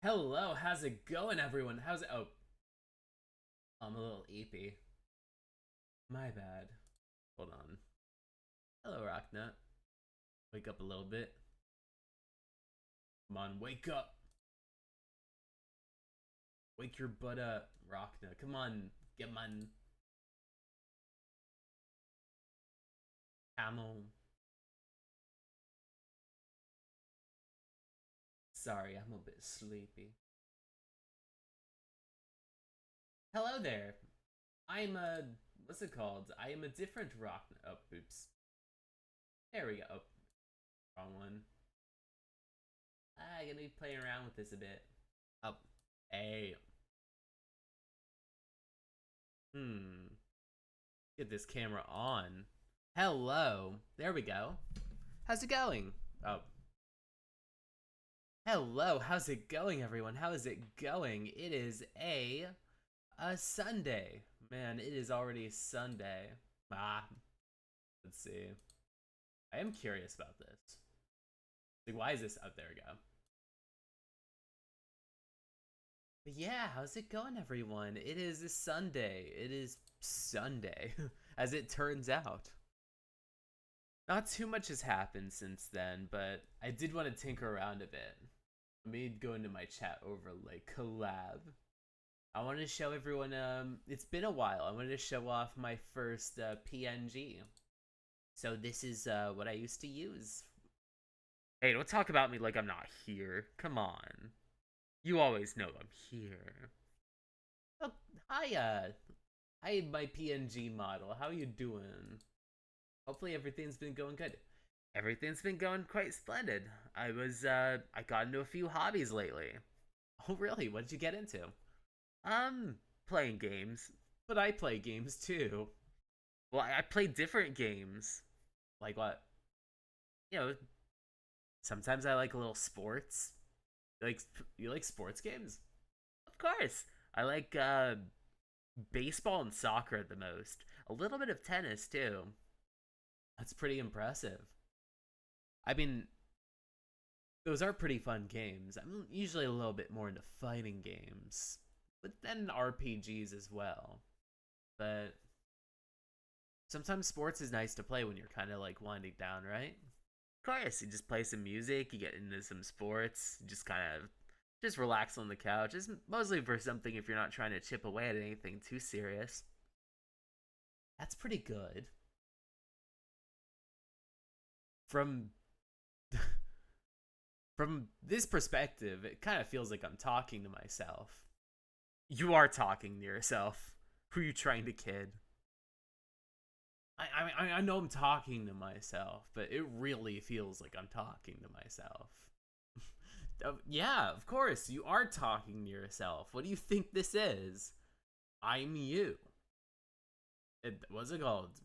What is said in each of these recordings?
Hello, how's it going, everyone? How's it? Oh, I'm a little eepy. My bad. Hold on. Hello, Rocknut. Wake up a little bit. Come on, wake up. Wake your butt up, Rocknut. Come on, get on. Camel. Sorry, I'm a bit sleepy. Hello there. I'm a. What's it called? I am a different Rocknut. Oh, oops. There we go. Oh, wrong one. I'm gonna be playing around with this a bit. Oh, hey. Hmm. Get this camera on. Hello. There we go. How's it going? Oh. Hello. How's it going, everyone? How is it going? It is a Sunday. Man, it is already Sunday. Ah, let's see. I am curious about this. Like, why is this? Oh, there we go. But yeah, how's it going, everyone? It is a Sunday. It is Sunday, as it turns out. Not too much has happened since then, but I did want to tinker around a bit. Let me go into my chat overlay collab. I want to show everyone, it's been a while. I wanted to show off my first PNG. So this is what I used to use. Hey, don't talk about me like I'm not here. Come on. You always know I'm here. Oh, hi, hi, my PNG model. How you doing? Hopefully everything's been going good. Everything's been going quite splendid. I got into a few hobbies lately. Oh, really? What did you get into? Um, Playing games. But I play games too. Well, I play different games. Like what? You know, sometimes I like a little sports. Like you like sports games? Of course. I like baseball and soccer the most. A little bit of tennis too. That's pretty impressive. I mean, those are pretty fun games. I'm usually a little bit more into fighting games, but then RPGs as well. But sometimes sports is nice to play when you're kind of like winding down, right? Of course, you just play some music, you get into some sports, just kind of just relax on the couch. It's mostly for something if you're not trying to chip away at anything too serious. That's pretty good. From from this perspective, it kind of feels like I'm talking to myself. You are talking to yourself. Who are you trying to kid? I know I'm talking to myself, but it really feels like I'm talking to myself. Yeah, of course, you are talking to yourself. What do you think this is? I'm you. What's it called?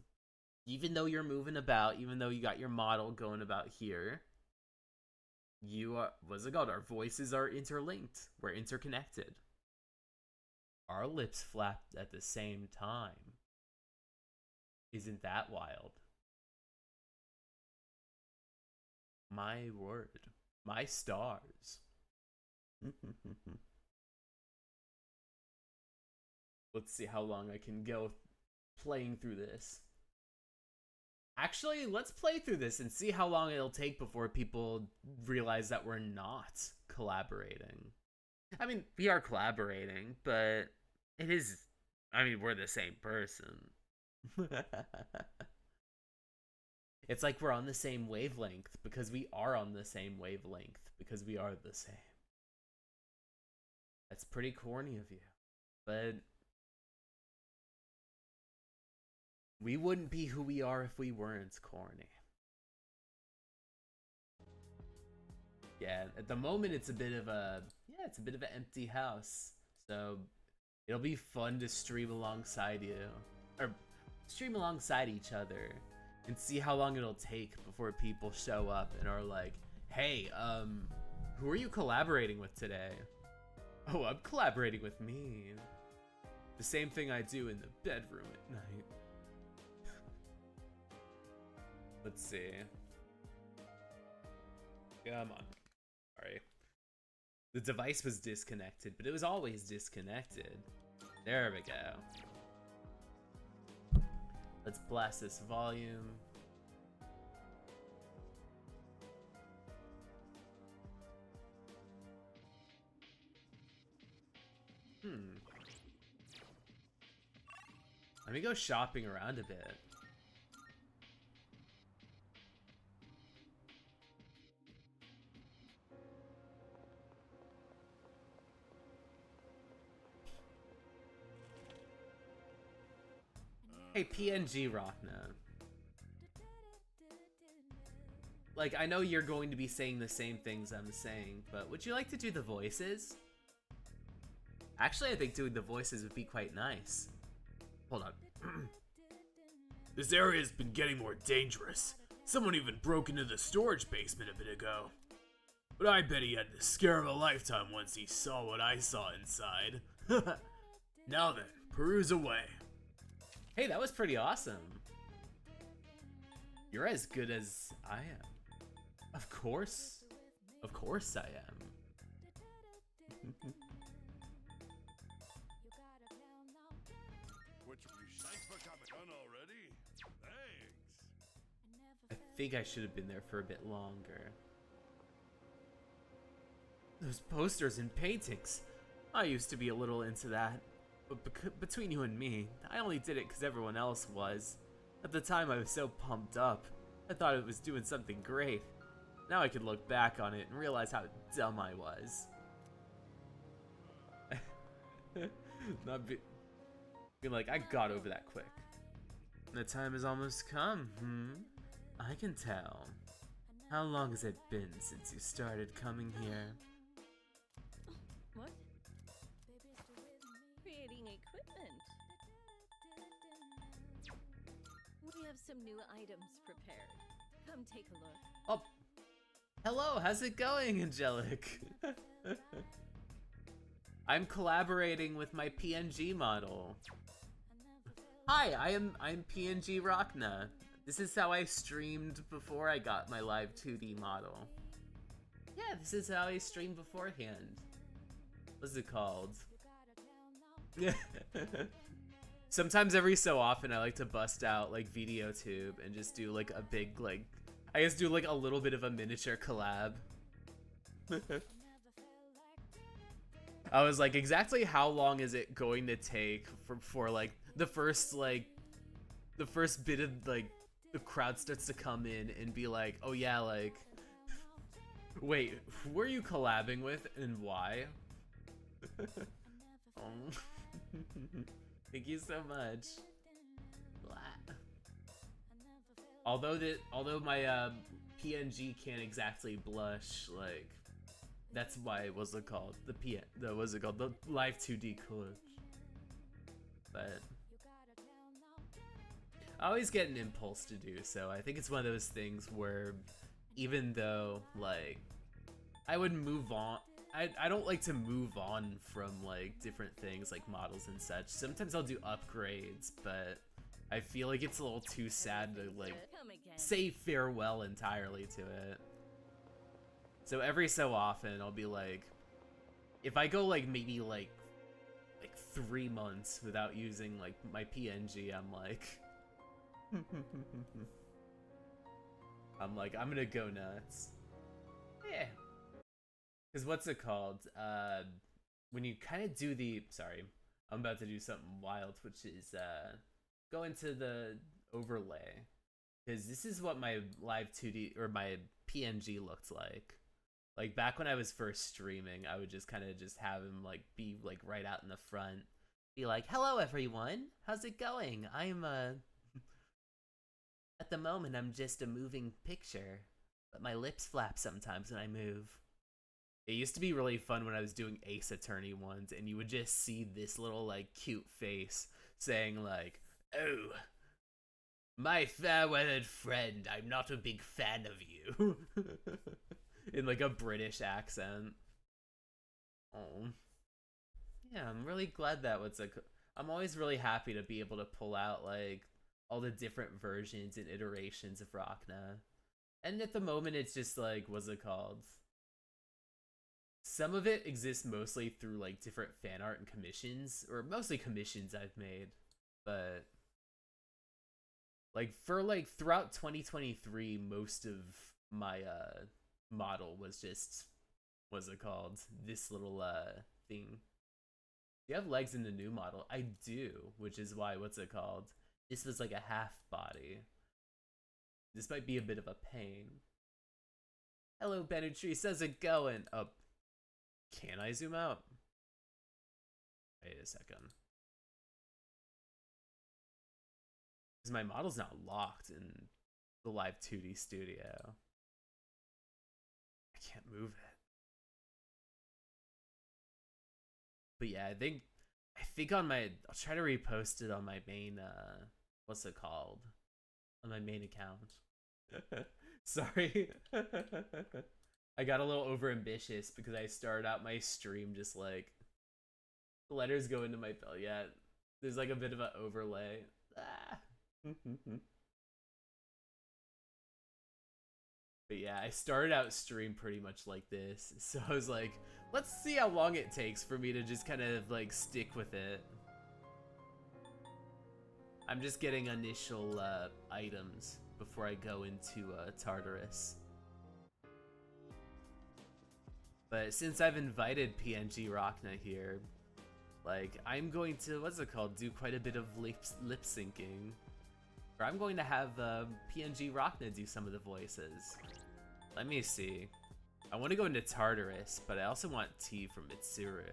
Even though you're moving about, even though you got your model going about here, you are. What's it called? Our voices are interlinked. We're interconnected. Our lips flapped at the same time. Isn't that wild? My word. My stars. Let's see how long I can go playing through this. Actually, let's play through this and see how long it'll take before people realize that we're not collaborating. I mean, we are collaborating, but it is. I mean, we're the same person. It's like we're on the same wavelength because we are on the same wavelength because we are the same. That's pretty corny of you. But we wouldn't be who we are if we weren't corny. Yeah, at the moment it's a bit of a it's a bit of an empty house. So it'll be fun to stream alongside you or stream alongside each other and see how long it'll take before people show up and are like, "Hey, who are you collaborating with today?" "Oh, I'm collaborating with me." The same thing I do in the bedroom at night. Let's see. Come on. Sorry. The device was disconnected, but it was always disconnected. There we go. Let's blast this volume. Let me go shopping around a bit. Hey, PNG Rockna. Like, I know you're going to be saying the same things I'm saying, but would you like to do the voices? Actually, I think doing the voices would be quite nice. Hold on. This area's been getting more dangerous. Someone even broke into the storage basement a bit ago. But I bet he had the scare of a lifetime once he saw what I saw inside. Now then, peruse away. Hey, that was pretty awesome. You're as good as I am. Of course. Of course I am. I think I should have been there for a bit longer. Those posters and paintings. I used to be a little into that. But between you and me, I only did it because everyone else was. At the time, I was so pumped up. I thought it was doing something great. Now I can look back on it and realize how dumb I was. Not be like, I got over that quick. The time has almost come, I can tell. How long has it been since you started coming here? What? Creating equipment. We have some new items prepared. Come take a look. Oh, hello, how's it going, Angelic? I'm collaborating with my PNG model. Hi, I'm PNG Rockna. This is how I streamed before I got my live 2D model. Yeah, this is how I streamed beforehand. What's it called? Yeah. Sometimes every so often I like to bust out like VideoTube and just do like a big I guess do like a little bit of a miniature collab. I was like, exactly how long is it going to take for like the first bit of like the crowd starts to come in and be like, oh yeah, like, wait, who are you collabing with and why? Oh. Thank you so much. Although my PNG can't exactly blush, like, that's why what's it called? The live 2D clutch. But I always get an impulse to do so. I think it's one of those things where even though like I would move on, I don't like to move on from like different things like models and such. Sometimes I'll do upgrades, but I feel like it's a little too sad to like say farewell entirely to it. So every so often I'll be like, if I go like maybe like 3 months without using like my PNG, I'm like I'm gonna go nuts. Yeah. Because what's it called? When you kind of do sorry, I'm about to do something wild, which is go into the overlay. Because this is what my live 2D or my PNG looked like. Like back when I was first streaming, I would just kind of just have him like be like right out in the front. Be like, hello everyone, how's it going? I'm at the moment I'm just a moving picture, but my lips flap sometimes when I move. It used to be really fun when I was doing Ace Attorney ones, and you would just see this little like cute face saying like, oh, my fair-weathered friend, I'm not a big fan of you. In like a British accent. Oh. Yeah, I'm really glad that was I'm always really happy to be able to pull out like all the different versions and iterations of Rockna. And at the moment it's just like, what's it called? some of it exists mostly through like different fan art and commissions, or mostly commissions I've made. But like for like throughout 2023, most of my model was just, what's it called? This little thing. Do you have legs in the new model? I do, which is why, what's it called? This was like a half body. This might be a bit of a pain. Hello, Benutree, how's it going? Oh, can I zoom out? Wait a second. Because my model's not locked in the Live 2D studio. I can't move it. But yeah, I think on my, I'll try to repost it on my main, what's it called? On my main account. Sorry. I got a little over ambitious because I started out my stream just like, the letters go into my belt. Yeah, there's like a bit of an overlay. Ah. But yeah, I started out stream pretty much like this, so I was like, let's see how long it takes for me to just kind of like stick with it. I'm just getting initial items before I go into Tartarus. But since I've invited PNG Rachna here, like, I'm going to, what's it called, do quite a bit of lip syncing. Or I'm going to have PNG Rachna do some of the voices. Let me see. I want to go into Tartarus, but I also want T from Mitsuru.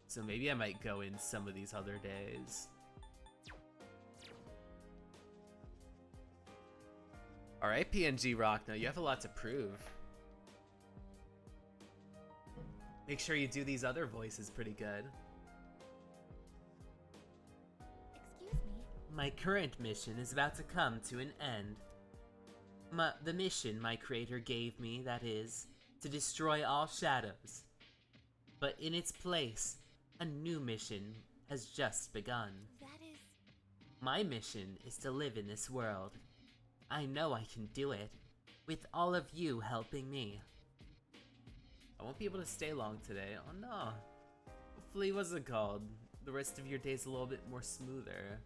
So maybe I might go in some of these other days. Alright, PNG Rachna, you have a lot to prove. Make sure you do these other voices pretty good. Excuse me. My current mission is about to come to an end. The mission my creator gave me, that is, to destroy all shadows. But in its place, a new mission has just begun. That is... My mission is to live in this world. I know I can do it, with all of you helping me. I won't be able to stay long today. Oh no. Hopefully, what's it called? The rest of your day's a little bit more smoother.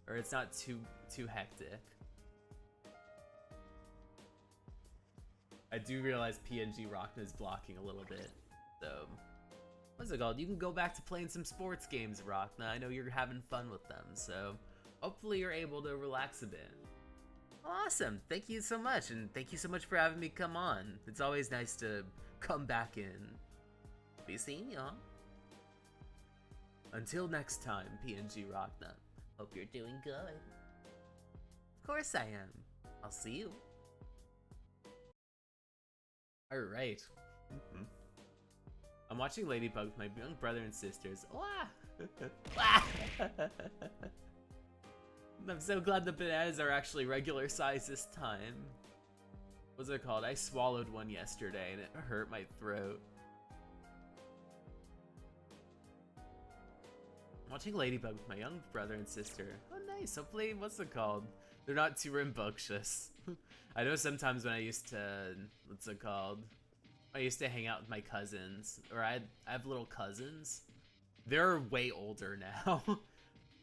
Or it's not too hectic. I do realize PNG Rachna is blocking a little bit. So, what's it called? You can go back to playing some sports games, Rachna. I know you're having fun with them, so hopefully you're able to relax a bit. Awesome, thank you so much, and thank you so much for having me come on. It's always nice to come back in. Be seeing y'all. Until next time, PNG Rachna. Hope you're doing good. Of course I am. I'll see you. Alright. I'm watching Ladybug with my young brother and sisters. I'm so glad the bananas are actually regular size this time. What's it called? I swallowed one yesterday and it hurt my throat. I'm watching Ladybug with my young brother and sister. Oh nice, hopefully, what's it called? They're not too rambunctious. I know sometimes when I used to, what's it called? I used to hang out with my cousins, or I have little cousins. They're way older now.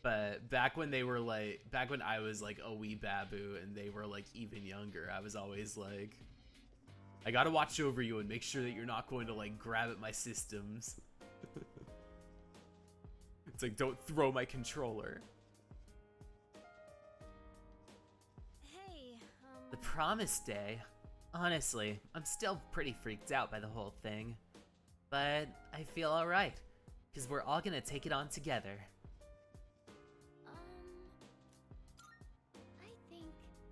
But back when they were like, back when I was like a wee babu and they were like even younger, I was always like, I gotta watch over you and make sure that you're not going to like grab at my systems. It's like, don't throw my controller. Hey, The promise day? Honestly, I'm still pretty freaked out by the whole thing. But I feel alright, because we're all gonna take it on together. I think...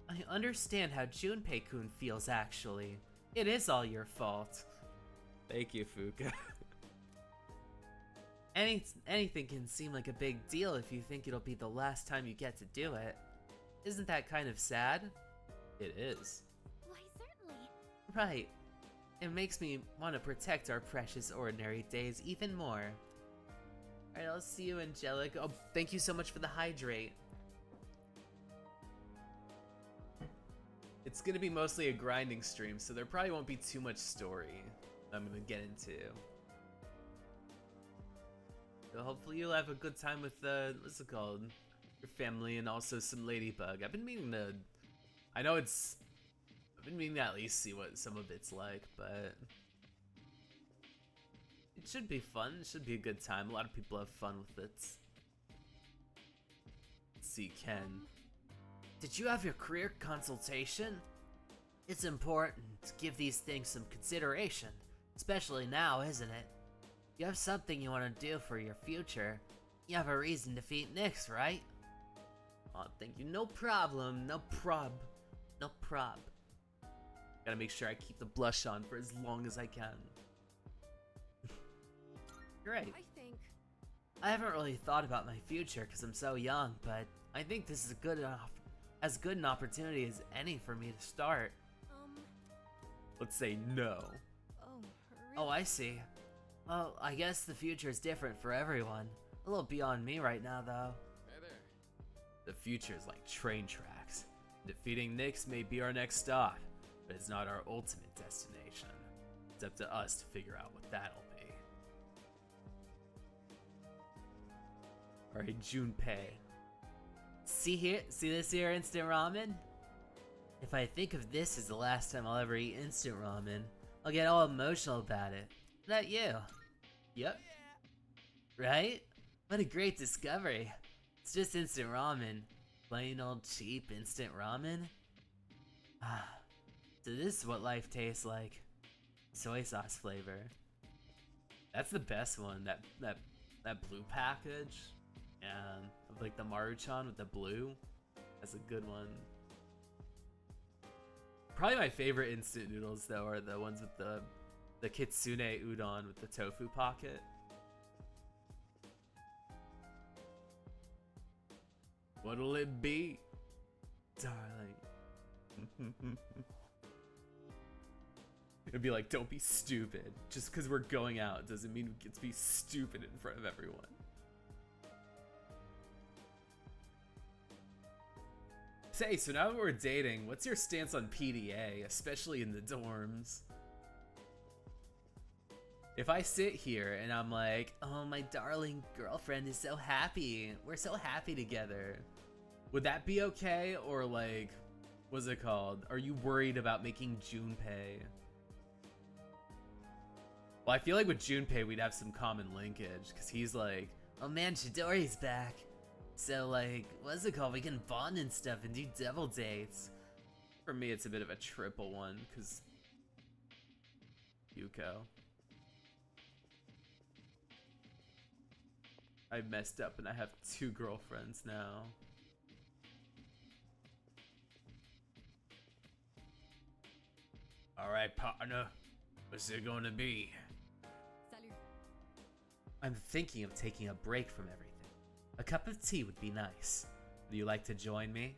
I understand how Junpei-kun feels, actually. It is all your fault. Thank you, Fuka. Anything can seem like a big deal if you think it'll be the last time you get to do it. Isn't that kind of sad? It is. Why, certainly. Right. It makes me want to protect our precious ordinary days even more. Alright, I'll see you, Angelic. Oh, thank you so much for the hydrate. It's gonna be mostly a grinding stream, so there probably won't be too much story I'm gonna get into. So hopefully you'll have a good time with what's it called? Your family and also some ladybug. I've been meaning to. I know it's. I've been meaning to at least see what some of it's like, but it should be fun. It should be a good time. A lot of people have fun with it. Let's see, Ken. Did you have your career consultation? It's important to give these things some consideration, especially now, isn't it? You have something you want to do for your future. You have a reason to defeat Nyx, right? Oh, thank you. No problem. No prob. No prob. Gotta make sure I keep the blush on for as long as I can. Great. I haven't really thought about my future because I'm so young, but I think this is as good an opportunity as any for me to start. Let's say no. Oh, I see. Well, I guess the future is different for everyone. A little beyond me right now, though. Hey there. The future is like train tracks. Defeating Nyx may be our next stop, but it's not our ultimate destination. It's up to us to figure out what that'll be. Alright, Junpei. See this here instant ramen? If I think of this as the last time I'll ever eat instant ramen, I'll get all emotional about it. Is that you? Yep. Right? What a great discovery. It's just instant ramen. Plain old cheap instant ramen? Ah. So this is what life tastes like. Soy sauce flavor. That's the best one, that blue package. And like the Maruchan with the blue. That's a good one. Probably my favorite instant noodles though are the ones with the kitsune udon with the tofu pocket. What'll it be, darling? It'd be like, don't be stupid. Just because we're going out doesn't mean we get to be stupid in front of everyone. Say, so now that we're dating, what's your stance on PDA, especially in the dorms? If I sit here and I'm like, oh, my darling girlfriend is so happy, we're so happy together, would that be okay? Or like, what's it called? Are you worried about making Junpei? Well, I feel like with Junpei we'd have some common linkage, because he's like, oh man, Chidori's back. So like, what's it called? We can bond and stuff and do double dates. For me, it's a bit of a triple one, because Yuko. I messed up and I have 2 girlfriends now. Alright, partner. What's it gonna be? Salut. I'm thinking of taking a break from everything. A cup of tea would be nice. Would you like to join me?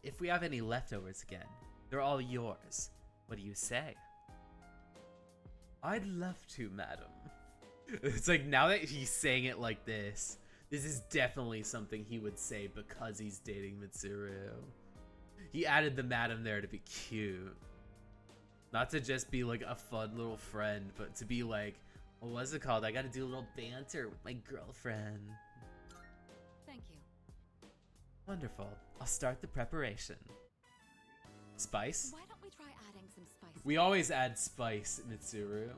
If we have any leftovers again, they're all yours. What do you say? I'd love to, madam. It's like, now that he's saying it like this is definitely something he would say because he's dating Mitsuru. He added the madam there to be cute. Not to just be like a fun little friend, but to be like, what was it called? I gotta do a little banter with my girlfriend. Thank you. Wonderful. I'll start the preparation. Spice? Why don't we try adding some spice? We always add spice, Mitsuru.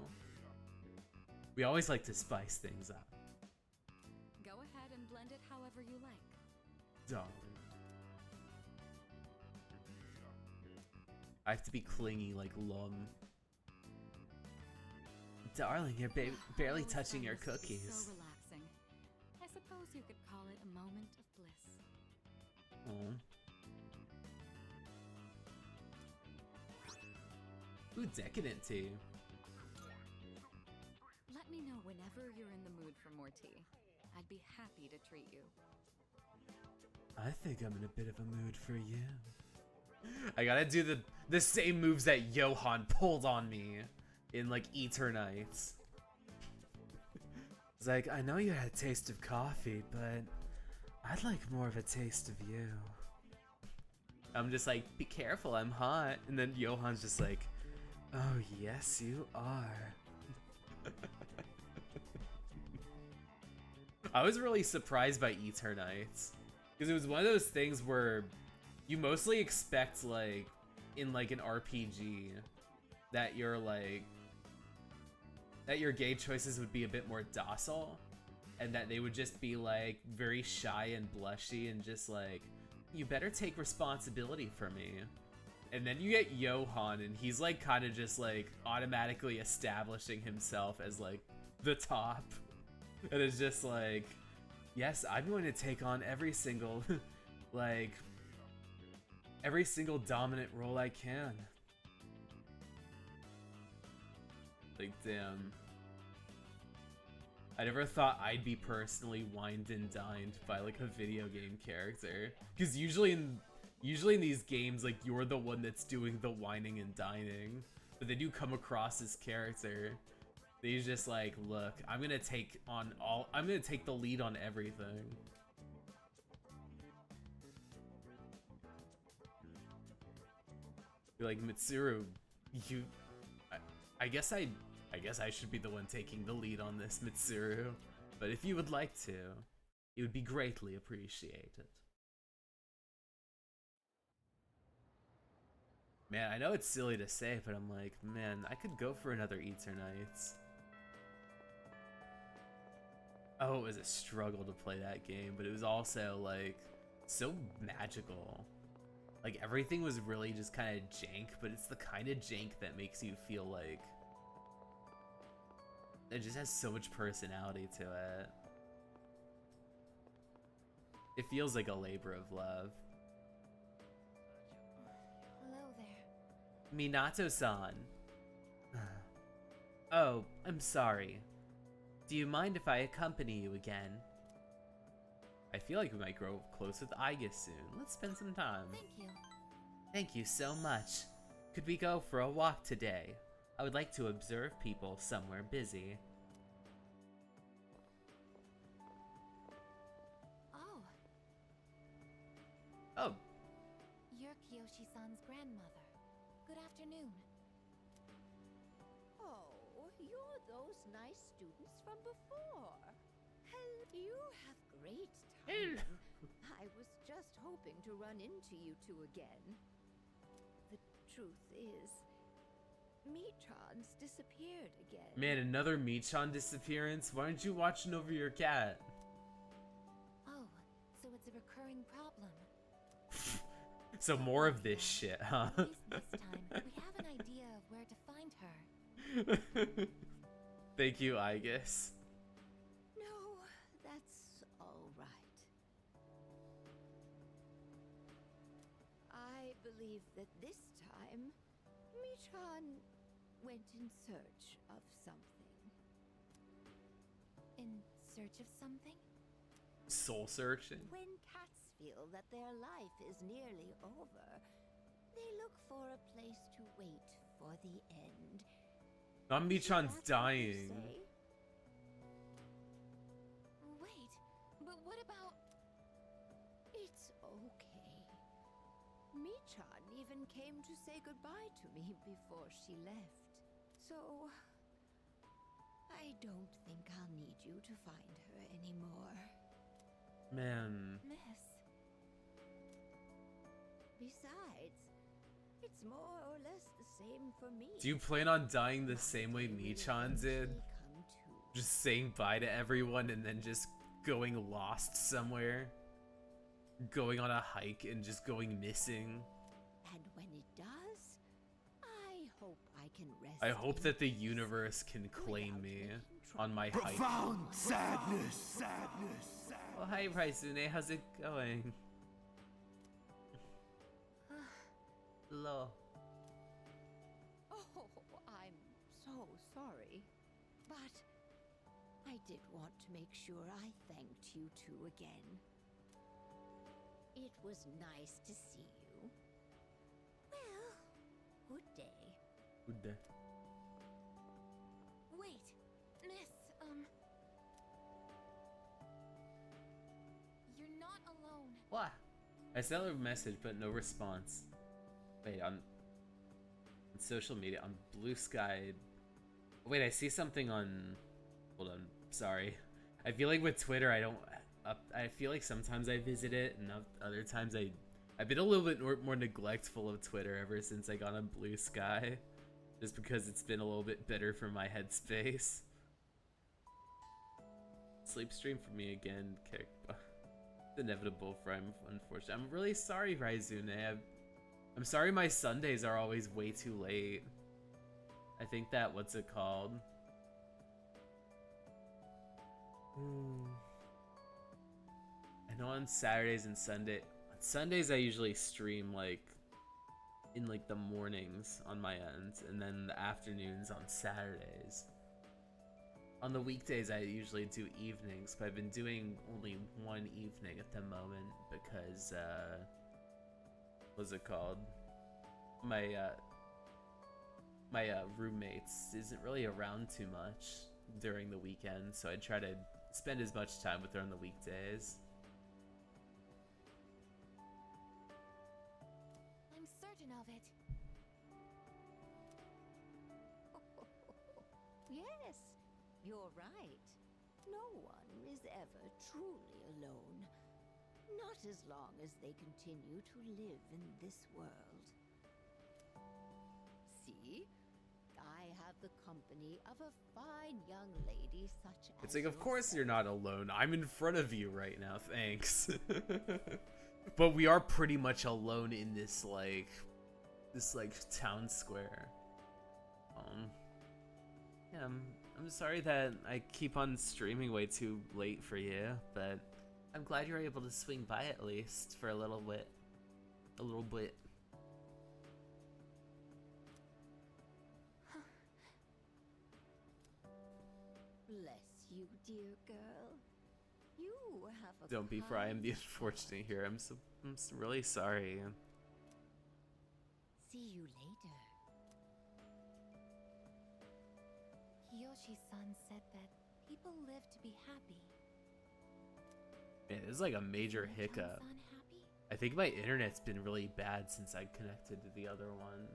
We always like to spice things up. Go ahead and blend it however you like. Darling. I have to be clingy like Lum. Darling, you're barely All touching your this is cookies. So relaxing. I suppose you could call it a moment of bliss. Ooh, decadent tea. Let me know whenever you're in the mood for more tea. I'd be happy to treat you. I think I'm in a bit of a mood for you. I gotta do the same moves that Johan pulled on me in like Eternites. It's like, I know you had a taste of coffee, but I'd like more of a taste of you. I'm just like, be careful, I'm hot. And then Johan's just like, oh yes you are. I was really surprised by Eternites. Because it was one of those things where you mostly expect, like, in like an RPG, that your gay choices would be a bit more docile, and that they would just be like very shy and blushy and just like, you better take responsibility for me. And then you get Johan, and he's like kind of just like automatically establishing himself as like the top. And it's just like, yes, I'm going to take on every single like every single dominant role I can. Like, damn. I never thought I'd be personally wined and dined by like a video game character. Because usually in these games, like, you're the one that's doing the whining and dining. But then you come across this character. He's just like, look, I'm gonna take the lead on everything. You're like, Mitsuru, I guess I should be the one taking the lead on this, Mitsuru. But if you would like to, it would be greatly appreciated. Man, I know it's silly to say, but I'm like, man, I could go for another Eternites. Oh, it was a struggle to play that game, but it was also, like, so magical. Like, everything was really just kind of jank, but it's the kind of jank that makes you feel like it just has so much personality to it. It feels like a labor of love. Hello there. Minato-san. Oh, I'm sorry. Do you mind if I accompany you again? I feel like we might grow close with Aigis soon. Let's spend some time. Thank you. Thank you so much. Could we go for a walk today? I would like to observe people somewhere busy. Oh, Oh, you're Kiyoshi-san's grandmother. Good afternoon. Oh, you're those nice students from before. You have great timing. I was just hoping to run into you two again. The truth is, Michan's disappeared again. man, another Michan disappearance? Why aren't you watching over your cat? Oh, so it's a recurring problem. So more of this shit, huh? At least this time, we have an idea of where to find her. Thank you, Aigis. No, that's all right. I believe that this time, Michan went in search of something. In search of something? Soul searching. When cats feel that their life is nearly over, they look for a place to wait for the end. Not Michan's That's what you dying. say? Wait, but what about... It's okay. Michan even came to say goodbye to me before she left. So, I don't think I'll need you to find her anymore. Man. Miss? Besides, it's more or less the same for me. Do you plan on dying the same way I will Michan did? eventually come to. Just saying bye to everyone and then just going lost somewhere? Going on a hike and just going missing? And when it does, I hope I can rest. I hope in that the peace universe can claim without me making on my trouble. hike. Profound sadness. Oh, hi, Raizune. How's it going? Hello. Oh, I'm so sorry. But I did want to make sure I thanked you two again. It was nice to see you. Well, good day. Good day. Wait, Miss, you're not alone. What? I sent her a message, but no response. Wait, on social media, on Blue Sky. Wait, I see something on. Hold on, sorry. I feel like with Twitter, I feel like sometimes I visit it, and other times I've been a little bit more neglectful of Twitter ever since I got on Blue Sky, just because it's been a little bit better for my headspace. Sleep stream for me again, kick. It's inevitable for I'm unfortunate. I'm really sorry, Raizune. I'm sorry my Sundays are always way too late. I think that, what's it called? I know on Saturdays and Sundays I usually stream like in like the mornings on my end, and then the afternoons on Saturdays. On the weekdays I usually do evenings, but I've been doing only one evening at the moment because what's it called? My roommates isn't really around too much during the weekend, so I try to spend as much time with her on the weekdays. I'm certain of it. Yes, you're right. No one is ever truly alone. Not as long as they continue to live in this world. See? I have the company of a fine young lady such as It's like, of course you're not alone. I'm in front of you right now, thanks. But we are pretty much alone in this town square. Yeah, I'm sorry that I keep on streaming way too late for you, but I'm glad you're able to swing by at least for a little bit. A little bit. Bless you, dear girl. You have a Don't be, for I am the kind unfortunate here. I'm really sorry. See you later. Kiyoshi-san said that people live to be happy. Man, this is like a major hiccup. Michan-san happy? I think my internet's been really bad since I connected to the other one.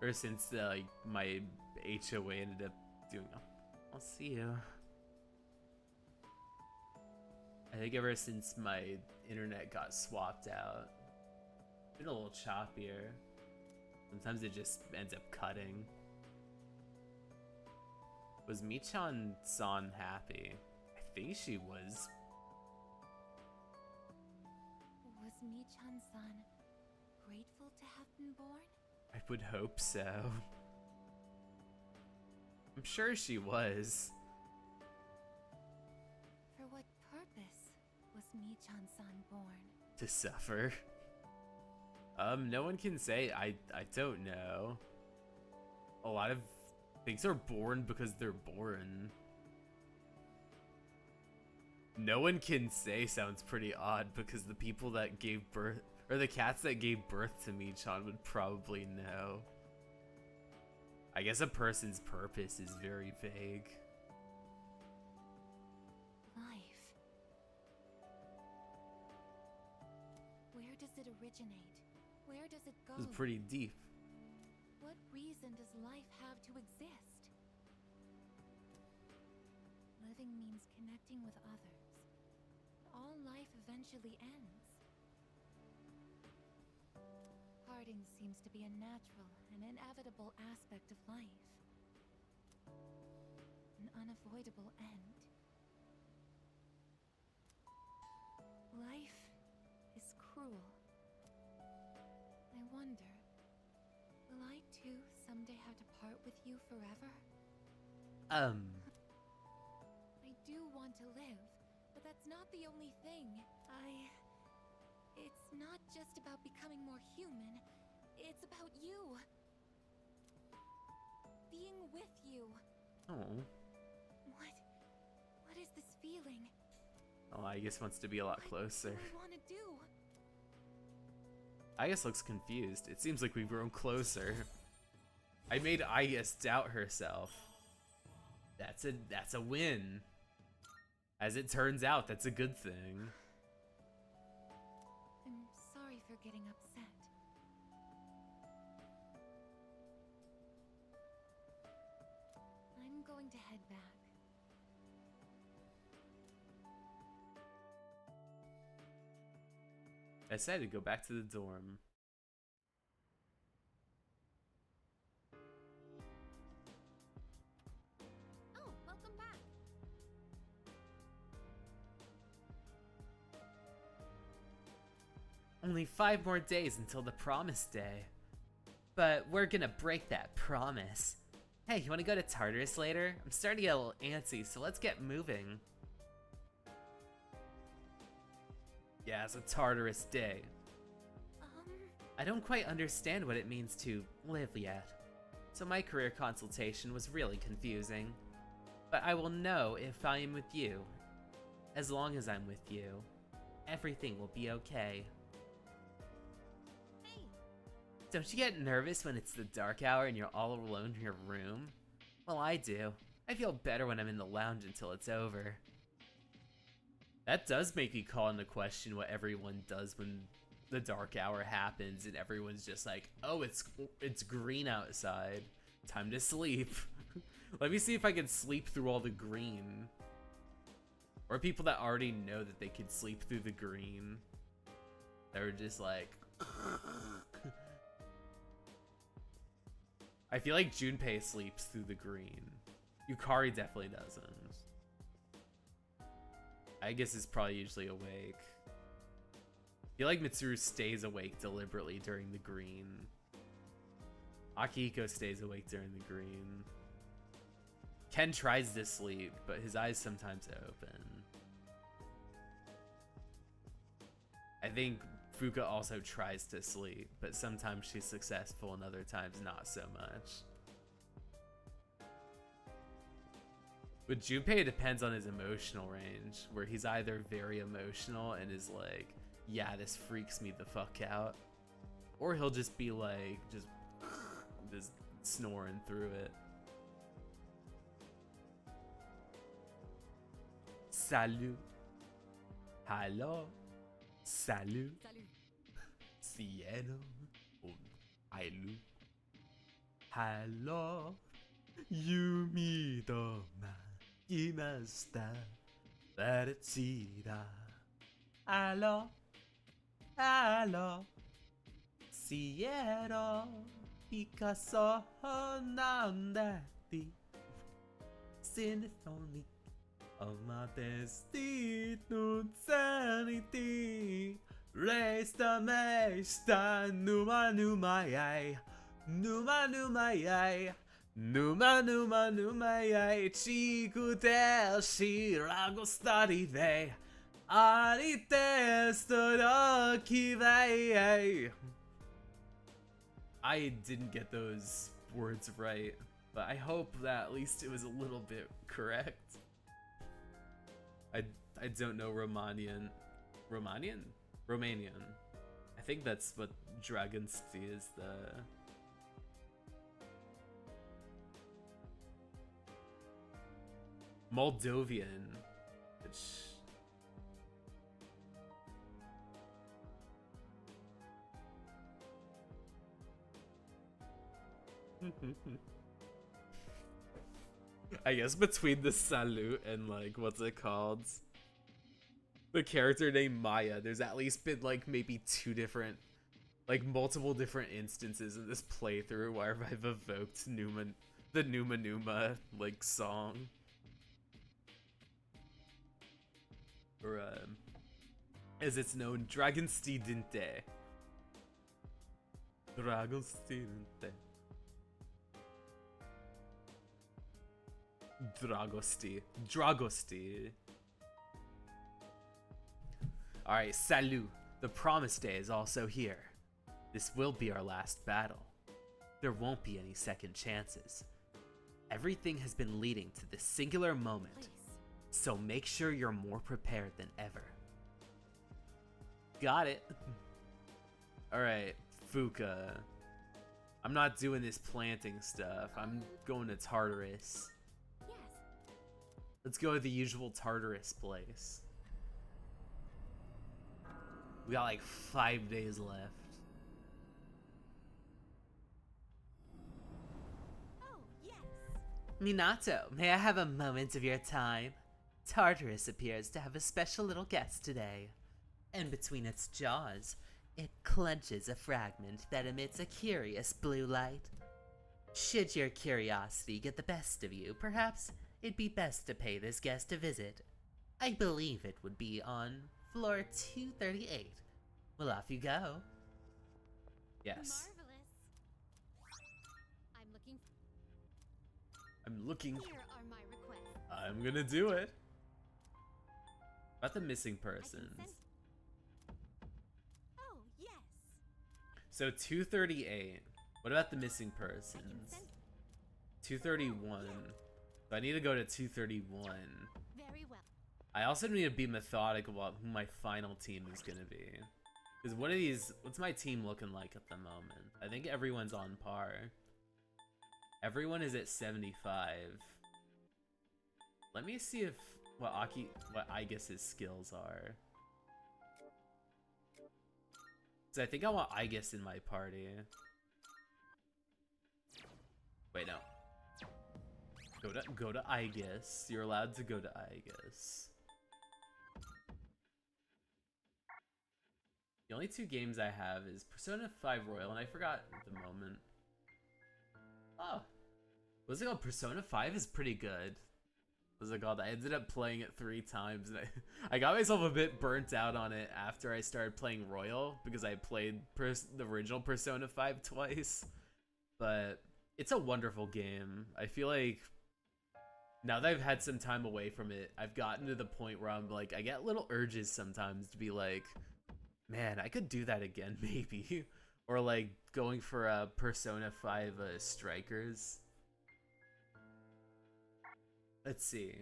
Or since my HOA ended up doing. I'll see you. I think ever since my internet got swapped out, it's been a little choppier. Sometimes it just ends up cutting. Was Michan-san happy? I think she was. Was Michan-san grateful to have been born? I would hope so. I'm sure she was. For what purpose was Michan-san born? To suffer. No one can say. I don't know. A lot of things are born because they're born. No one can say sounds pretty odd because the people that gave birth, or the cats that gave birth to Michan would probably know. I guess a person's purpose is very vague. Life. Where does it originate? Where does it go? This is pretty deep. What reason does life have to exist? Living means connecting with others. All life eventually ends. Parting seems to be a natural and inevitable aspect of life. An unavoidable end. Life is cruel. I wonder, will I too someday have to part with you forever? I do want to live, but that's not the only thing. It's not just about becoming more human. It's about you. Being with you. Oh. What is this feeling? Oh, I guess wants to be a lot closer. What do I want to do? Ias looks confused. It seems like we've grown closer. I made Ias doubt herself. That's a win. As it turns out, that's a good thing. I'm sorry for getting upset. I'm going to head back. I decided to go back to the dorm. Oh, welcome back. Only 5 more days until the promise day. But we're gonna break that promise. Hey, you wanna go to Tartarus later? I'm starting to get a little antsy, so let's get moving. Yeah, it's a Tartarus day. I don't quite understand what it means to live yet. So my career consultation was really confusing. But I will know if I am with you. As long as I'm with you, everything will be okay. Hey, Don't you get nervous when it's the dark hour and you're all alone in your room? Well, I do. I feel better when I'm in the lounge until it's over. That does make me call into question what everyone does when the dark hour happens and everyone's just like, oh, it's green outside. Time to sleep. Let me see if I can sleep through all the green. Or people that already know that they can sleep through the green. They're just like... I feel like Junpei sleeps through the green. Yukari definitely doesn't. I guess it's probably usually awake. I feel like Mitsuru stays awake deliberately during the green. Akihiko stays awake during the green. Ken tries to sleep, but his eyes sometimes open. I think Fuka also tries to sleep, but sometimes she's successful and other times not so much. With Junpei, it depends on his emotional range, where he's either very emotional and is like, yeah, this freaks me the fuck out, or he'll just be like, just snoring through it. Salut. Hello. Salut. salut. Cielo. Ailu. Hello. Yumi do makimashita. Verchida. Hello. Hello. Cielo. Picasso nandati. Symphony of my destino sanity. Resta mesta numa numa yai. Numa numa yai. Numa numa numa yai. Chico del shirago study they. Arite stodoki vai. I didn't get those words right, but I hope that at least it was a little bit correct. I don't know Romanian. Romanian. I think that's what Dragonstea is the... Moldovan, which... I guess between the salute and like what's it called, the character named Maya, there's at least been like maybe multiple different instances in this playthrough where I've evoked the Numa Numa like song, or as it's known, Dragonstea Dinte. Dragonstea Dinte. Dragostea. Alright, salut. The promise day is also here. This will be our last battle. There won't be any second chances. Everything has been leading to this singular moment, Please. so make sure you're more prepared than ever. Got it. Alright, Fuka. I'm not doing this planting stuff. I'm going to Tartarus. Yes. Let's go to the usual Tartarus place. We got like 5 days left. Oh, yes. Minato, may I have a moment of your time? Tartarus appears to have a special little guest today. and between its jaws, it clenches a fragment that emits a curious blue light. Should your curiosity get the best of you, perhaps it'd be best to pay this guest a visit. I believe it would be on floor 238. Well, off you go. Yes. Marvelous. I'm looking. Here are my requests. I'm gonna do it. About the missing I persons. consent. Oh, yes. So 238. What about the missing I persons? consent. 231. So I need to go to 231. Very well. I also need to be methodical about who my final team is gonna be. Because what are these? What's my team looking like at the moment? I think everyone's on par. Everyone is at 75. Let me see if what Aigis' skills are. So I think I want Aigis in my party. Wait, no. Go to Aigis. You're allowed to go to Aigis. The only two games I have is Persona 5 Royal, and I forgot at the moment. Oh. What's it called? Persona 5 is pretty good. What's it called? I ended up playing it 3 times, and I got myself a bit burnt out on it after I started playing Royal, because I played the original Persona 5 twice. But it's a wonderful game. I feel like now that I've had some time away from it, I've gotten to the point where I'm like, I get little urges sometimes to be like, man, I could do that again, maybe. Or like going for a Persona 5 Strikers. Let's see.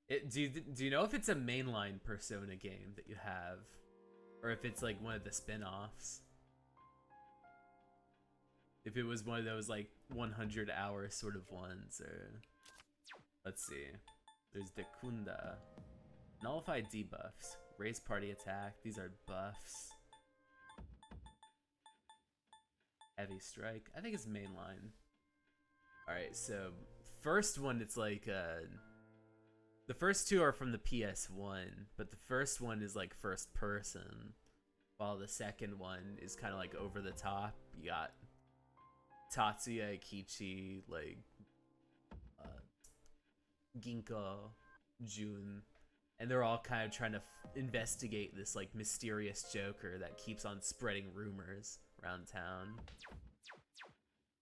Do you know if it's a mainline Persona game that you have? Or if it's like one of the spin-offs? If it was one of those like 100-hour sort of ones, or... Let's see. There's Dekunda. Nullify debuffs. Raise party attack. These are buffs. Heavy strike. I think it's mainline. Alright, so first one, it's like the first two are from the PS1, but the first one is like first person, while the second one is kind of like over the top. You got Tatsuya, Kichi, like Ginko, Jun, and they're all kind of trying to investigate this like mysterious Joker that keeps on spreading rumors around town.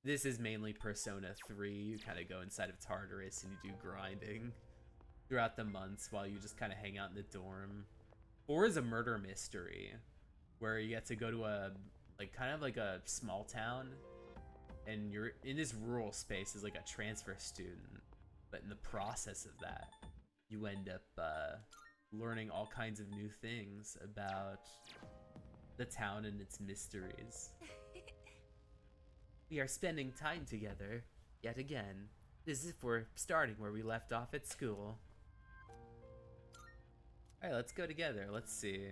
This is mainly Persona 3. You kind of go inside of Tartarus and you do grinding throughout the months while you just kind of hang out in the dorm. 4 is a murder mystery where you get to go to a like kind of like a small town, and you're in this rural space as like a transfer student, but in the process of that you end up learning all kinds of new things about the town and its mysteries. We are spending time together yet again. This is for starting where we left off at school. Alright, let's go together. Let's see.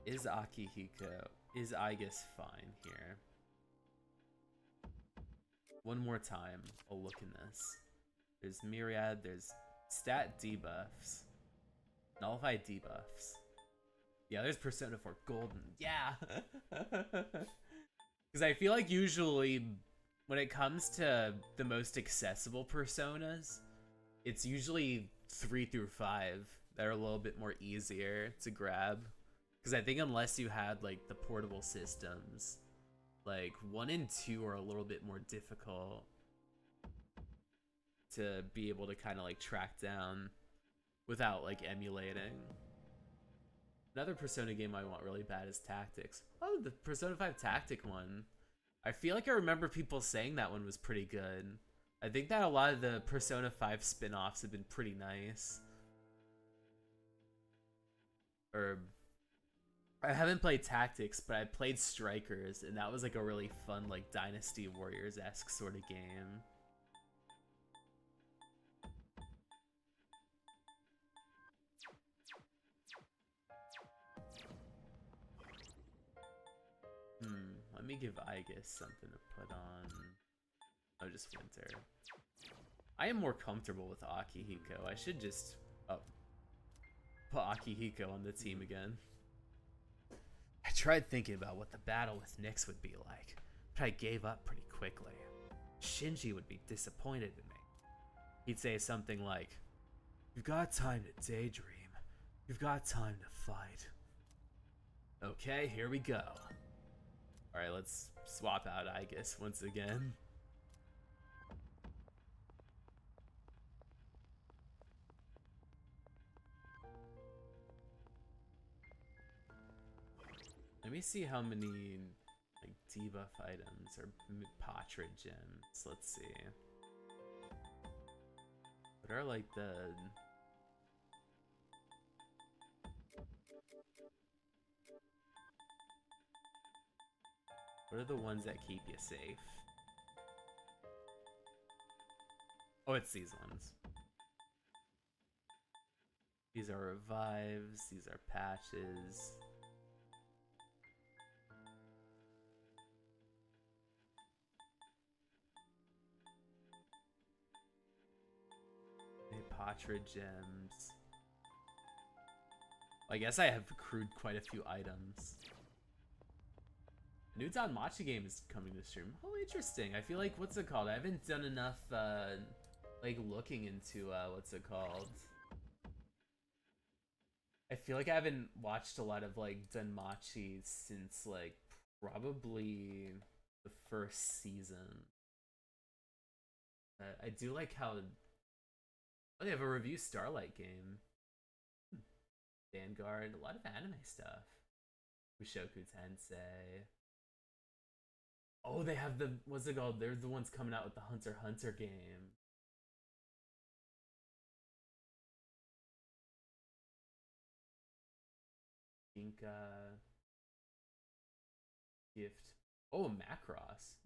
Is Akihiko, is Aigis fine here? One more time, I'll look in this. There's Myriad, there's stat debuffs. Nullify debuffs. Yeah, there's Persona 4 Golden. Yeah! Because I feel like usually when it comes to the most accessible Personas, it's usually 3 through 5 that are a little bit more easier to grab. Because I think unless you had like the portable systems, like 1 and 2 are a little bit more difficult to be able to kind of like track down without like emulating. Another Persona game I want really bad is Tactics. Oh, the Persona 5 Tactic one. I feel like I remember people saying that one was pretty good. I think that a lot of the Persona 5 spin-offs have been pretty nice. Or I haven't played Tactics, but I played Strikers, and that was like a really fun like Dynasty Warriors-esque sort of game. Let me give Aigis something to put on. Oh, just winter. I am more comfortable with Akihiko. I should just put Akihiko on the team again. I tried thinking about what the battle with Nyx would be like, but I gave up pretty quickly. Shinji would be disappointed in me. He'd say something like, "You've got time to daydream. You've got time to fight." Okay, here we go. Alright, let's swap out Aigis once again. Let me see how many like debuff items or Patra gems. Let's see. What are like the what are the ones that keep you safe? Oh, it's these ones. These are revives, these are patches. Patra gems. I guess I have accrued quite a few items. New Danmachi game is coming to stream. Oh, interesting. I feel like, what's it called? I haven't done enough, like, looking into, what's it called? I feel like I haven't watched a lot of, like, Danmachi since, like, probably the first season. I do like how... Oh, they have a review Starlight game. Vanguard, a lot of anime stuff. Mushoku Tensei. Oh, they have the, what's it called? They're the ones coming out with the Hunter x Hunter game. Inka. Gift. Oh, Macross.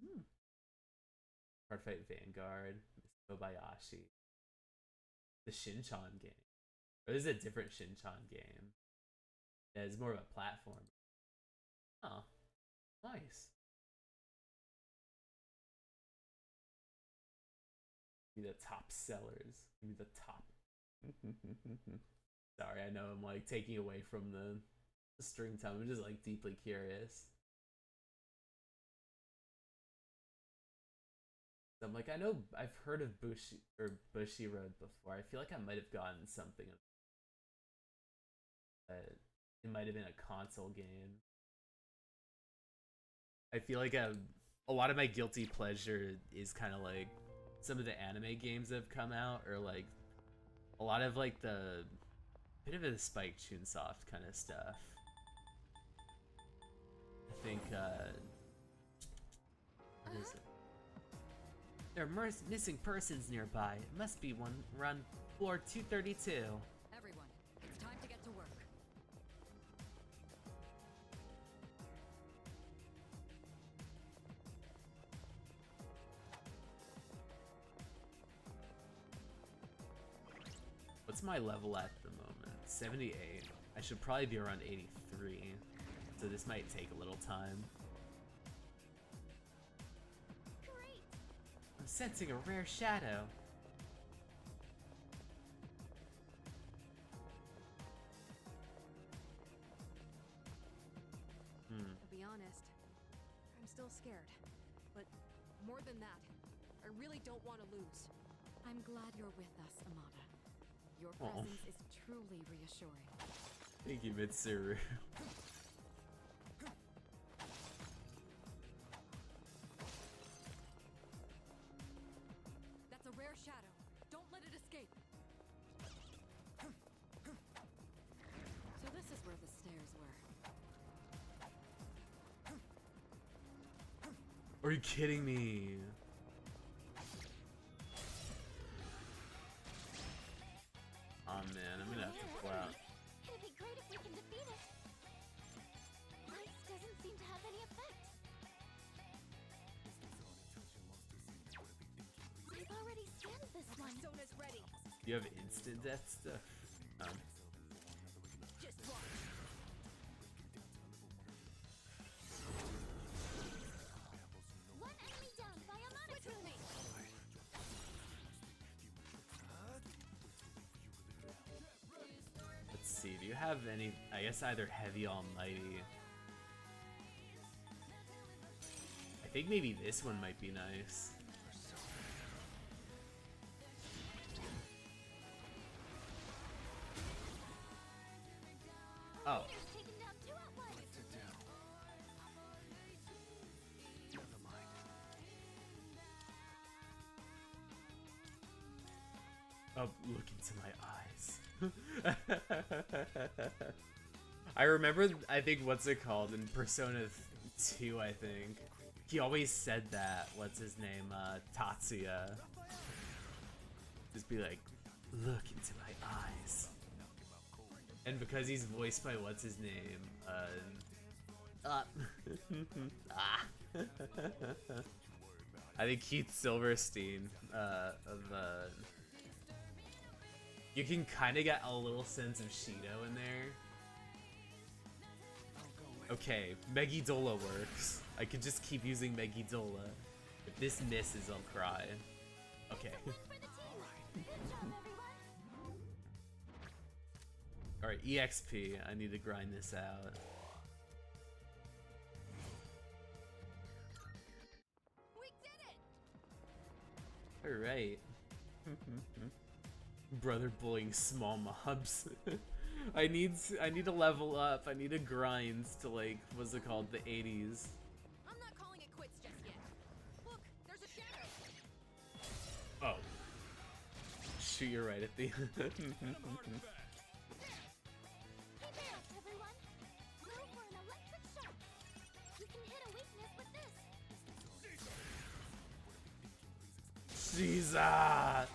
Cardfight Vanguard. Kobayashi. The Shinchan game. Or this is a different Shinchan game. Yeah, it's more of a platform. Oh, nice. Be the top sellers. Give me the top. Sorry, I know I'm like taking away from the stream time. I'm just like deeply curious. I'm like, I know I've heard of Bushy Road before. I feel like I might have gotten something. It might have been a console game. I feel like a lot of my guilty pleasure is kind of like some of the anime games that have come out, or like a lot of like the bit of a Spike Chunsoft kind of stuff. I think what is it? There are missing persons nearby. It must be one around floor 232. Everyone, it's time to get to work. What's my level at the moment? 78. I should probably be around 83. So this might take a little time. Great! I'm sensing a rare shadow. To be honest, I'm still scared. But more than that, I really don't want to lose. I'm glad you're with us, Amada. Your presence is truly reassuring. Thank you, Mitsuru. That's a rare shadow. Don't let it escape. So this is where the stairs were. Are you kidding me? Oh man, I'm gonna have to pull out. It'd be great if we can defeat it. Ice doesn't seem to have any effect. I've already scanned this one. Sona's ready. You have instant death stuff? Just watch. One enemy down by a monotone. you have any? I guess either Heavy Almighty. I think maybe this one might be nice. Oh. Oh, look into my eyes. I remember, I think, what's it called? In Persona 2, I think. He always said that. What's his name? Tatsuya. Just be like, look into my eyes. And because he's voiced by what's his name? I think Keith Silverstein. You can kind of get a little sense of Shido in there. Okay, Megidola works. I could just keep using Megidola. If this misses, I'll cry. Okay. Alright, EXP. I need to grind this out. We did it! Alright. Brother bullying small mobs. I need to level up. I need to grind to, like, what's it called? The 80s. I'm not calling it quits just yet. Look, there's a shadow. Oh. Shoot, you're right at the Hey there, everyone. Go for an electric shock. You can hit a weakness with this. Jesus!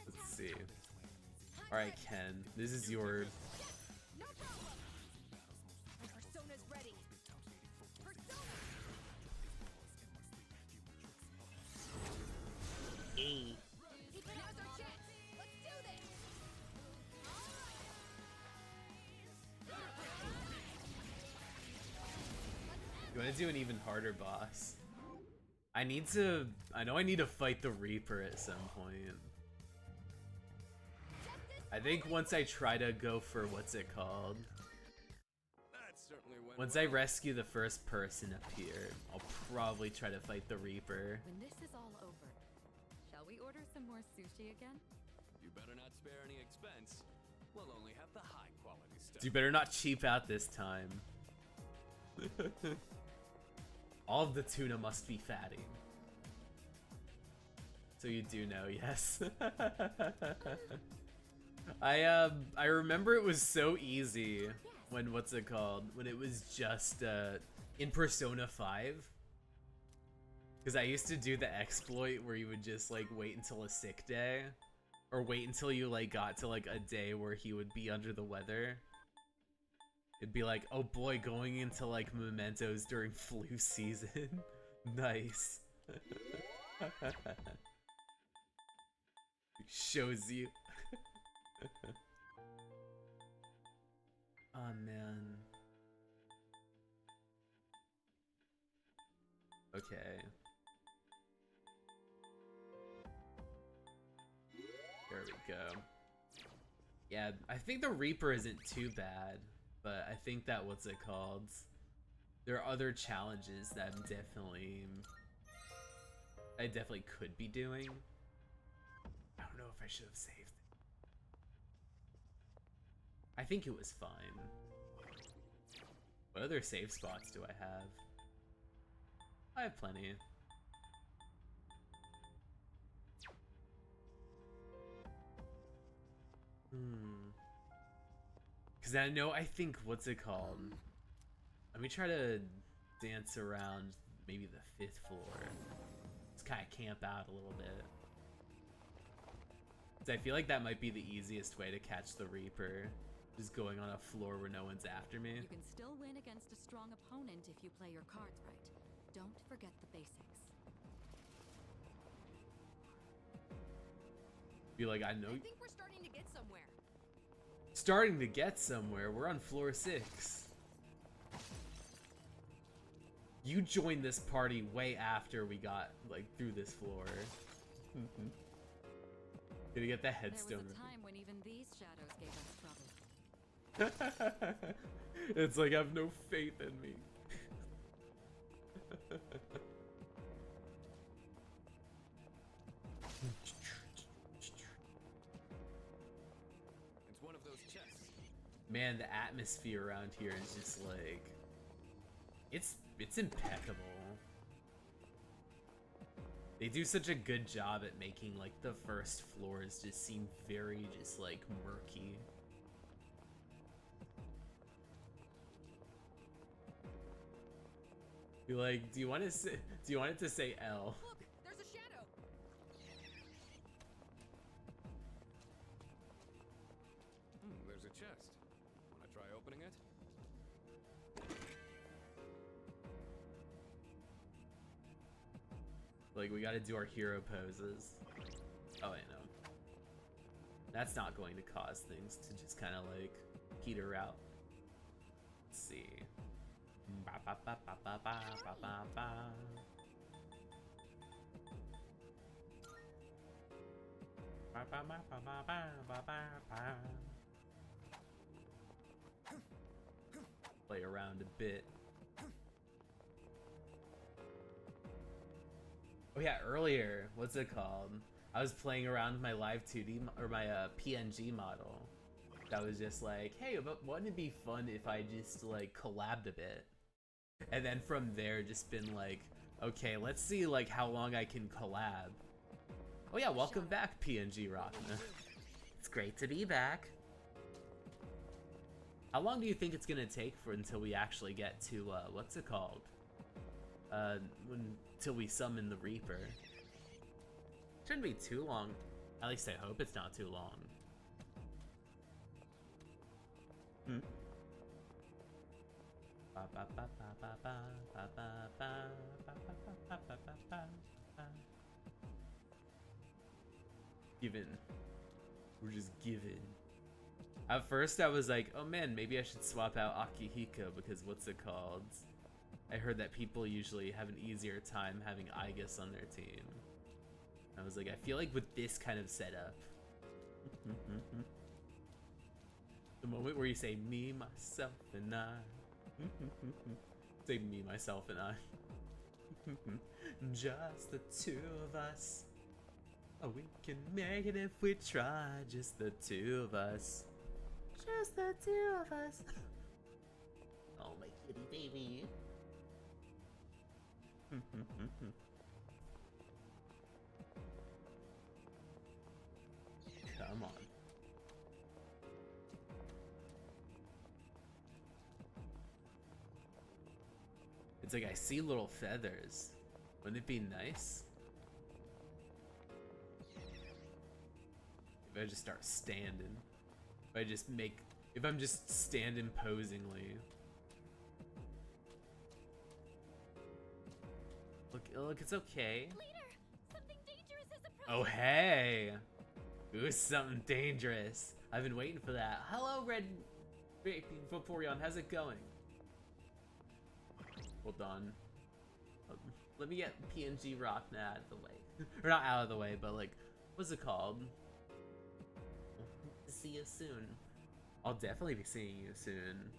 Let's see. Alright, Ken. This is your... No problem. Persona's ready. Persona. Now's our chance. Let's do this. You want to do an even harder boss? I know I need to fight the Reaper at some point. I think once I try to go for what's it called? Once I rescue the first person up here, I'll probably try to fight the Reaper. When this is all over, shall we order some more sushi again? You better not spare any expense. We'll only have the high quality stuff. You better not cheap out this time. All of the tuna must be fatty. So you do know, yes. I remember it was so easy when what's it called? When it was just in Persona 5. Because I used to do the exploit where you would just like wait until a sick day. Or wait until you like got to like a day where he would be under the weather. It'd be like, oh boy, going into like mementos during flu season. Nice. Shows you. Oh man. Okay. There we go. Yeah, I think the Reaper isn't too bad. But I think that what's it called? There are other challenges that I definitely could be doing. I don't know if I should have saved it. I think it was fine. What other save spots do I have? I have plenty. Because I think, what's it called? Let me try to dance around maybe the 5th floor. Just kind of camp out a little bit. Because I feel like that might be the easiest way to catch the Reaper. Just going on a floor where no one's after me. You can still win against a strong opponent if you play your cards right. Don't forget the basics. Be like, I know. I think we're starting to get somewhere. Starting to get somewhere. We're on floor 6. You joined this party way after we got like through this floor. Gonna get the There was headstone. a time when even these shadows gave us trouble. It's like I have no faith in me. It's one of those chests. Man, the atmosphere around here is just like it's impeccable. They do such a good job at making like the first floors just seem very just like murky. You're like, do you want it to say L? Look, there's a shadow. There's a chest. Wanna try opening it? Like, we gotta do our hero poses. Oh, wait, no. That's not going to cause things to just kind of like peter out. Let's see. Ba, ba, ba, ba, ba, ba, ba, ba, ba. Ba, ba, ba, ba, ba, ba, ba, ba, ba. Play around a bit. Oh yeah, earlier, what's it called? I was playing around with my live 2D or my PNG model. That was just like, hey, but wouldn't it be fun if I just like collabed a bit? And then from there, just been like, okay, let's see like how long I can collab. Oh yeah, welcome back, PNG Rockna. It's great to be back. How long do you think it's gonna take until we actually get to what's it called? Until we summon the Reaper. Shouldn't be too long. At least I hope it's not too long. Hmm. Given. We're just given. At first I was like, oh man, maybe I should swap out Akihiko because what's it called? I heard that people usually have an easier time having Aigis on their team. I was like, I feel like with this kind of setup. The moment where you say me, myself, and I. Say me, myself, and I. Just the two of us. Oh, we can make it if we try. Just the two of us. Just the two of us. Oh, my kitty baby. Come on. It's like I see little feathers. Wouldn't it be nice? If I just start standing. If I'm just standing posingly. Look, it's okay. Leader, something dangerous is approaching. Oh, hey. Ooh, something dangerous. I've been waiting for that. Hello, Red Vaporeon. How's it going? Hold on. Let me get PNG Rockna out of the way. Or not out of the way, but like, what's it called? See you soon. I'll definitely be seeing you soon.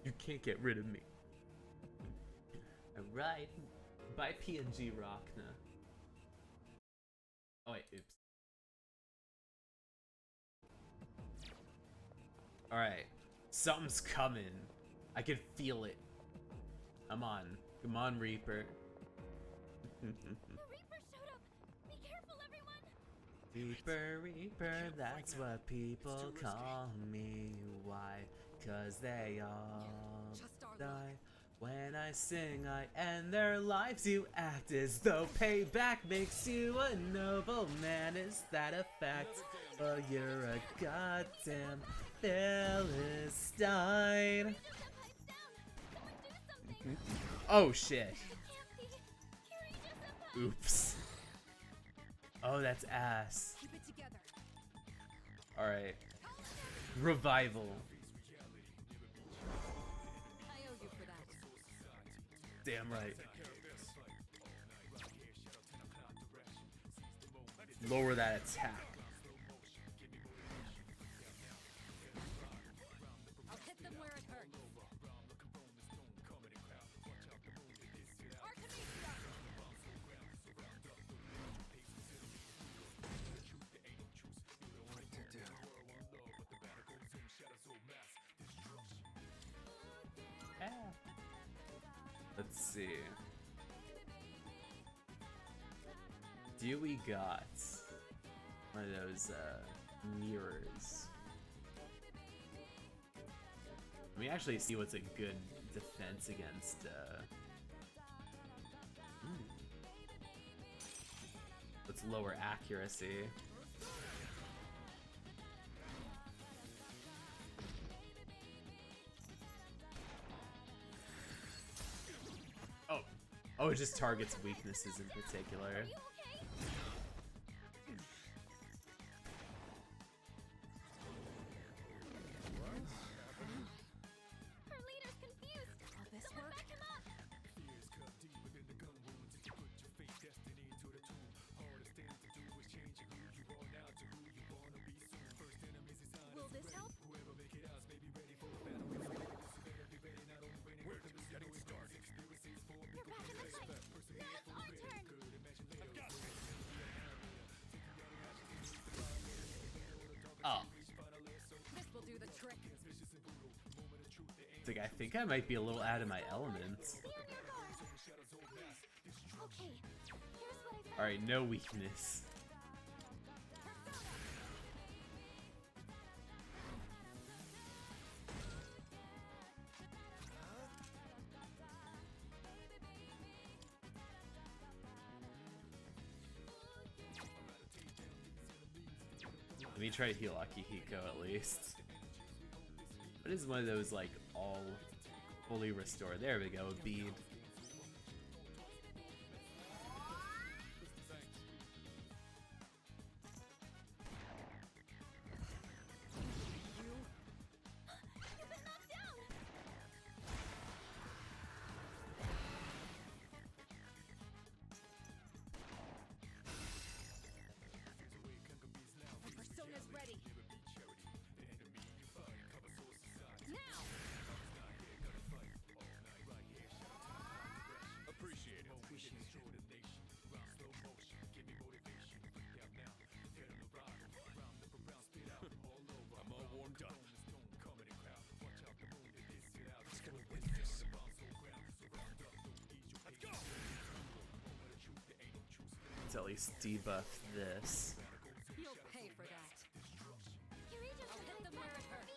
You can't get rid of me. Alright. Bye, PNG Rockna. Oh wait, oops. Alright. Something's coming. I can feel it. Come on. Come on, Reaper. The Reaper showed up. Be careful, everyone. Reaper, Reaper, that's what people call me. Why? 'Cause they all Just our die. luck. When I sing, I end their lives. You act as though payback makes you a noble man. Is that a fact? Well, you're a goddamn Philistine. Put the pipes down. Someone do something. Oh shit. Can't be. Kiri just a pipe. Oops. Oh, that's ass. Keep it together. Alright. Revival. I owe you for that. Damn right. lower that attack. I'll hit them where it hurts. Artemisia! Yeah. Let's see. Do we got one of those mirrors? Let me actually see what's a good defense against let's lower accuracy. Oh, it just targets weaknesses in particular. Her leader's confused. Will this Someone work? back him up. Will this help? We're just getting started. You're back in the fight. Now it's our turn. I've got this. Oh, This will do the trick. it's like I think I might be a little out of my element. Be on your guard. Okay, here's what I found. All right, no weakness. Let me try to heal Akihiko at least. What is one of those like all fully restored? There we go, a bead. You've been knocked down. My persona's ready. Now! Appreciate it. I'm all warmed up. Who's gonna win this? Let's go! Let's at least debuff this. You'll pay for that. Kirito I'll hit them where it hurts.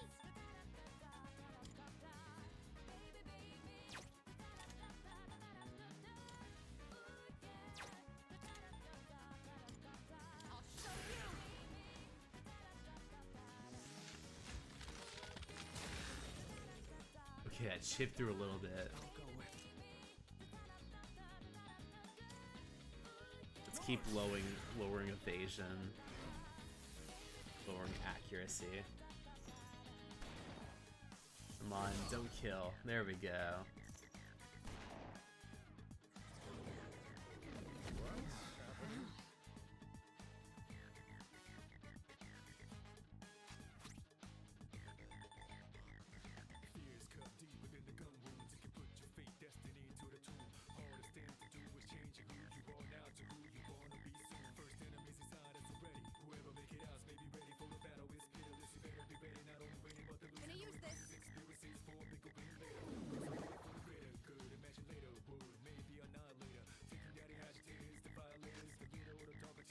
I'll show you! Okay, that chipped through a little bit. Let's keep lowering evasion, lowering accuracy. Come on, don't kill. There we go. Gonna use this.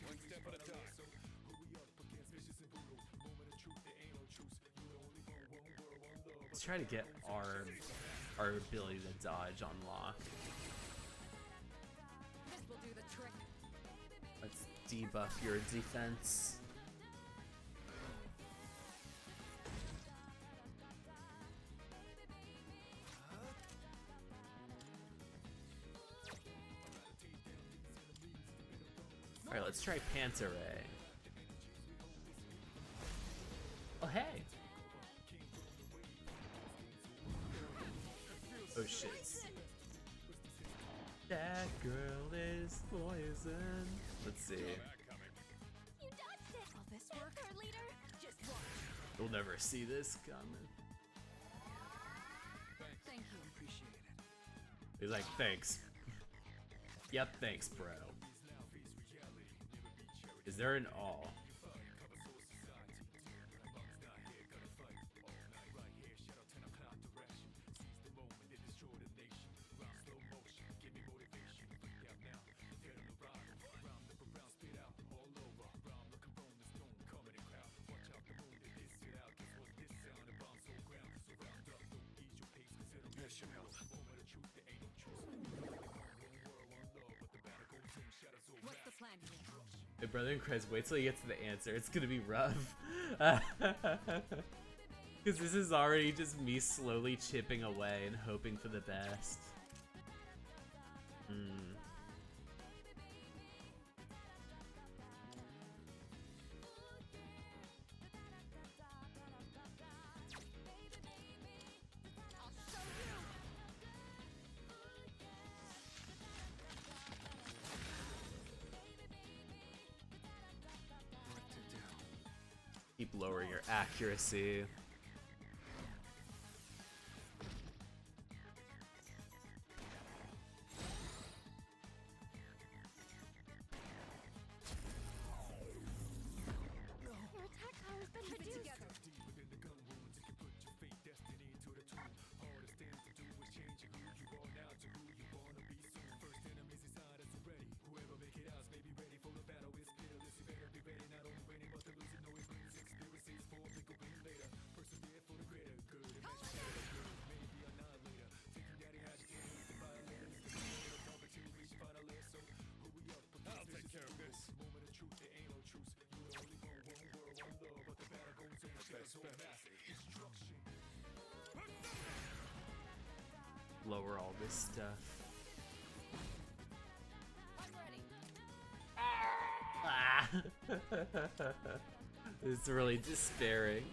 One step at a time. Let's try to get our ability to dodge unlocked. This will do the trick. Let's debuff your defense. Alright, let's try Panta Ray. Oh, hey! Oh, shit. That girl is poison. Let's see. That coming. You'll never see this coming. Thank you. Appreciate it. He's like, thanks. Yep, thanks, bro. Is there an all? This should help. What's the plan here? Hey, brother in Christ, wait till he gets to the answer. It's gonna be rough. Because this is already just me slowly chipping away and hoping for the best. I'll show you. What to do? Keep lowering your accuracy. Your attack power's been Keep it reduced. together. I'll take care of this. Best bet. Lower all this stuff. I'm ready. Ah! It's really despairing.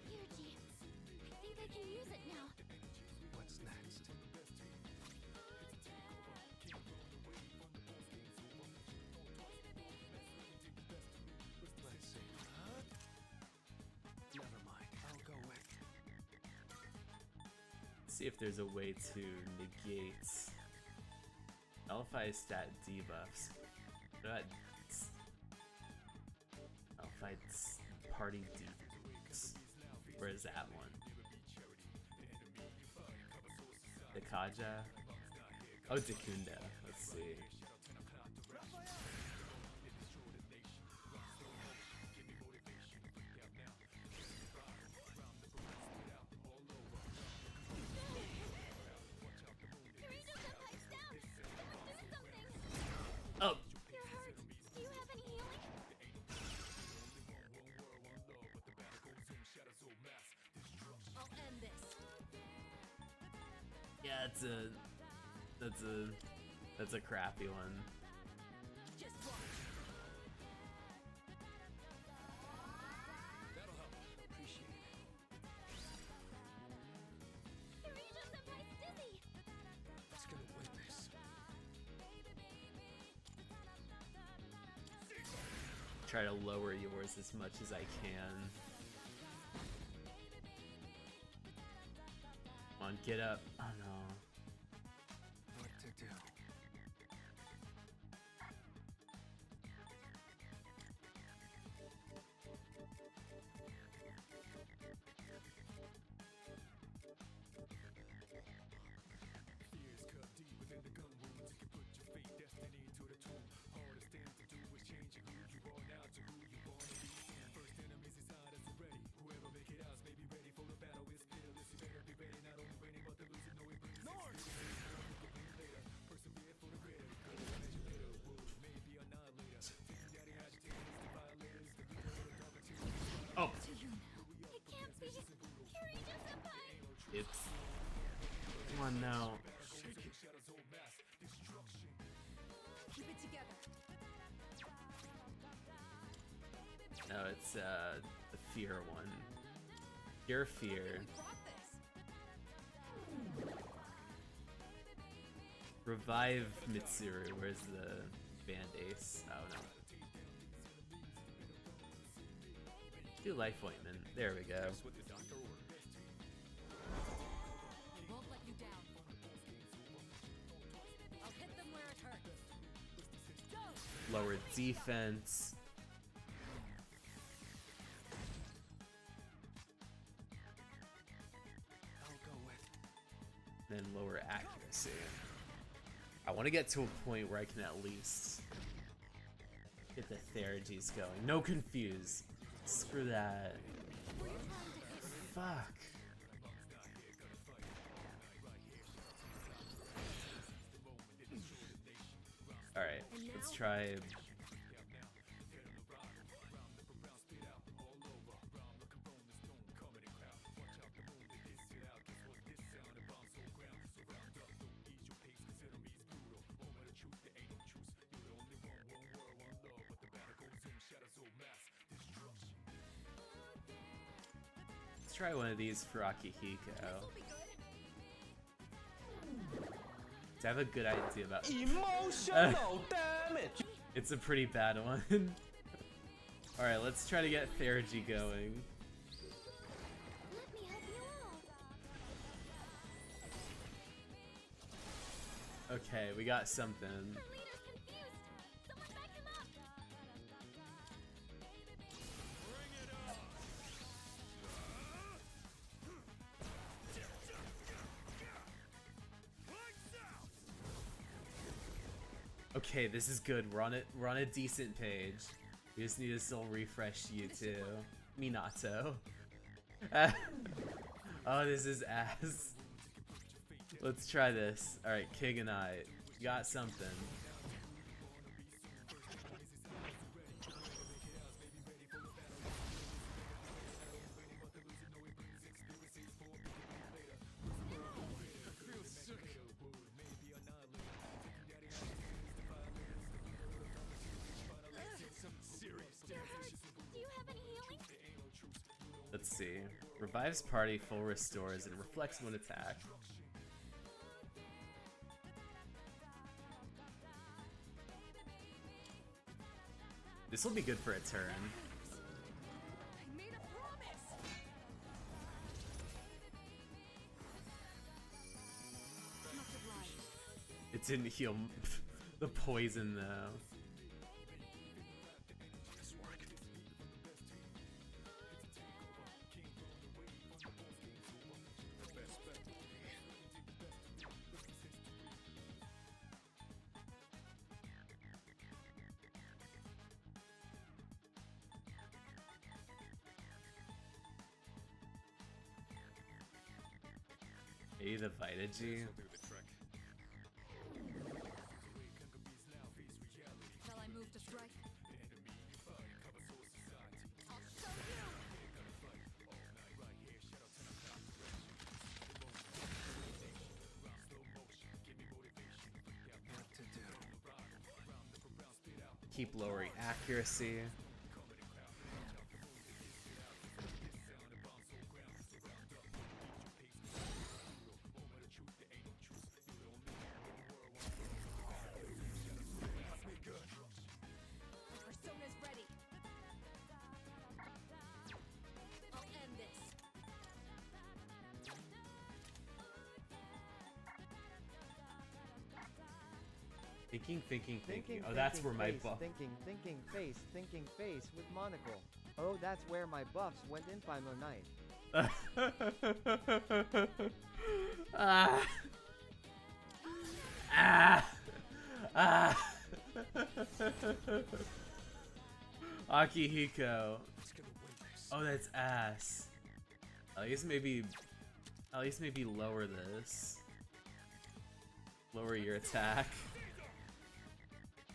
Yuji, I think I can use it now. What's next? Let's see. Never mind. I'll go with. See if there's a way to negate Nullify stat debuffs. What about Nullify party debuffs? Where is that one? The Kaja? Oh, Dakunda. Let's see. Kirito-senpai's down! Someone do something! Oh! You're hurt. Do you have any healing? I'll end this. Yeah, that's a crappy one. Just watch. That'll help. Appreciate it. Kirito-senpai's dizzy! Let's get a witness. Try to lower yours as much as I can. Come on, get up. Oh no. What to do? Oh, To you now. It can't be! Kirito-senpai! it's... Come on now. Keep it together. No, it's the fear one. Your fear. We brought this. Revive Mitsuru. Where's the band ace? Do life ointment. There we go. That's what the doctor ordered. I won't let you down. I'll hit them where it hurts. Go! Lower defense. I'll go with. Then lower accuracy. I want to get to a point where I can at least get the Therages going. No confuse. Screw that. Fuck. Alright, let's try. Let's try one of these for Akihiko. I have a good idea about Emotional damage. It's a pretty bad one. Alright, let's try to get Therapy going. Let me help you out. Okay, we got something. Her leader's confused. Someone back him up. Okay, this is good. We're on a decent page. We just need to still refresh you too. Minato. Oh, this is ass. Let's try this. Alright, King and I got something. Do you have any healing? Let's see. Revives party, full restores, and reflects one attack. This will be good for a turn. I made a promise! Much obliged. It didn't heal the poison though. Maybe the Vita G. This'll do the trick. Shall I move to strike? I'll show you! What to do? Keep lowering accuracy. Persona's ready. I'll end this. Thinking. Oh, that's where my buff. Thinking face with monocle. Oh, that's where my buffs went in Final Night. Ah. Ah. Ah. Akihiko. Oh, that's ass. At least maybe lower this. Lower your attack.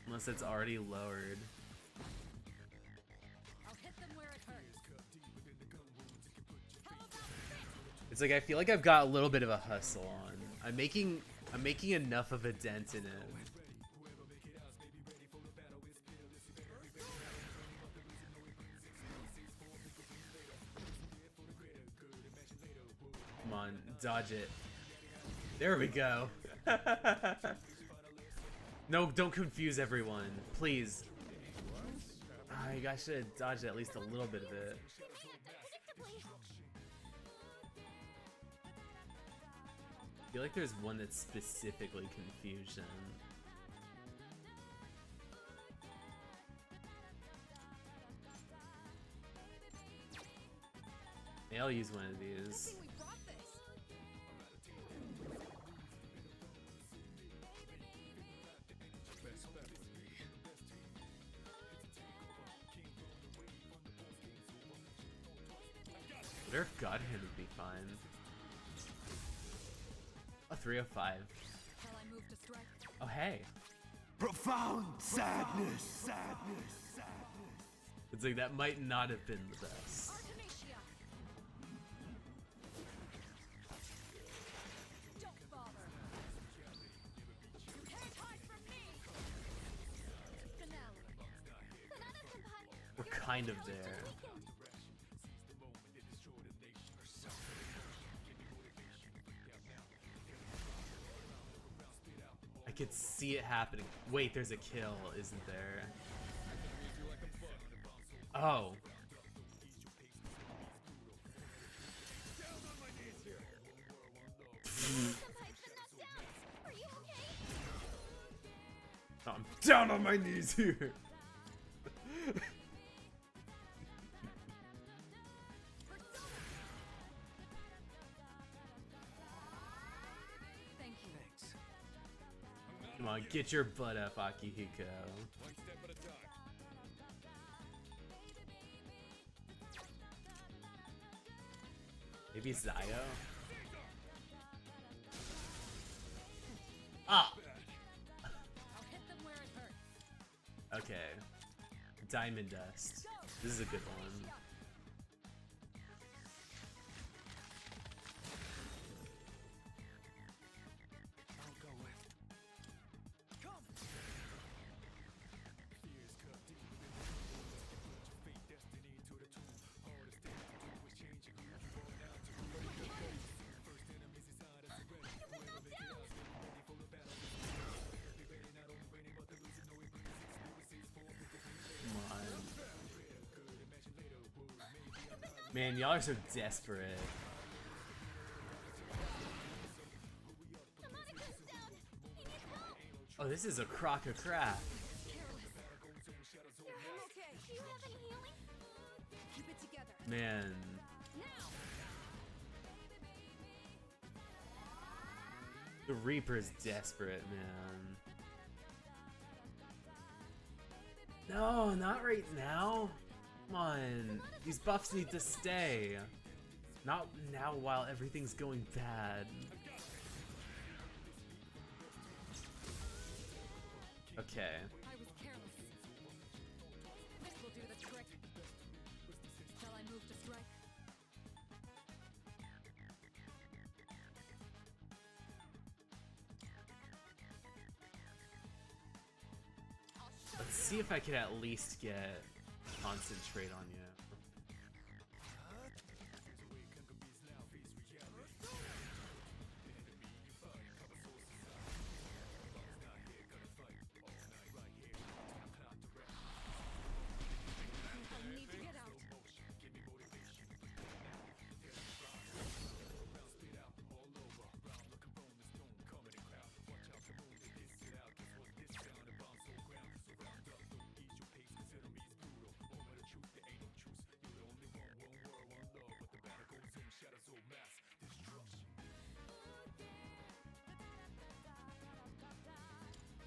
Unless it's already lowered. I'll hit them where it hurts. How about this? It's like I feel like I've got a little bit of a hustle on. I'm making enough of a dent in it. Come on, dodge it. There we go. No, don't confuse everyone, please. You guys should have dodged at least a little bit of it. I feel like there's one that's specifically confusion. Maybe I'll use one of these. Wonder if God Hand would be fine. A 305. Oh, hey. Profound sadness, sadness, sadness. It's like that might not have been the best. We're kind of there. I could see it happening. Wait, there's a kill, isn't there? Oh. I'm down on my knees here. Come on, get your butt up, Akihiko. Maybe Zayo? Ah! Okay. Diamond Dust. This is a good one. Man, y'all are so desperate. Oh, this is a crock of crap. Man. The Reaper's desperate, man. No, not right now. Come on, these buffs need to stay. Not now while everything's going bad. Okay. I was careless. This will do the trick. Shall I move to strike? Let's see if I can at least get concentrate on you.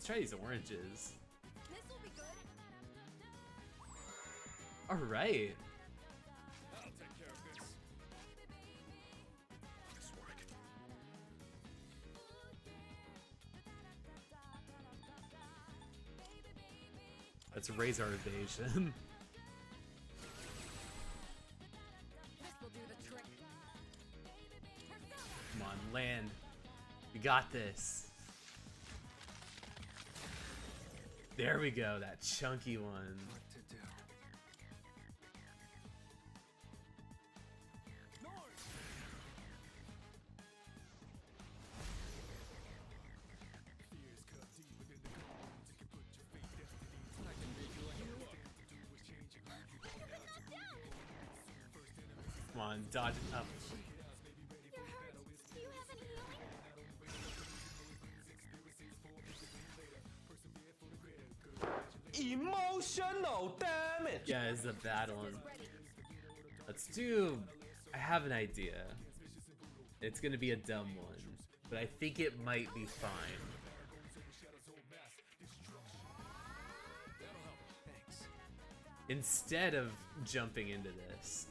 Let's try these oranges. This'll be good. All right. I'll take care of this. Nice work. Let's raise our evasion. This will do the trick. Come on, land. We got this. There we go, that chunky one. What to do? on, dodge up. You're hurt. Do you have any healing? Emotional damage. Yeah, it's a bad one. Let's do. I have an idea. It's gonna be a dumb one, but I think it might be fine. Instead of jumping into this,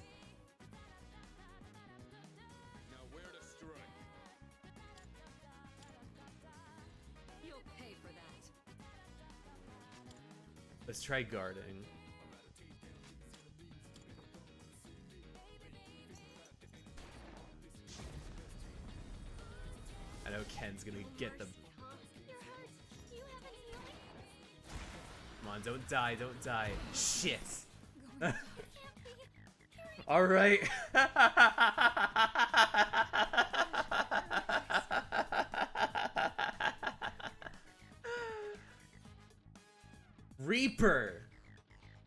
Now where to strike? You'll pay for that. let's try guarding. I know Ken's gonna get them. You're hurt. Do you have any healing? Come on, don't die, don't die. Shit. It can't be. All right. Reaper.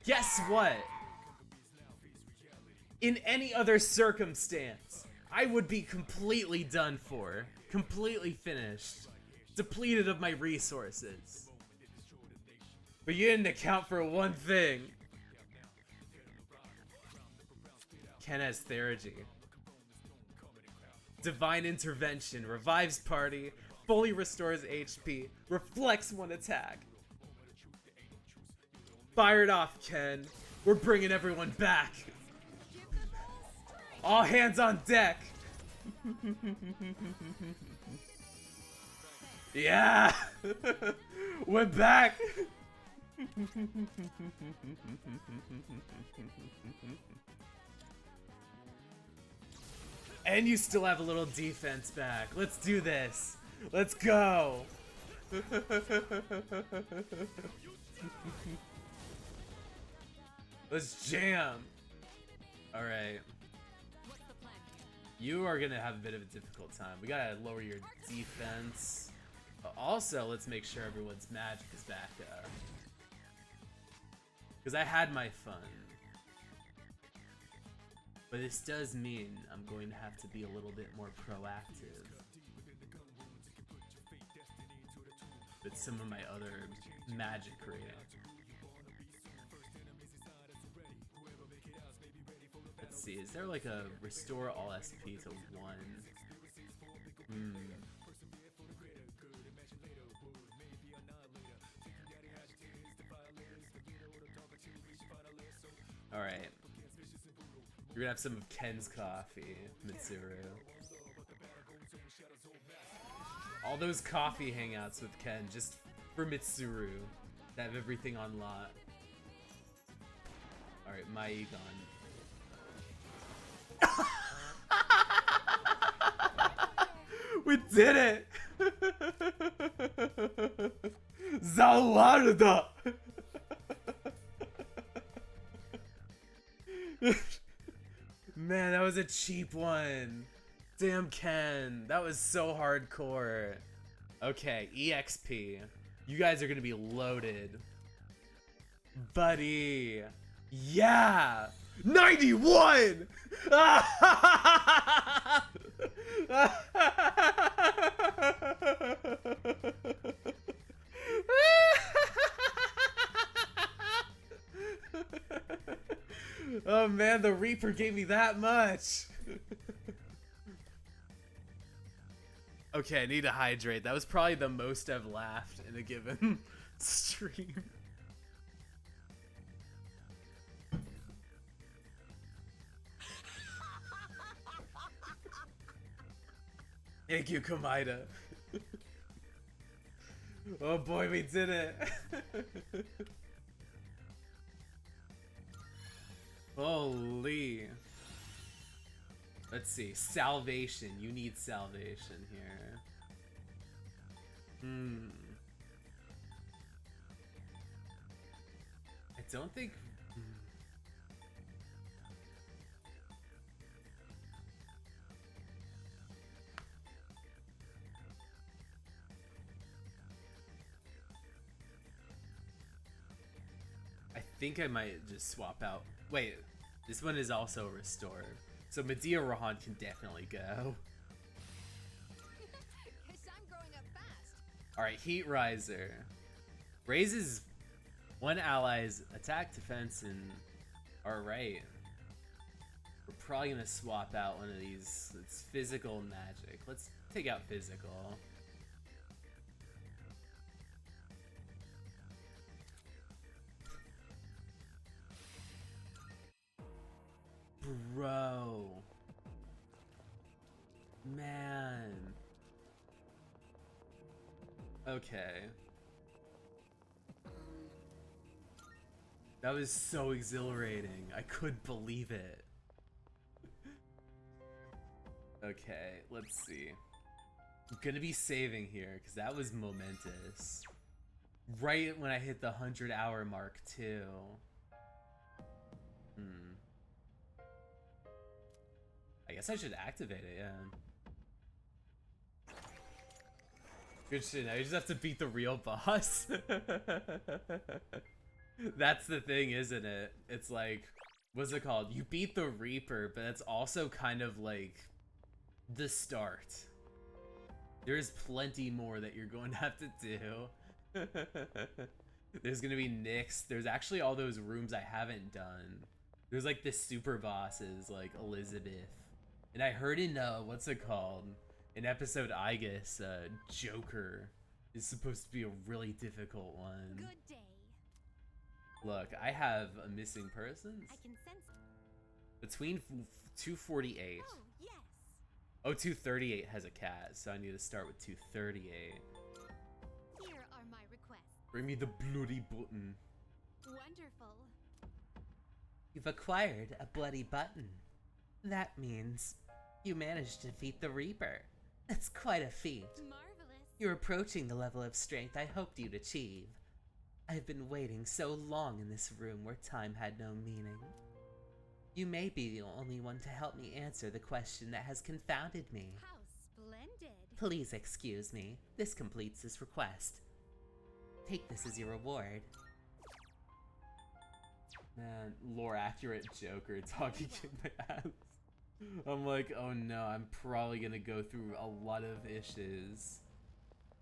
Guess what? In any other circumstance, I would be completely done for, completely finished, depleted of my resources. But you didn't account for one thing. Ken has Theurgy. Divine Intervention, revives party, fully restores HP, reflects one attack. Fire it off, Ken. We're bringing everyone back. All hands on deck. Yeah. We're back. And you still have a little defense back. Let's do this. Let's go. Let's jam. All right. What's the plan here? You are gonna have a bit of a difficult time. We gotta lower your defense. But also, let's make sure everyone's magic is back up. Because I had my fun. But this does mean I'm going to have to be a little bit more proactive with some of my other magic rating. Let's see, is there like a restore all SP to 1? Alright. You're gonna have some of Ken's coffee, Mitsuru. All those coffee hangouts with Ken just for Mitsuru that have everything on lot. Alright, Maegon. We did it! Zalarda! Man, that was a cheap one. Damn, Ken. That was so hardcore. Okay, EXP. You guys are gonna be loaded. Buddy. Yeah! 91! Oh man, the Reaper gave me that much. Okay, I need to hydrate. That was probably the most I've laughed in a given stream. Thank you, Komaida. Oh boy, we did it. Holy. Let's see. Salvation. You need salvation here. I don't think... I think I might just swap out. Wait, this one is also restored. So Medea Rahan can definitely go. Guess I'm growing up fast. Alright, Heat Riser. Raises one ally's attack, defense, and... Alright. We're probably gonna swap out one of these. It's physical and magic. Let's take out physical. Bro. Man. Okay. That was so exhilarating. I couldn't believe it. Okay, let's see. I'm gonna be saving here because that was momentous. Right when I hit the 100-hour mark too. I guess I should activate it, yeah. Good shit, now you just have to beat the real boss. That's the thing, isn't it? It's like, what's it called? You beat the Reaper, but it's also kind of like the start. There's plenty more that you're going to have to do. There's gonna be Nyx. There's actually all those rooms I haven't done. There's like the super bosses, like Elizabeth. And I heard in, what's it called? In episode Aegis, Joker is supposed to be a really difficult one. Good day. Look, I have a missing persons. I can sense. Between 248. Oh, yes. Oh, 238 has a cat, so I need to start with 238. Here are my requests. Bring me the bloody button. Wonderful. You've acquired a bloody button. That means you managed to defeat the Reaper. That's quite a feat. Marvelous. You're approaching the level of strength I hoped you'd achieve. I've been waiting so long in this room where time had no meaning. You may be the only one to help me answer the question that has confounded me. How splendid. Please excuse me. This completes this request. Take this as your reward. Man, lore accurate Joker talking in my ass. I'm like, oh no, I'm probably gonna go through a lot of issues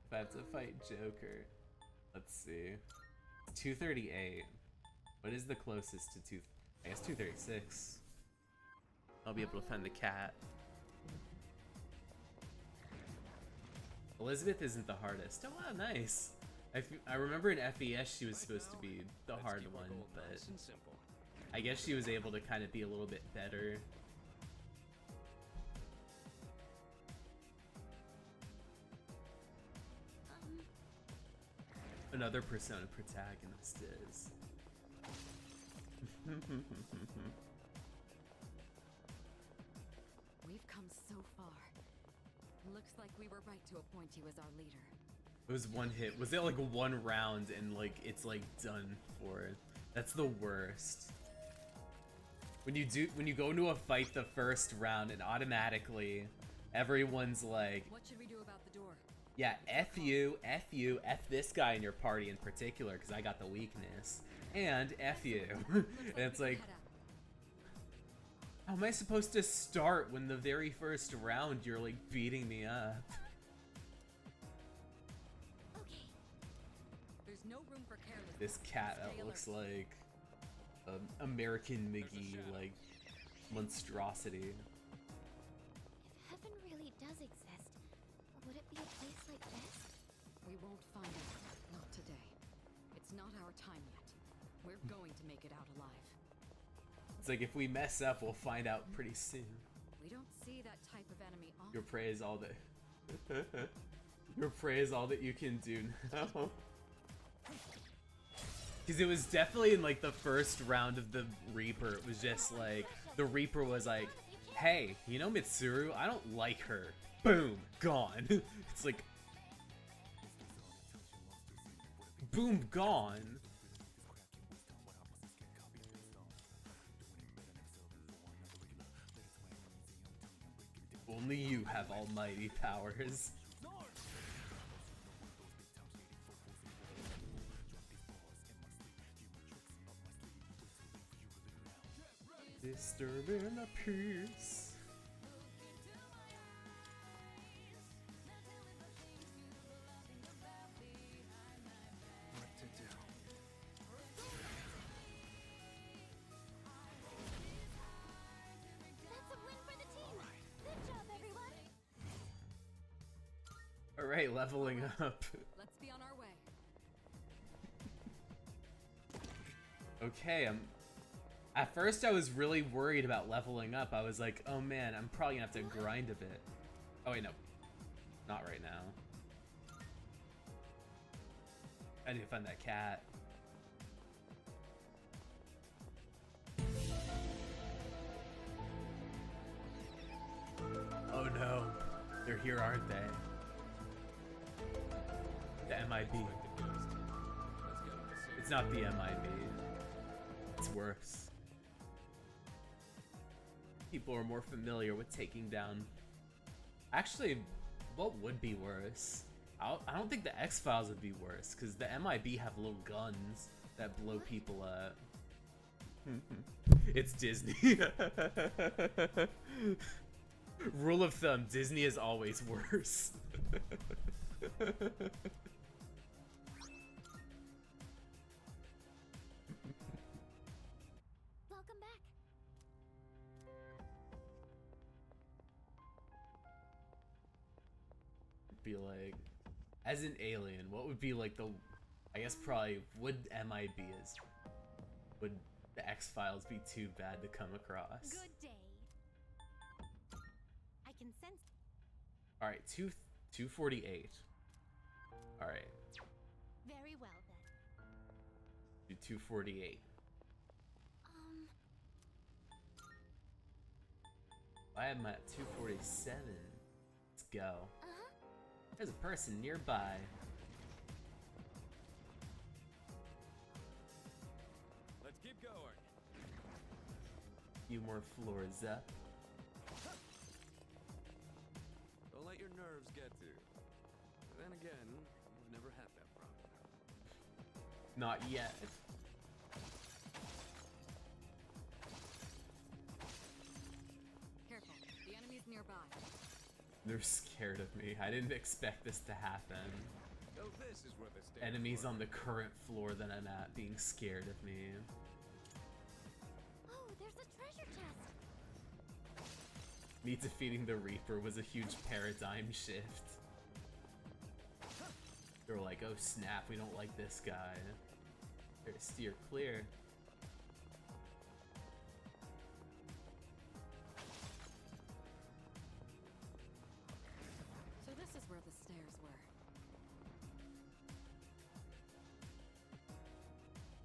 if I have to fight Joker. Let's see. 238. What is the closest to I guess 236. I'll be able to find the cat. Elizabeth isn't the hardest. Oh wow, nice. I remember in FES she was supposed to be the hard one, but I guess she was able to kind of be a little bit better. Another Persona protagonist is. We've come so far. Looks like we were right to appoint you as our leader. It was one hit. Was it like one round and like it's like done for it? That's the worst. When you go into a fight the first round and automatically everyone's like, what should we do about the door? Yeah, F you, F this guy in your party in particular, because I got the weakness. And F you. And it's like, how am I supposed to start when the very first round you're like beating me up? Okay. There's no room for carelessness. This cat that looks like American McGee, like monstrosity. If heaven really does exist, would it be a place like this? We won't find it. Not today. It's not our time yet. We're going to make it out alive. It's like if we mess up, we'll find out pretty soon. We don't see that type of enemy often. Your prey is all that. Your prey is all that you can do now. Because it was definitely in like the first round of the Reaper. It was just like the Reaper was like, "Hey, you know Mitsuru? I don't like her." Boom, gone. It's like, boom, gone. Only you have almighty powers. Disturbing the peace. What to do? That's a win for the team. Good job, everyone. Alright, leveling up. Let's be on our way. Okay, at first I was really worried about leveling up. I was like, oh man, I'm probably gonna have to grind a bit. Oh wait, no. Not right now. I need to find that cat. Oh no. They're here, aren't they? The MIB. It's not the MIB. It's worse. People are more familiar with taking down. Actually, what would be worse? I don't think the X-Files would be worse, because the MIB have little guns that blow people up. It's Disney. Rule of thumb, Disney is always worse. Welcome back. Be like, as an alien, what would be like the, I guess probably, would MIB is, would the X-Files be too bad to come across? Good day. I can sense. Alright, 248. Alright, Very well then. do 248. I am at 247. Let's go. There's a person nearby. Let's keep going. Few more floors up. Don't let your nerves get to you. Then again, you've never had that problem. Not yet. Careful. The enemy's nearby. They're scared of me. I didn't expect this to happen. So this is where the stairs Enemies were. on the current floor that I'm at being scared of me. Oh, there's a treasure chest. Me defeating the Reaper was a huge paradigm shift. They're like, oh snap, we don't like this guy. Here, steer clear. So this is where the stairs were.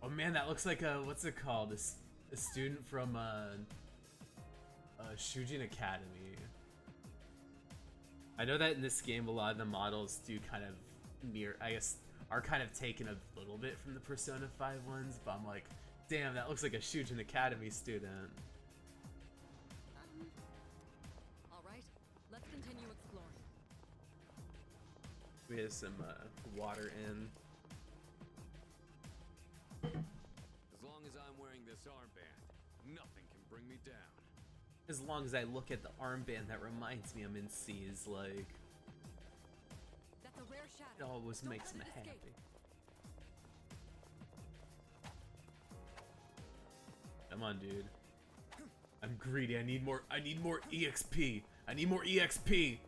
Oh man, that looks like a, what's it called? A student from Shujin Academy. I know that in this game a lot of the models do kind of mirror, I guess, are kind of taken a little bit from the Persona 5 ones, but I'm like, damn, that looks like a Shujin Academy student. All right, let's continue exploring. We have some water in. As long as I'm wearing this armband, nothing can bring me down. As long as I look at the armband that reminds me I'm in C's, like, That's a rare it shadow. always Don't makes let me it escape. happy. Come on, dude. I'm greedy. I need more EXP. I need more EXP.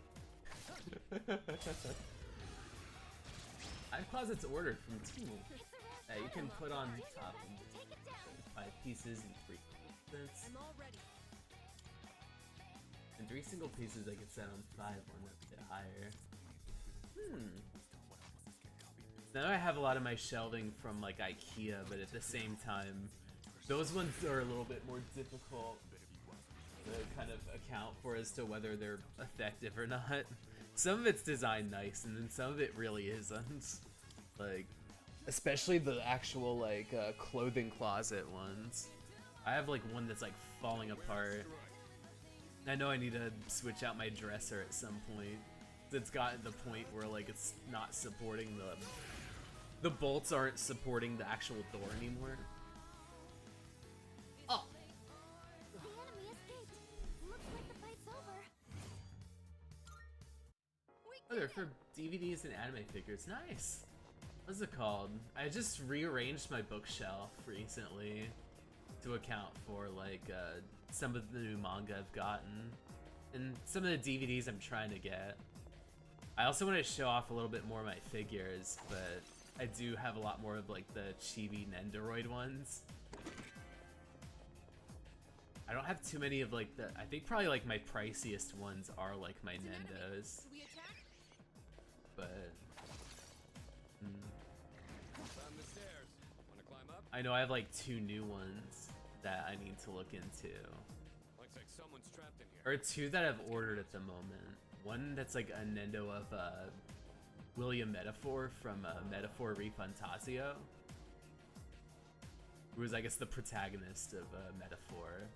I have closets ordered from Temu that you can put on top and Take it down. 5 pieces and 3 closets. I'm all ready. And 3 single pieces I can set on 5 one that's a bit higher. Now I have a lot of my shelving from like IKEA, but at the same time, those ones are a little bit more difficult to kind of account for as to whether they're effective or not. Some of it's designed nice, and then some of it really isn't. Like, especially the actual like clothing closet ones. I have like one that's like falling apart. I know I need to switch out my dresser at some point. It's gotten to the point where like it's not supporting the bolts aren't supporting the actual door anymore. Oh. for DVDs and anime figures. Nice. What's it called? I just rearranged my bookshelf recently to account for like some of the new manga I've gotten and some of the DVDs I'm trying to get. I also want to show off a little bit more of my figures, but I do have a lot more of like the chibi Nendoroid ones. I don't have too many of like the, I think probably like my priciest ones are like my Nendos. But Climb the stairs. Wanna climb up? I know I have like 2 new ones that I need to look into. Looks like someone's trapped in here. Or 2 that I've ordered at the moment. One that's like a Nendo of William Metaphor from Metaphor Refantasio, who was I guess the protagonist of Metaphor.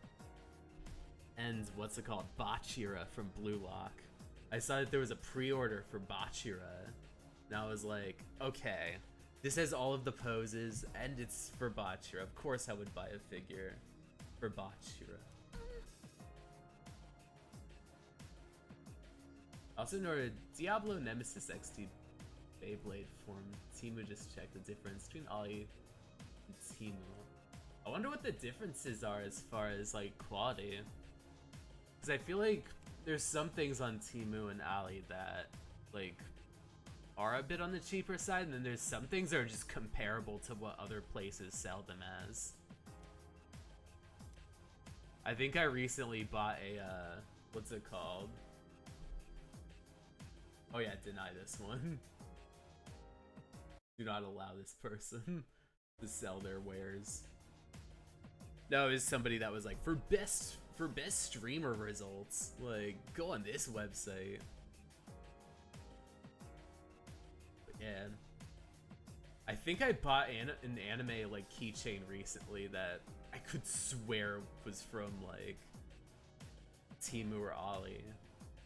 And what's it called? Bachira from Blue Lock. I saw that there was a pre-order for Bachira, and I was like, okay, this has all of the poses, and it's for Bachira. Of course I would buy a figure for Bachira. Also noted, Diablo Nemesis XT Beyblade form. Timu just checked the difference between Ollie and Timu. I wonder what the differences are as far as like quality. Because I feel like there's some things on Timu and Ali that like are a bit on the cheaper side, and then there's some things that are just comparable to what other places sell them as. I think I recently bought a what's it called? Oh yeah, deny this one. Do not allow this person to sell their wares. No, it's somebody that was like, for best streamer results, like, go on this website. But yeah. I think I bought an anime, like, keychain recently that I could swear was from, like, Timu or Ollie.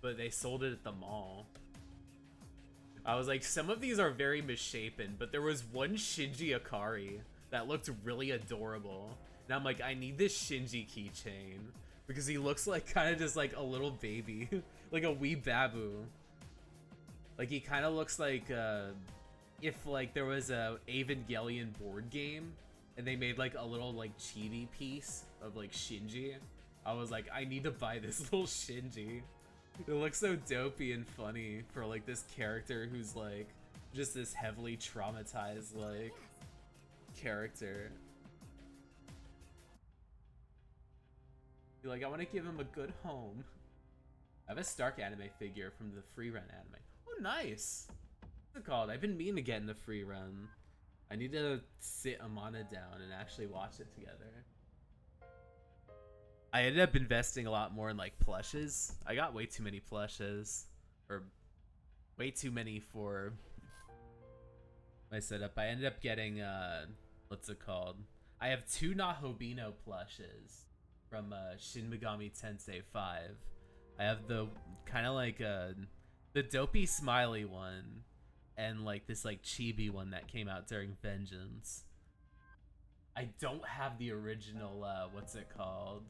But they sold it at the mall. I was like, some of these are very misshapen, but there was one Shinji Ikari that looked really adorable. And I'm like, I need this Shinji keychain because he looks like kind of just like a little baby, like a wee babu. Like he kind of looks like if like there was a Evangelion board game and they made like a little like chibi piece of like Shinji. I was like, I need to buy this little Shinji. It looks so dopey and funny for like this character who's like just this heavily traumatized like character. You're like, I want to give him a good home. I have a Stark anime figure from the free run anime. Oh, nice. What's it called? I've been meaning to get in the free run. I need to sit Amana down and actually watch it together. I ended up investing a lot more in like plushes. I got way too many plushes, or way too many for my setup. I ended up getting what's it called? I have 2 Nahobino plushes from Shin Megami Tensei 5. I have the kind of like the dopey smiley one, and like this like chibi one that came out during Vengeance. I don't have the original what's it called?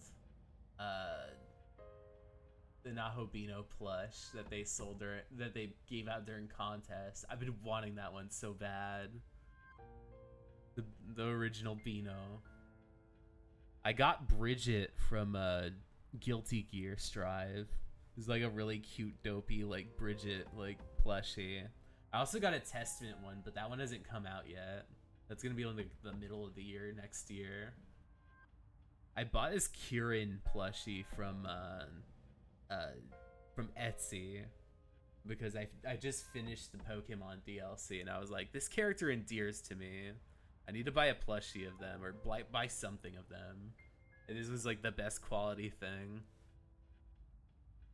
The Nahobino plush that they sold that they gave out during contests. I've been wanting that one so bad. The original Beano. I got Bridget from Guilty Gear Strive. It's like a really cute, dopey like Bridget like plushie. I also got a Testament one, but that one hasn't come out yet. That's gonna be on the middle of the year next year. I bought this Kirin plushie from Etsy because I just finished the Pokemon DLC and I was like, this character endears to me. I need to buy a plushie of them or buy something of them. And this was like the best quality thing.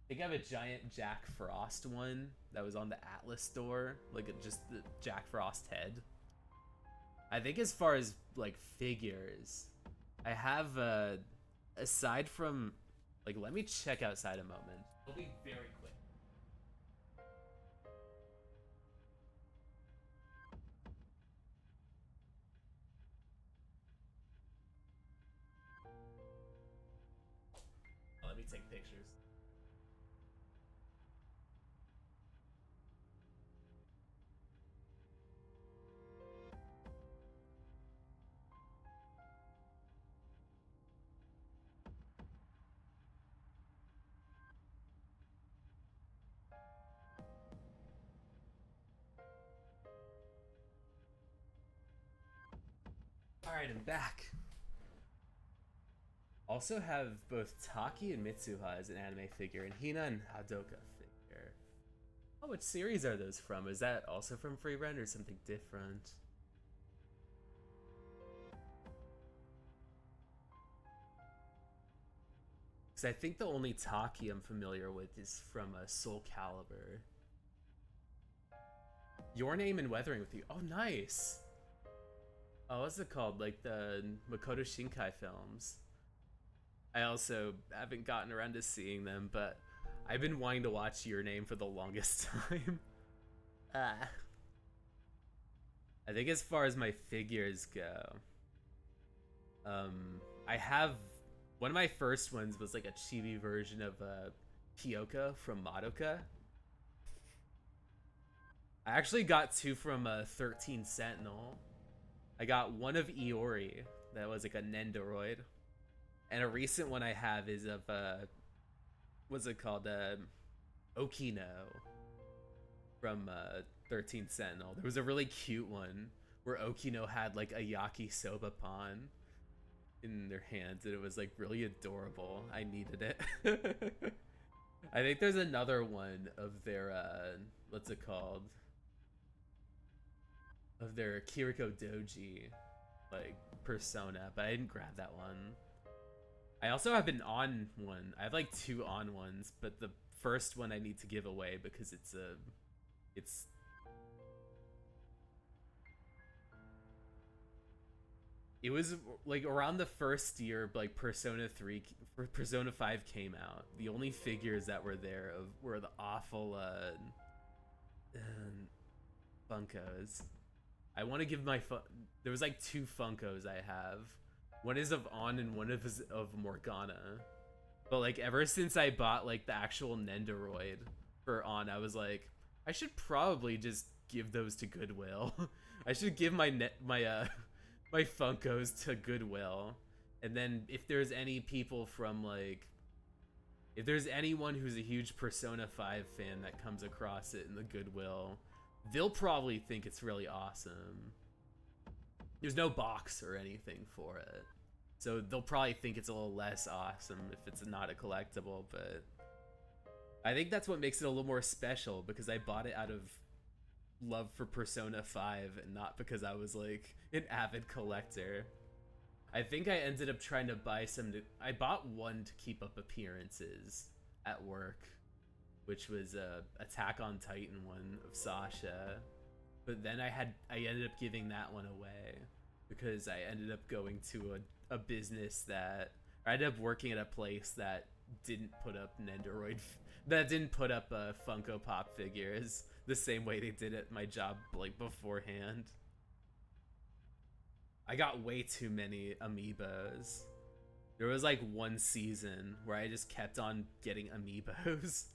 I think I have a giant Jack Frost one that was on the Atlas store, like just the Jack Frost head. I think as far as like figures, I have aside from like, let me check outside a moment. It'll be very quick. Let me take pictures. Alright, I'm back. Also have both Taki and Mitsuha as an anime figure, and Hina and Hadoka figure. Oh, which series are those from? Is that also from Free Rent or something different? Because I think the only Taki I'm familiar with is from Soul Calibur. Your Name and Weathering with You. Oh, nice! Oh, what's it called? Like the Makoto Shinkai films. I also haven't gotten around to seeing them, but I've been wanting to watch Your Name for the longest time. I think as far as my figures go, I have one of my first ones was like a chibi version of Kyoka from Madoka. I actually got two from 13 Sentinel. I got one of Iori that was like a Nendoroid. And a recent one I have is of, what's it called? Okino from 13 Sentinel. There was a really cute one where Okino had like a yakisoba pan in their hands, and it was like really adorable. I needed it. I think there's another one of their, what's it called? Of their Kiriko Doji, like, persona, but I didn't grab that one. I also have an on one. I have like two on ones, but the first one I need to give away because it's it was like around the first year like Persona 5 came out. The only figures that were there were the awful Funkos. I want to give my there was like two Funkos I have. One is of On and one is of Morgana. But like ever since I bought like the actual Nendoroid for On, I was like, I should probably just give those to Goodwill. I should give my my Funkos to Goodwill. And then if there's any people from like, if there's anyone who's a huge Persona 5 fan that comes across it in the Goodwill, they'll probably think it's really awesome. There's no box or anything for it, so they'll probably think it's a little less awesome if it's not a collectible, but I think that's what makes it a little more special, because I bought it out of love for Persona 5 and not because I was like an avid collector. I think I ended up trying to buy some I bought one to keep up appearances at work, which was a Attack on Titan one of Sasha. But then I ended up giving that one away because I ended up going to a business that, or I ended up working at a place that didn't put up Nendoroid, that didn't put up Funko Pop figures the same way they did at my job like beforehand. I got way too many amiibos. There was like one season where I just kept on getting amiibos.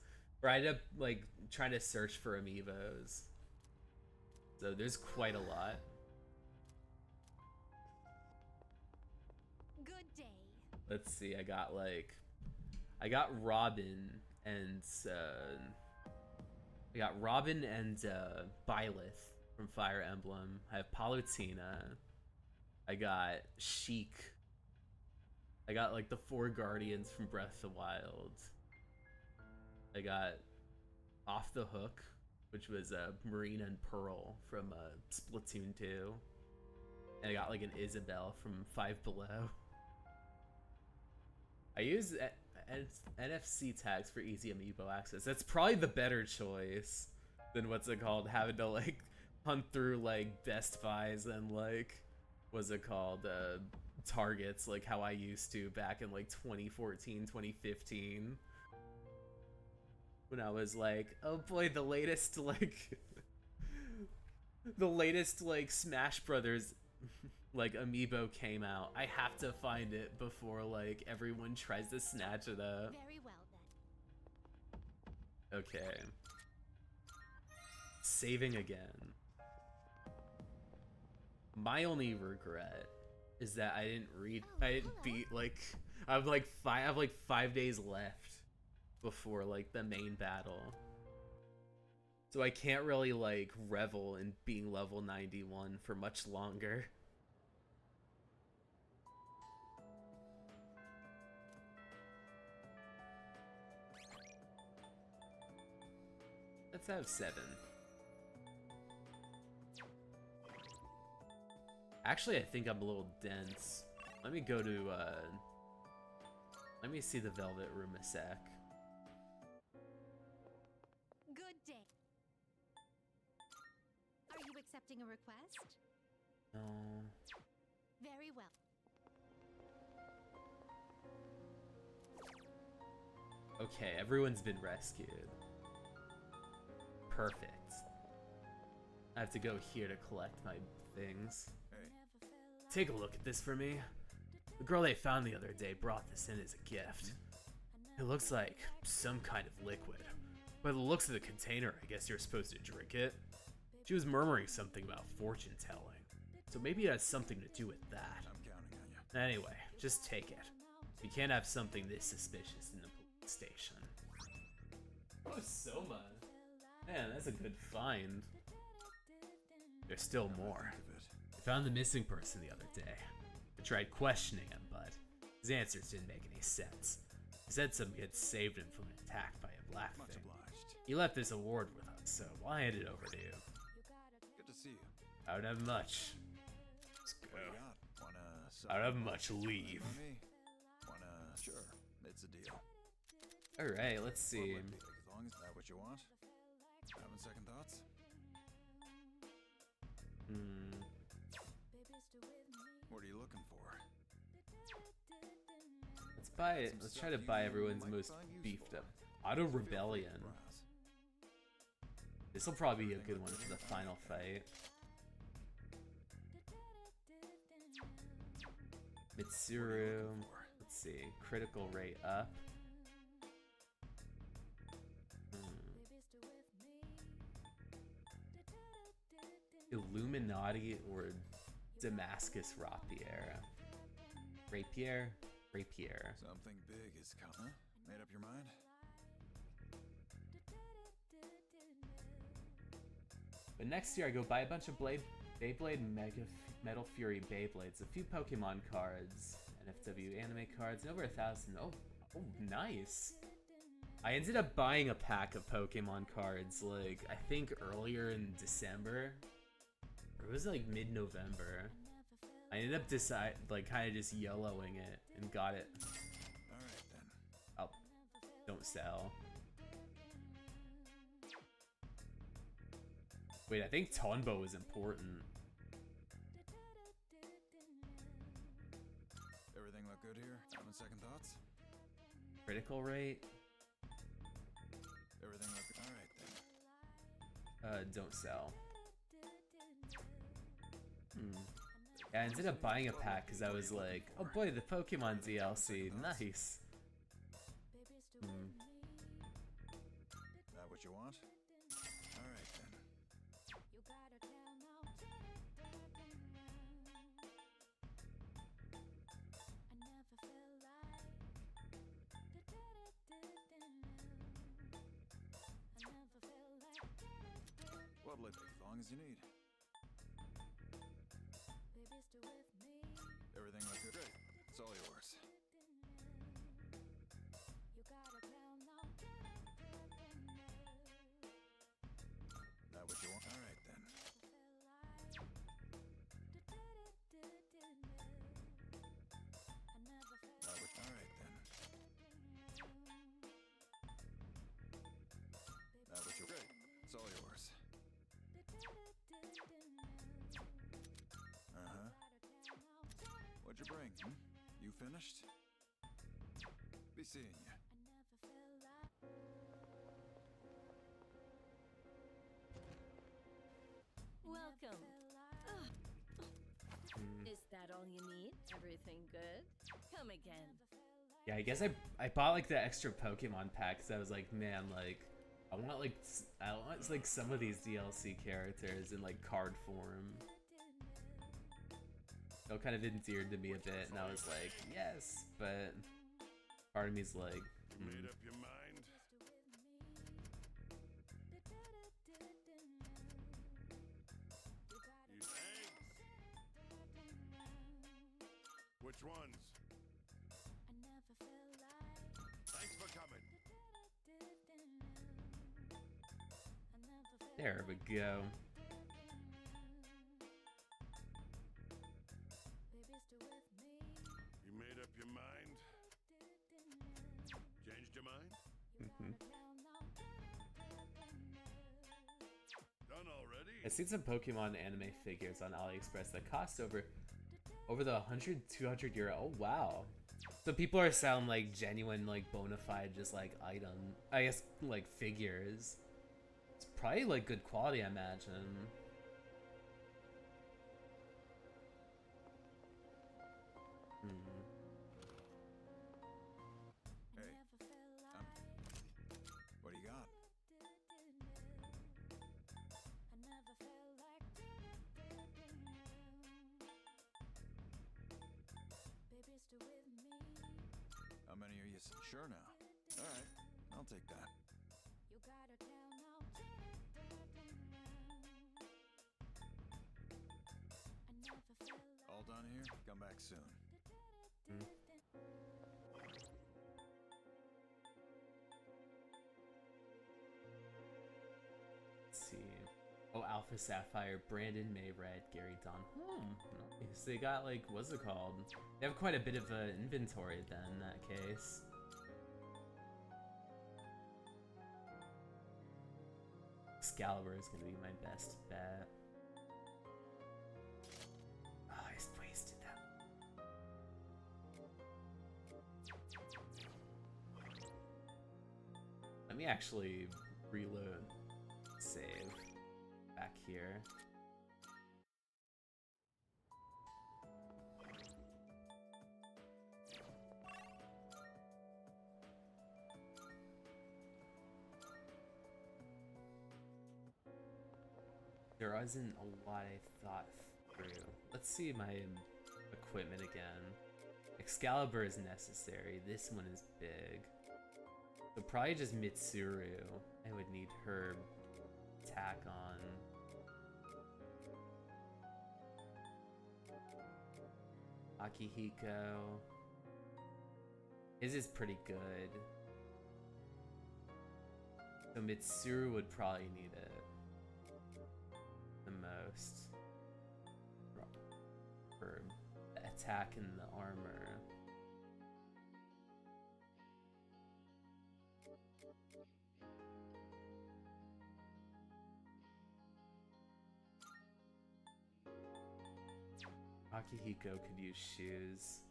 Where I ended up like trying to search for amiibos. So there's quite a lot. Good day. Let's see, I got Robin and Byleth from Fire Emblem. I have Palutena. I got Sheik. I got like the 4 Guardians from Breath of the Wild. I got Off the Hook, which was Marina and Pearl from Splatoon 2. And I got like an Isabelle from Five Below. I use NFC tags for easy amiibo access. That's probably the better choice than what's it called, having to like hunt through like Best Buys and like, what's it called, Targets, like how I used to back in like 2014, 2015. When I was like, oh boy, the latest like Smash Brothers like amiibo came out. I have to find it before like everyone tries to snatch it up. Very well then. Okay. Saving again. My only regret is that I didn't beat like I have like 5 days left before like the main battle, so I can't really like revel in being level 91 for much longer. Let's have 7. Actually, I think I'm a little dense. Let me go to, let me see the Velvet Room a sec. Good day. Are you accepting a request? No. Very well. Okay, everyone's been rescued. Perfect. I have to go here to collect my things. Take a look at this for me. The girl they found the other day brought this in as a gift. It looks like some kind of liquid. By the looks of the container, I guess you're supposed to drink it. She was murmuring something about fortune telling, so maybe it has something to do with that. I'm counting on you. Anyway, just take it. You can't have something this suspicious in the police station. Oh, Soma. Man, that's a good find. There's still more. I found the missing person the other day. I tried questioning him, but his answers didn't make any sense. He said some kid saved him from an attack by a black Much thing. obliged. He left this award with us, so I'll hand it over to you. Good to see you. I don't have much. Let's What do you go. got? Wanna I don't have much leave. money? Wanna? Sure. It's a deal. Alright, let's What see. would be, as long as that what you want? Having second thoughts? Hmm. What are you looking for? Let's buy it. Let's try to buy everyone's most beefed up. Auto Rebellion. Browse. This will probably be a good one for the final fight. Mitsuru. Let's see. Critical rate up. Illuminati or Damascus Rapier. Rapier? Rapier. Something big is coming. Made up your mind? But next year I go buy a bunch of Beyblade Metal Fury Beyblades, a few Pokemon cards, NFW anime cards, and over 1,000. Oh, nice. I ended up buying a pack of Pokemon cards, like, I think earlier in December. Or it was like mid-November. I ended up kind of just YOLOing it and got it. Alright then. Oh, don't sell. Wait, I think Tonbo was important. Everything look good here? Having second thoughts? Critical rate? Everything look alright then. Don't sell. Yeah, I ended up buying a pack because I was like, oh boy, the Pokemon DLC, nice. That what you want? Alright then. What'll it take? As long as you need. Everything look good? Great. It's all yours. That what you want? Alright then. That what? Alright then. That what you? Great. It's all yours. Uh-huh. What'd you bring? You finished? Be seeing you. Welcome. Is that all you need? Everything good? Come again. Yeah, I guess I bought like the extra Pokemon pack because I was like, man, like I want like some of these DLC characters in like card form. So it kind of endeared to me a bit, and I was like, yes, but part of me's like, Made up your mind? Use eggs. Which ones? Thanks for coming. There we go. You made up your mind? Changed your mind? Done already? I've seen some Pokemon anime figures on AliExpress that cost over the 100, 200 euro. Oh wow. So people are selling like genuine, like bona fide, just like item, I guess like figures. It's probably like good quality, I imagine. Hey, what do you got? How many are you? Sure now. All right, I'll take that. All done here? Come back soon. Let's see. Oh, Alpha Sapphire, Brandon Mayred, Gary Don. Nice. They got like, what's it called? They have quite a bit of inventory then in that case. Excalibur is gonna be my best bet. Oh, I just wasted that. Let me actually reload. Save. Back here. There wasn't a lot I thought through. Let's see my equipment again. Excalibur is necessary. This one is big. So probably just Mitsuru. I would need her attack on. Akihiko. His is pretty good. So Mitsuru would probably need it the most for the attack and the armor. Akihiko could use shoes.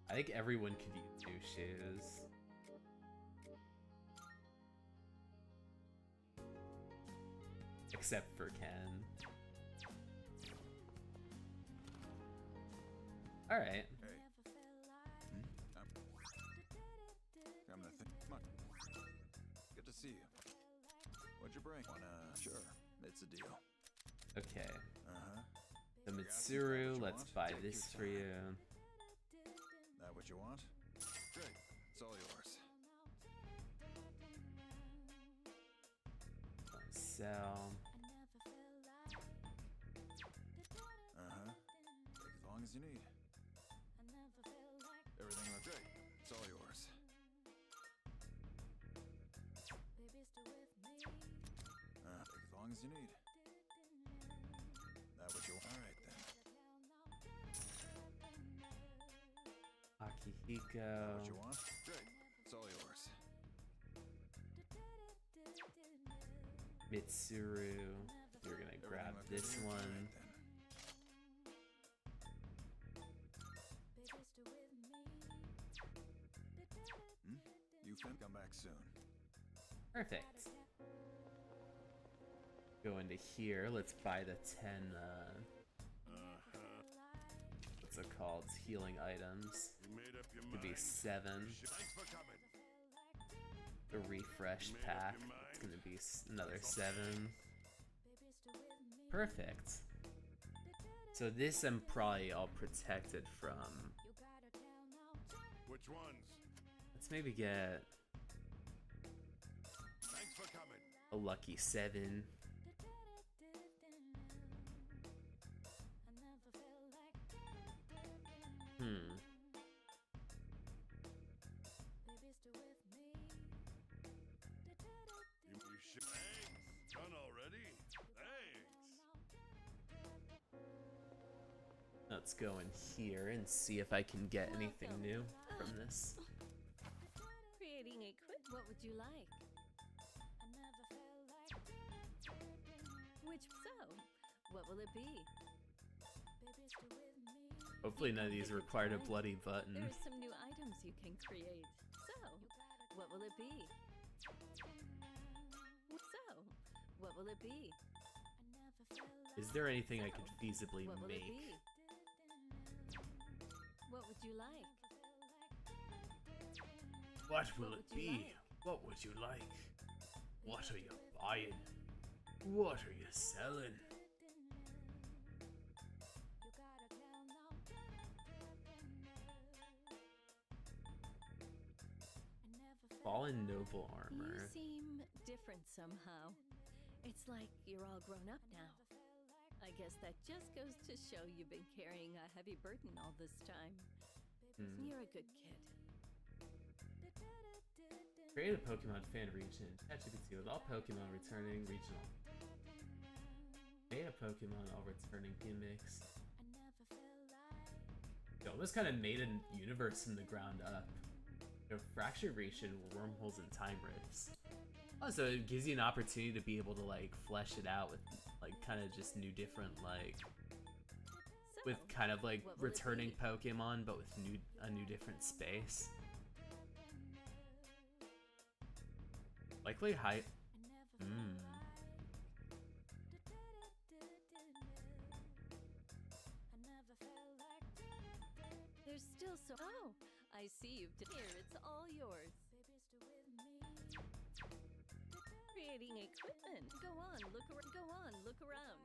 I think everyone could use new shoes. Except for Ken. Alright. Hey. I'm gonna think. Come on. Good to see you. What'd you bring? Sure. It's a deal. Okay. Uh-huh. The Mitsuru, let's buy this for you. That what you want? Great. It's all yours. Sell. Uh-huh. Take as long as you need. Everything looks great. It's all yours. Take as long as you need. That what you want? All right then. Akihiko. What you want? Great. It's all yours. Mitsuru. You're gonna grab this one. You can come back soon. Perfect. Go into here. Let's buy the 10, what's it called? Healing items. You made up your Could be mind. 7. Thanks for coming. The refresh pack. It's gonna be another 7. Perfect. So this I'm probably all protected from. Which ones? Let's maybe get Thanks for coming. a lucky 7. You should. Thanks. Done let's go in here and see if I can get anything new from this. Creating a quick. What would you like? Which so? What will it be? Hopefully none of these required a bloody button. There are some new items you can create. So, what will it be? So, what will it be? Is there anything I could feasibly What will make? it be? What would you like? What will What it would you be? like? What would you like? What are you buying? What are you selling? Fallen noble You armor. seem different somehow. It's like you're all grown up now. I guess that just goes to show you've been carrying a heavy burden all this time. You're a good kid. Create a Pokemon fan region. ChatGPT with all Pokemon returning regional. Made a Pokemon all returning gimmicks. It almost kind of made a universe from the ground up. You know, fractured region, wormholes, and time rifts. Also, it gives you an opportunity to be able to like flesh it out with like kind of just new different like with kind of like what will it returning be? Pokemon, but with a new different space. Likely high. There's still so. Oh, I see you've. Here, it's all yours. Creating equipment. Go on, look around. Go on, look around.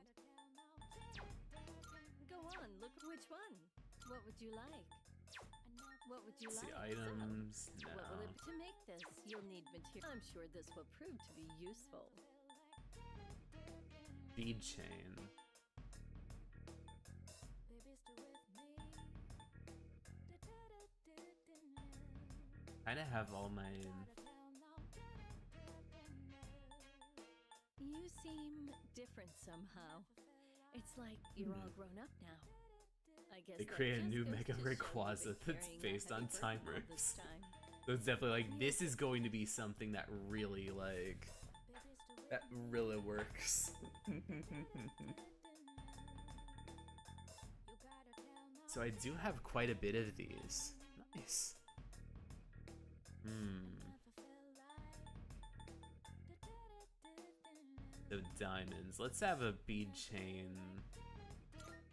Go on, look. Which one? What would you like? What would you Let's see, like? items. So, what will No. it to make this? You'll need material. I'm sure this will prove to be useful. Bead chain. Kinda have all my. You seem different somehow. It's like you're all grown up now. I guess They that create a just new goes Mega to show you've Rayquaza been that's carrying a based on heavy burden time all this rifts. time. So it's definitely like this is going to be something that really works. So I do have quite a bit of these. Nice. So diamonds. Let's have a bead chain.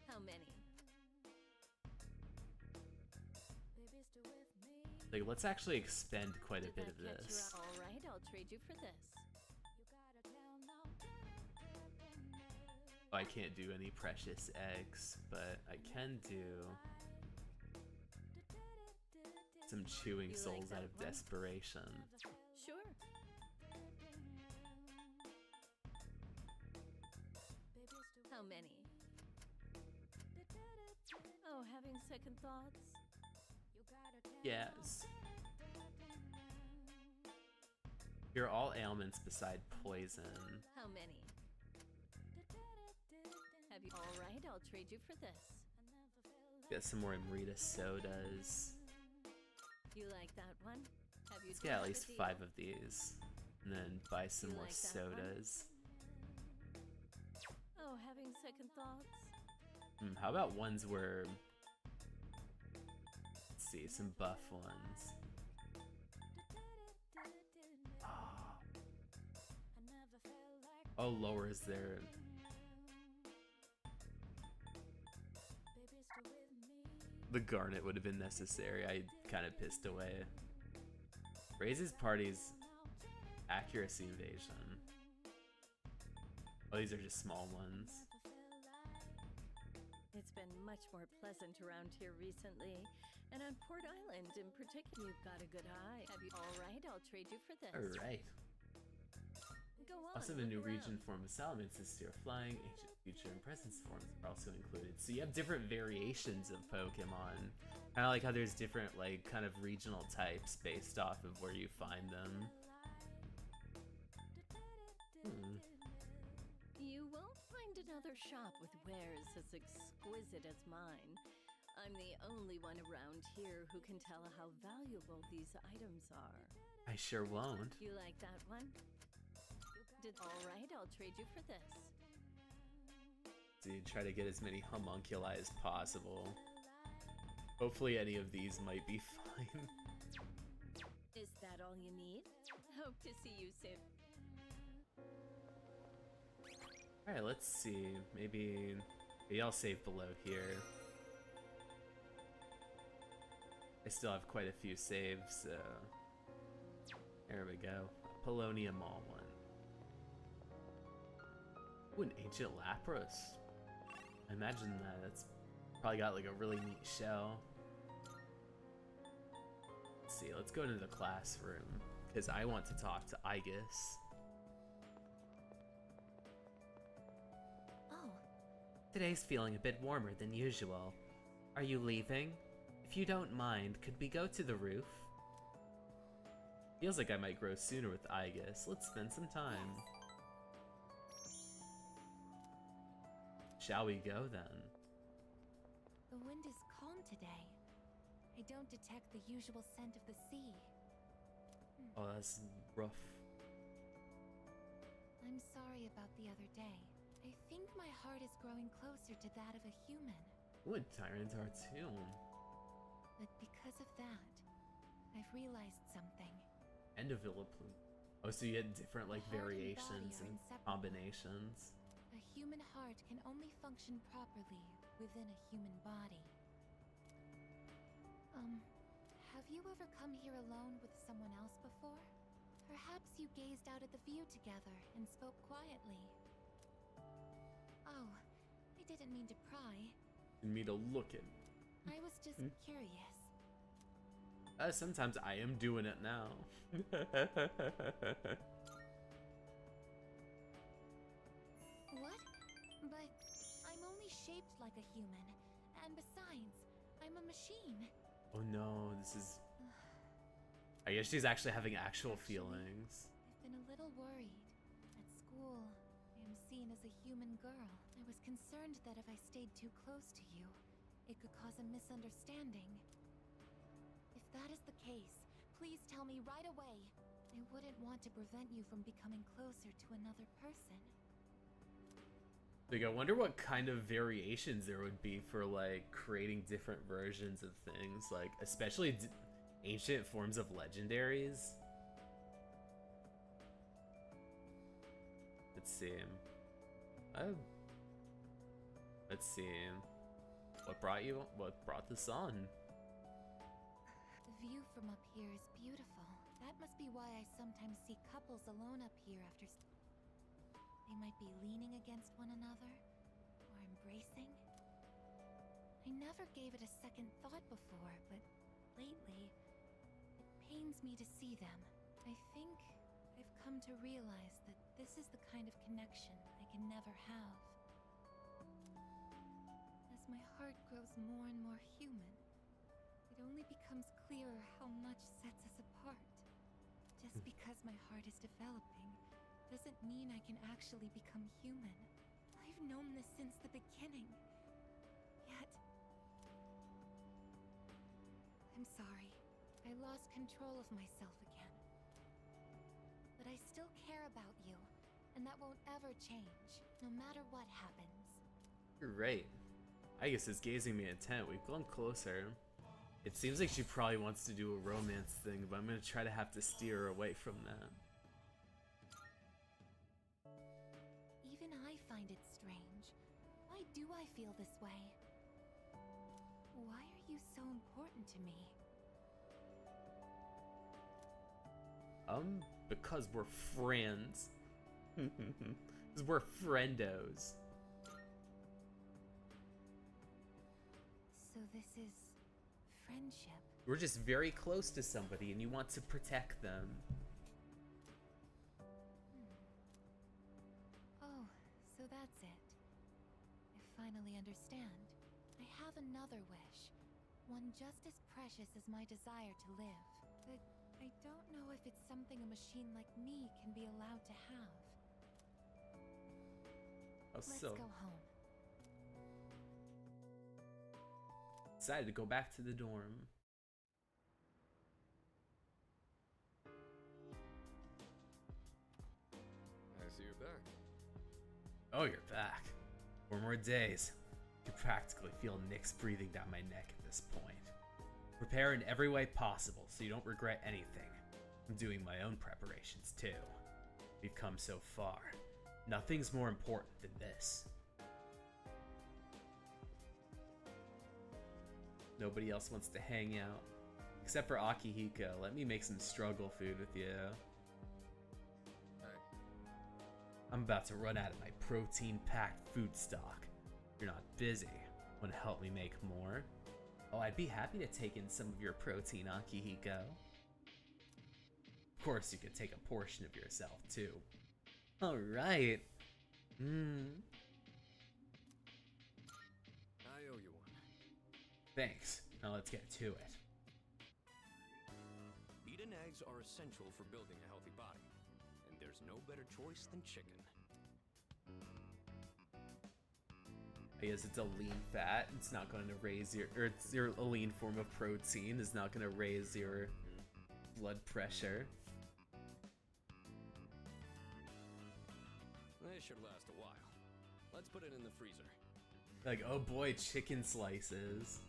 How many? Like, let's actually expend quite a Did bit that of catch your this. eye? All right, I'll trade you for this. I can't do any precious eggs, but I can do some chewing You like souls out that of one? desperation. Sure. How many? Oh, having second thoughts? Yes. You're all ailments beside poison. How many? Have you? All right, I'll trade you for this. Get some more Amrita sodas. You like that one? Have you? Let's get at tried least the 5 deal? of these. And then buy some You more like that one? sodas. Oh, having second thoughts? How about ones where... Let's see, some buff ones. Oh, lowers their... The garnet would have been necessary. I kind of pissed away. Raises party's accuracy invasion. Oh, these are just small ones. It's been much more pleasant around here recently, and on Port Island in particular. You've got a good eye. Have you? All right, I'll trade you for this. Alright. Go on. Also, the look new around. region form of Salamence is Sphere Flying, Ancient Future, and Presence forms are also included. So you have different variations of Pokemon. Kind of like how there's different, like, kind of regional types based off of where you find them. You won't find another shop with wares as exquisite as mine. I'm the only one around here who can tell how valuable these items are. I sure won't. You like that one? All right, I'll trade you for this. So you try to get as many homunculi as possible. Hopefully any of these might be fine. Is that all you need? Hope to see you soon. Alright, let's see. Maybe I'll save below here. I still have quite a few saves, so... There we go. Polonium Mall one. Ooh, an ancient Lapras. I imagine that's probably got like a really neat shell. Let's see, let's go into the classroom, because I want to talk to Aigis. Oh. Today's feeling a bit warmer than usual. Are you leaving? If you don't mind, could we go to the roof? Feels like I might grow sooner with Aigis. Let's spend some time. Shall we go then? The wind is calm today. I don't detect the usual scent of the sea. Oh, that's rough. I'm sorry about the other day. I think my heart is growing closer to that of a human. Ooh, a Tyranitar too. But because of that, I've realized something. And a Vileplume. Oh, so you get different like The heart and body variations are and inseparable. combinations. A human heart can only function properly within a human body. Have you ever come here alone with someone else before? Perhaps you gazed out at the view together and spoke quietly. Oh, I didn't mean to pry. Me to look at. I was just curious. Sometimes I am doing it now. What? But I'm only shaped like a human. And besides, I'm a machine. Oh no, this is... I guess she's actually having actual feelings. I've been a little worried. At school, I am seen as a human girl. I was concerned that if I stayed too close to you, it could cause a misunderstanding. If that is the case, please tell me right away. I wouldn't want to prevent you from becoming closer to another person. Like, I wonder what kind of variations there would be for, like, creating different versions of things. Like, especially ancient forms of legendaries. Let's see. Let's see. What brought this on? The view from up here is beautiful. That must be why I sometimes see couples alone up here after they might be leaning against one another, or embracing. I never gave it a second thought before, but lately, it pains me to see them. I think I've come to realize that this is the kind of connection I can never have. As my heart grows more and more human, it only becomes clearer how much sets us apart. Just because my heart is developing doesn't mean I can actually become human. I've known this since the beginning. Yet... I'm sorry. I lost control of myself again. But I still care about you, and that won't ever change, no matter what happens. You're right. Aigis is gazing me intent. We've gone closer. It seems like she probably wants to do a romance thing, but I'm gonna try to have to steer her away from that. Even I find it strange. Why do I feel this way? Why are you so important to me? Because we're friends. Because we're friendos. So this is friendship. We're just very close to somebody and you want to protect them. Oh, so that's it. I finally understand. I have another wish. One just as precious as my desire to live. But I don't know if it's something a machine like me can be allowed to have. Oh, Let's so go home. decided to go back to the dorm. I see you're back. Oh, you're back. 4 more days. You can practically feel Nyx breathing down my neck at this point. Prepare in every way possible so you don't regret anything. I'm doing my own preparations too. We've come so far. Nothing's more important than this. Nobody else wants to hang out. Except for Akihiko. Let me make some struggle food with you. I'm about to run out of my protein-packed food stock. If you're not busy, want to help me make more? Oh, I'd be happy to take in some of your protein, Akihiko. Of course, you could take a portion of yourself, too. Alright. I owe you one. Thanks. Now let's get to it. Meat and eggs are essential for building a healthy body. And there's no better choice than chicken. I guess it's a lean fat. It's not going to raise your, or it's a lean form of protein. It's not going to raise your blood pressure. They should last a while. Let's put it in the freezer. Like, oh boy, chicken slices.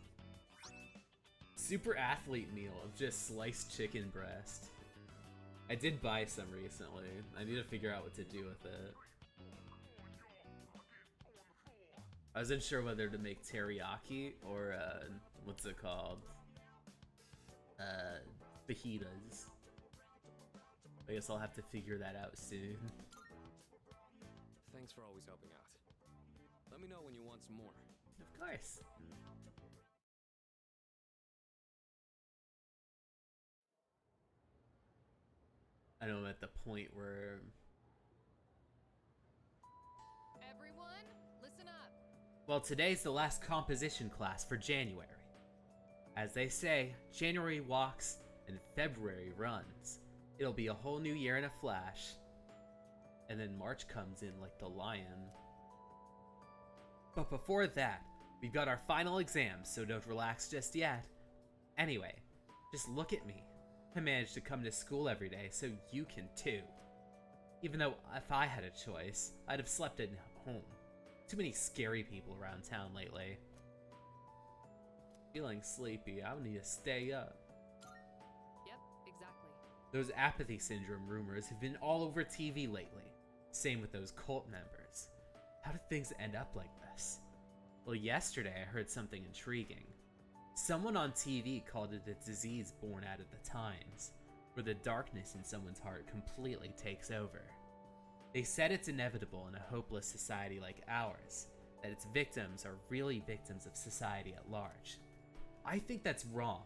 Super athlete meal of just sliced chicken breast. I did buy some recently. I need to figure out what to do with it. I wasn't sure whether to make teriyaki or, what's it called? Fajitas. I guess I'll have to figure that out soon. Thanks for always helping out. Let me know when you want some more. Of course. I know I'm at the point where... Everyone, listen up. Well, today's the last composition class for January. As they say, January walks and February runs. It'll be a whole new year in a flash. And then March comes in like the lion. But before that, we've got our final exams, so don't relax just yet. Anyway, just look at me. I managed to come to school every day, so you can too. Even though if I had a choice, I'd have slept at home. Too many scary people around town lately. Feeling sleepy, I need to stay up. Yep, exactly. Those apathy syndrome rumors have been all over TV lately. Same with those cult members. How did things end up like this? Well, yesterday I heard something intriguing. Someone on TV called it a disease born out of the times, where the darkness in someone's heart completely takes over. They said it's inevitable in a hopeless society like ours, that its victims are really victims of society at large. I think that's wrong.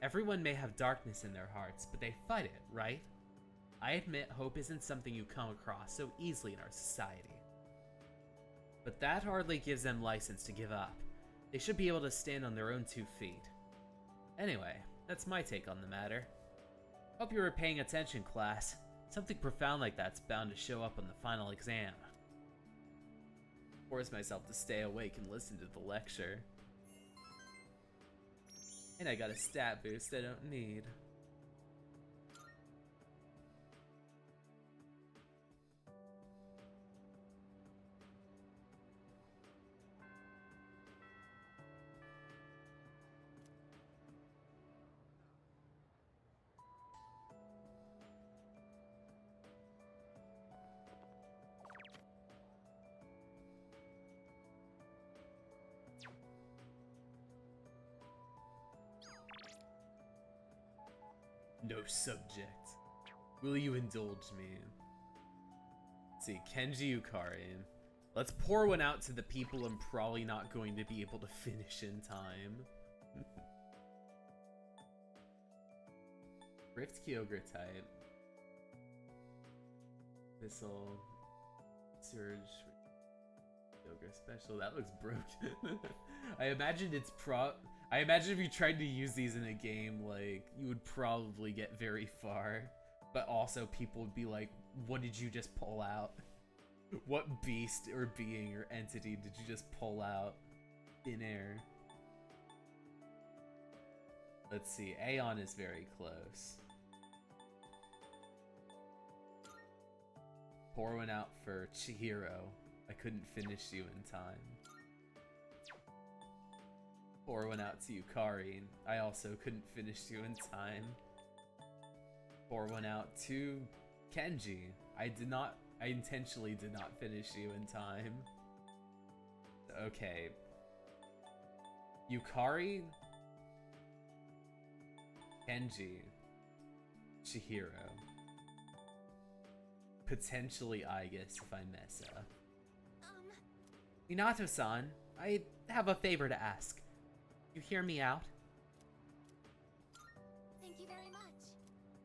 Everyone may have darkness in their hearts, but they fight it, right? I admit hope isn't something you come across so easily in our society. But that hardly gives them license to give up. They should be able to stand on their own 2 feet. Anyway, that's my take on the matter. Hope you were paying attention, class. Something profound like that's bound to show up on the final exam. Force myself to stay awake and listen to the lecture. And I got a stat boost I don't need. No subject. Will you indulge me? Let's see, Kenji Ukari. Let's pour one out to the people I'm probably not going to be able to finish in time. Rift Kyogre type. Thistle. Surge. Kyogre special. That looks broken. I imagine I imagine if you tried to use these in a game, like, you would probably get very far. But also people would be like, what did you just pull out? What beast or being or entity did you just pull out in air? Let's see, Aeon is very close. Pour one out for Chihiro. I couldn't finish you in time. Pour one out to Yukari. I also couldn't finish you in time. Pour one out to Kenji. I intentionally did not finish you in time. Okay. Yukari, Kenji, Chihiro. Potentially Aigis if I mess up. Minato-san, I have a favor to ask. You hear me out? Thank you very much.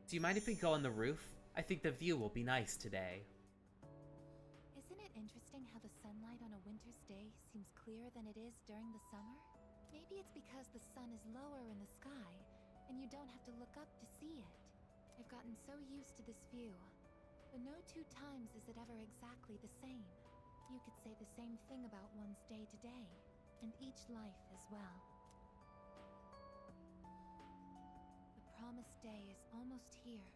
Do you mind if we go on the roof? I think the view will be nice today. Isn't it interesting how the sunlight on a winter's day seems clearer than it is during the summer? Maybe it's because the sun is lower in the sky, and you don't have to look up to see it. I've gotten so used to this view, but no two times is it ever exactly the same. You could say the same thing about one's day to day, and each life as well. The promised day is almost here.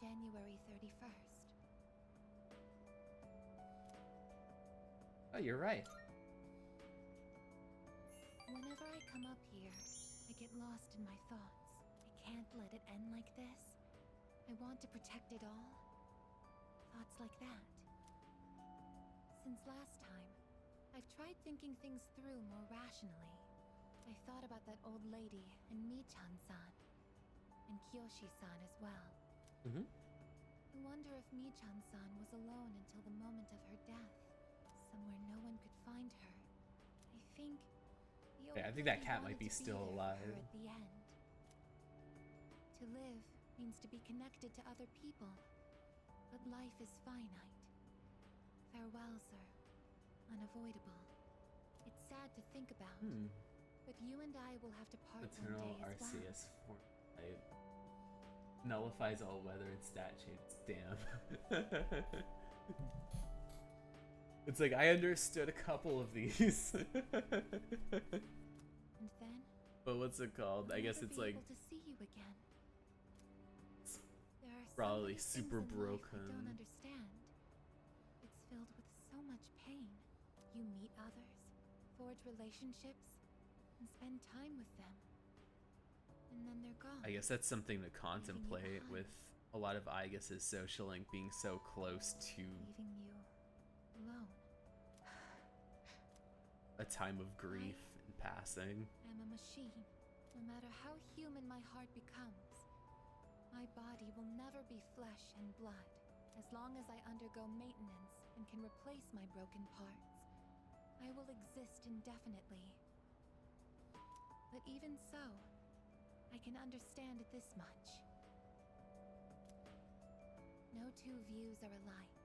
January 31st. Oh, you're right. Whenever I come up here, I get lost in my thoughts. I can't let it end like this. I want to protect it all. Thoughts like that. Since last time, I've tried thinking things through more rationally. I thought about that old lady and Michan-san, and Kyoshi-san as well. I wonder if Michan-san was alone until the moment of her death, somewhere no one could find her. I think the old I think that lady cat might wanted be to still there for alive. her at the end. To live means to be connected to other people, but life is finite. Farewell, sir. Unavoidable. It's sad to think about, but you and I will have to part Eternal one day as well. RCS Fortnite. Nullifies all weather and stat changes. Damn. It's like, I understood a couple of these. And then, but what's it called? I guess never it's be like able to see you again. There are probably so many super things in life I broken. don't understand. It's filled with so much pain. You meet others, forge relationships, and spend time with them. And then they're gone. I guess that's something to contemplate behind. with a lot of Aigis' social link being so close to Leaving you alone. a time of grief and passing. I'm a machine. No matter how human my heart becomes, my body will never be flesh and blood. As long as I undergo maintenance and can replace my broken parts, I will exist indefinitely. But even so, I can understand this much. No two views are alike.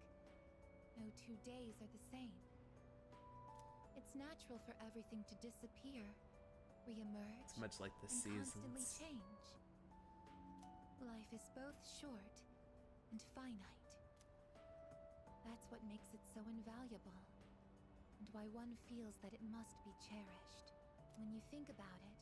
No 2 days are the same. It's natural for everything to disappear, re-emerge, It's much like the and constantly seasons. change. Life is both short and finite. That's what makes it so invaluable, and why one feels that it must be cherished. When you think about it,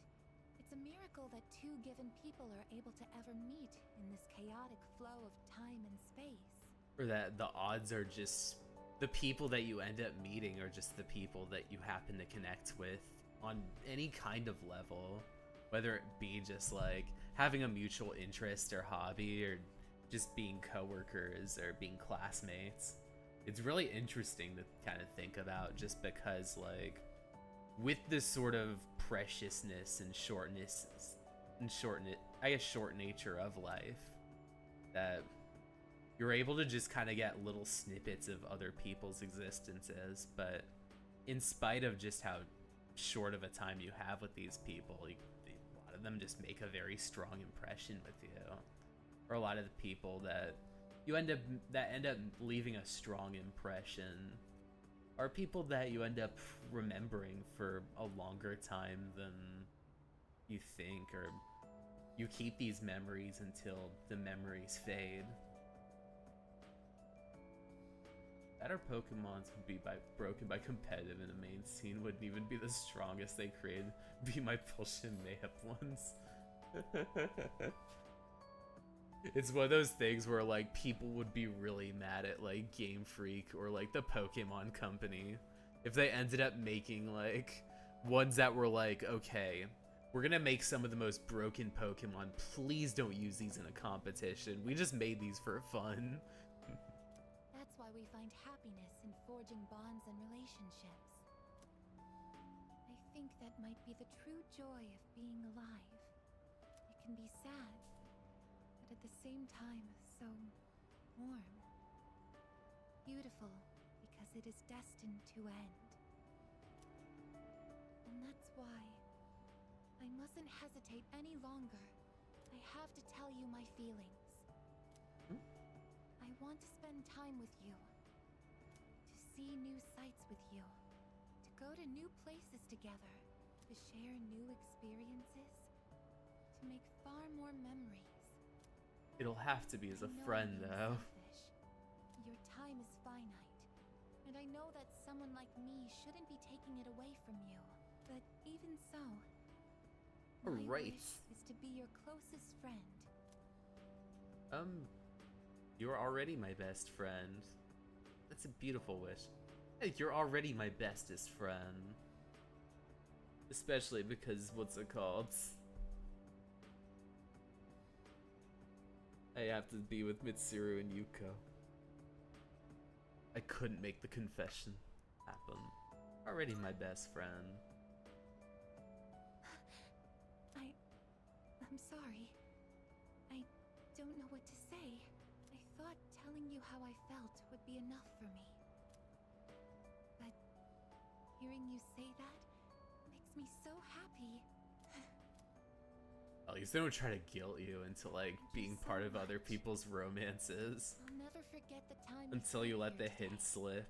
it's a miracle that two given people are able to ever meet in this chaotic flow of time and space. Or that the odds are just the people that you end up meeting are just the people that you happen to connect with on any kind of level, whether it be just like having a mutual interest or hobby, or just being coworkers or being classmates. It's really interesting to kind of think about, just because like with this sort of preciousness and short nature of life, that you're able to just kind of get little snippets of other people's existences, but in spite of just how short of a time you have with these people, a lot of them just make a very strong impression with you. Or a lot of the people that you end up leaving a strong impression are people that you end up remembering for a longer time than you think, or you keep these memories until the memories fade. That our Pokemons would be broken by competitive in the main scene wouldn't even be the strongest they created. Be my bullshit mayhem ones. It's one of those things where like people would be really mad at like Game Freak or like the Pokemon Company if they ended up making like ones that were like, okay, we're gonna make some of the most broken Pokemon. Please don't use these in a competition. We just made these for fun. That's why we find happiness in forging bonds and relationships. I think that might be the true joy of being alive. It can be sad, but at the same time, so warm. Beautiful, because it is destined to end. And that's why I mustn't hesitate any longer. I have to tell you my feelings. I want to spend time with you, to see new sights with you, to go to new places together, to share new experiences, to make far more memories. It'll have to be as a I know friend, I'm being though. selfish. Your time is finite, and I know that someone like me shouldn't be taking it away from you. But even so, my Alright. wish is to be your closest friend. You're already my best friend. That's a beautiful wish. Hey, you're already my bestest friend. Especially because, what's it called? I have to be with Mitsuru and Yuko. I couldn't make the confession happen. Already my best friend. I'm sorry. I don't know what to say. I thought telling you how I felt would be enough for me. But hearing you say that makes me so happy. At least they don't try to guilt you into like being part of other people's romances. I'll never forget the time Until you let the hint slip.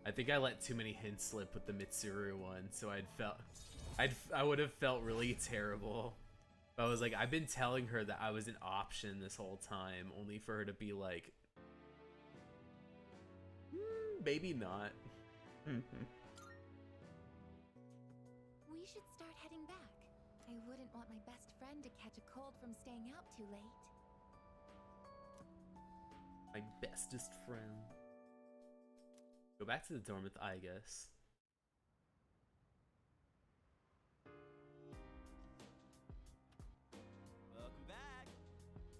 I think I let too many hints slip with the Mitsuru one, so I would have felt really terrible. But I was like, I've been telling her that I was an option this whole time, only for her to be like, maybe not. We should start heading back. I wouldn't want my best friend to catch a cold from staying out too late. My bestest friend. Go back to the dorm with Igus. Welcome back.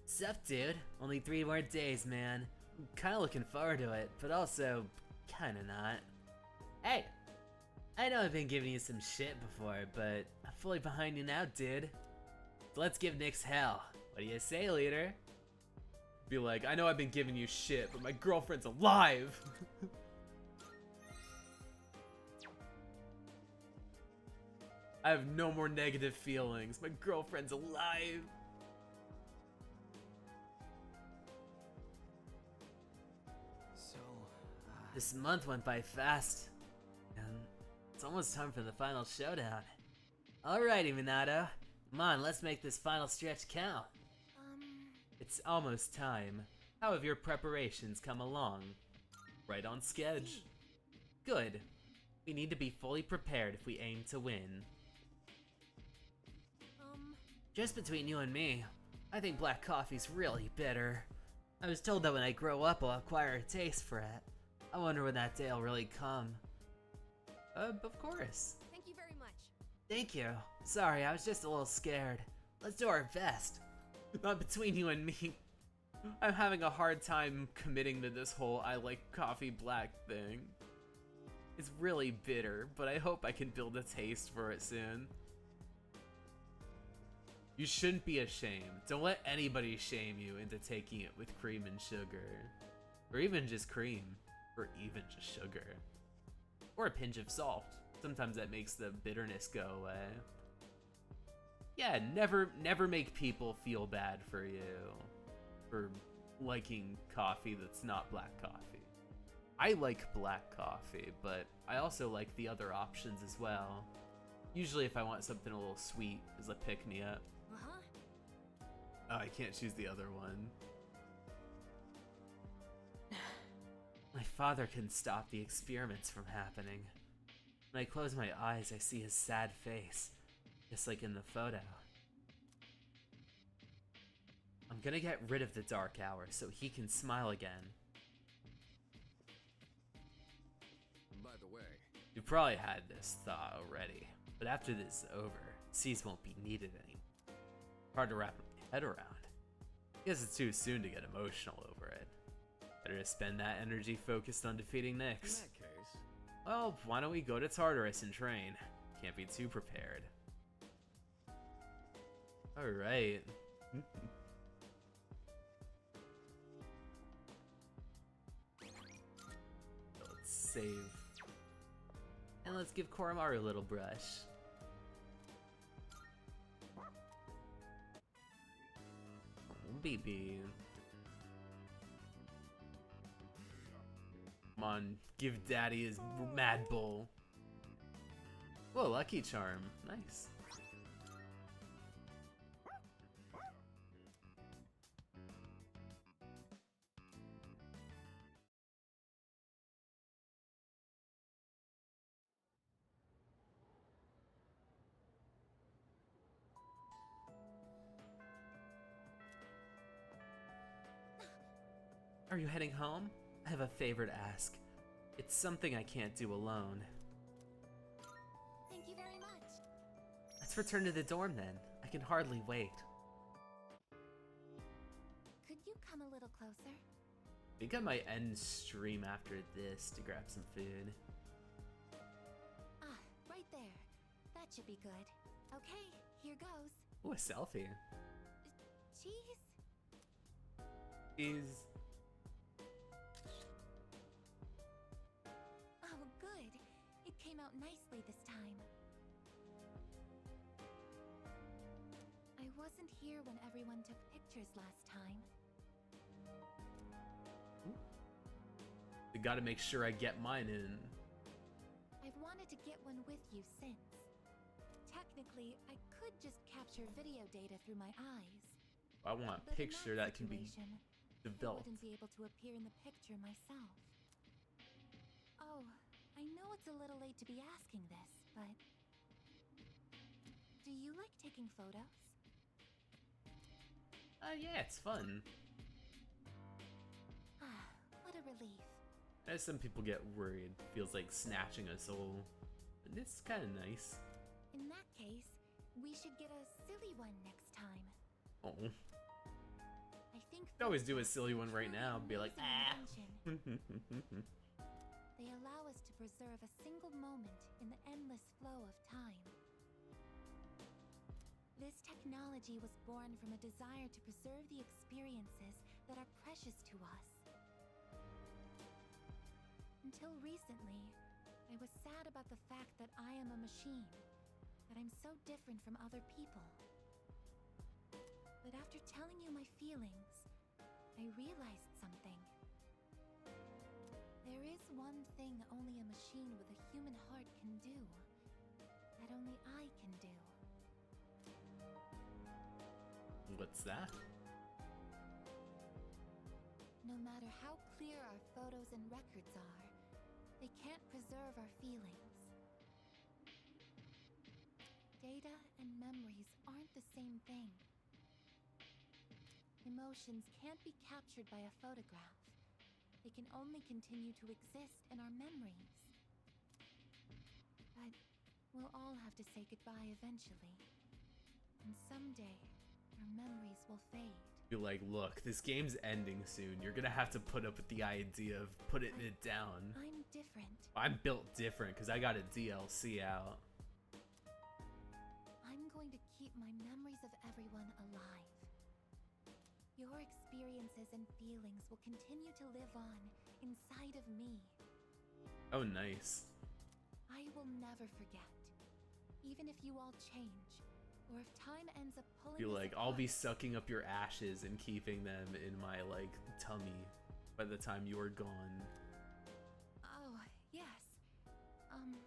Sup, dude? Only 3 more days, man. I'm kinda looking forward to it, but also kinda not. Hey! I know I've been giving you some shit before, but I'm fully behind you now, dude. So let's give Nyx hell. What do you say, leader? Be like, I know I've been giving you shit, but my girlfriend's alive! I have no more negative feelings. My girlfriend's alive! So, This month went by fast, and it's almost time for the final showdown. Alrighty, Minato. Come on, let's make this final stretch count. It's almost time. How have your preparations come along? Right on schedule. Good. We need to be fully prepared if we aim to win. Just between you and me, I think black coffee's really bitter. I was told that when I grow up, I'll acquire a taste for it. I wonder when that day'll really come. Of course. Thank you very much. Thank you. Sorry, I was just a little scared. Let's do our best. Not between you and me. I'm having a hard time committing to this whole I like coffee black thing. It's really bitter, but I hope I can build a taste for it soon. You shouldn't be ashamed. Don't let anybody shame you into taking it with cream and sugar. Or even just cream. Or even just sugar. Or a pinch of salt. Sometimes that makes the bitterness go away. Yeah, never make people feel bad for you. For liking coffee that's not black coffee. I like black coffee, but I also like the other options as well. Usually if I want something a little sweet as a pick-me-up. Oh, I can't choose the other one. My father couldn't stop the experiments from happening. When I close my eyes, I see his sad face, just like in the photo. I'm gonna get rid of the dark hour so he can smile again. By the way, You probably had this thought already, but after this is over, C's won't be needed anymore. Hard to wrap my head around. Guess it's too soon to get emotional over it. Better to spend that energy focused on defeating Nyx. in that case, Well, why don't we go to Tartarus and train? Can't be too prepared. Alright. Let's save. And let's give Koromaru a little brush. Oh, baby. Come on, give Daddy his Mad Bull. Whoa, Lucky Charm. Nice. Are you heading home? I have a favor to ask. It's something I can't do alone. Thank you very much. Let's return to the dorm then. I can hardly wait. Could you come a little closer? I think I might end stream after this to grab some food. Ah, right there. That should be good. Okay, here goes. Ooh, a selfie. Cheese? Is Oh, good. It came out nicely this time. I wasn't here when everyone took pictures last time. I gotta make sure I get mine in. I've wanted to get one with you since. Technically, I could just capture video data through my eyes. I want a But in picture that can be situation, developed. I wouldn't be able to appear in the picture myself. Oh, I know it's a little late to be asking this, but... do you like taking photos? Yeah, it's fun. Ah, what a relief. As some people get worried, feels like snatching a soul. But it's kind of nice. In that case, we should get a silly one next time. Oh. I think Could always do a silly one right now. Be like, ah. They allow us to preserve a single moment in the endless flow of time. This technology was born from a desire to preserve the experiences that are precious to us. Until recently, I was sad about the fact that I am a machine, that I'm so different from other people. But after telling you my feelings, I realized something. There is one thing only a machine with a human heart can do, that only I can do. What's that? No matter how clear our photos and records are, they can't preserve our feelings. Data and memories aren't the same thing. Emotions can't be captured by a photograph. They can only continue to exist in our memories. But we'll all have to say goodbye eventually. And someday, our memories will fade. Be like, look, this game's ending soon. You're gonna have to put up with the idea of putting it down. I'm different. I'm built different because I got a DLC out. I'm going to keep my memories of everyone alive. Your experiences and feelings will continue to live on inside of me. Oh, nice. I will never forget. Even if you all change, or if time ends up pulling Be us like, I'll be apart. sucking up your ashes and keeping them in my, like, tummy by the time you are gone. Oh, yes.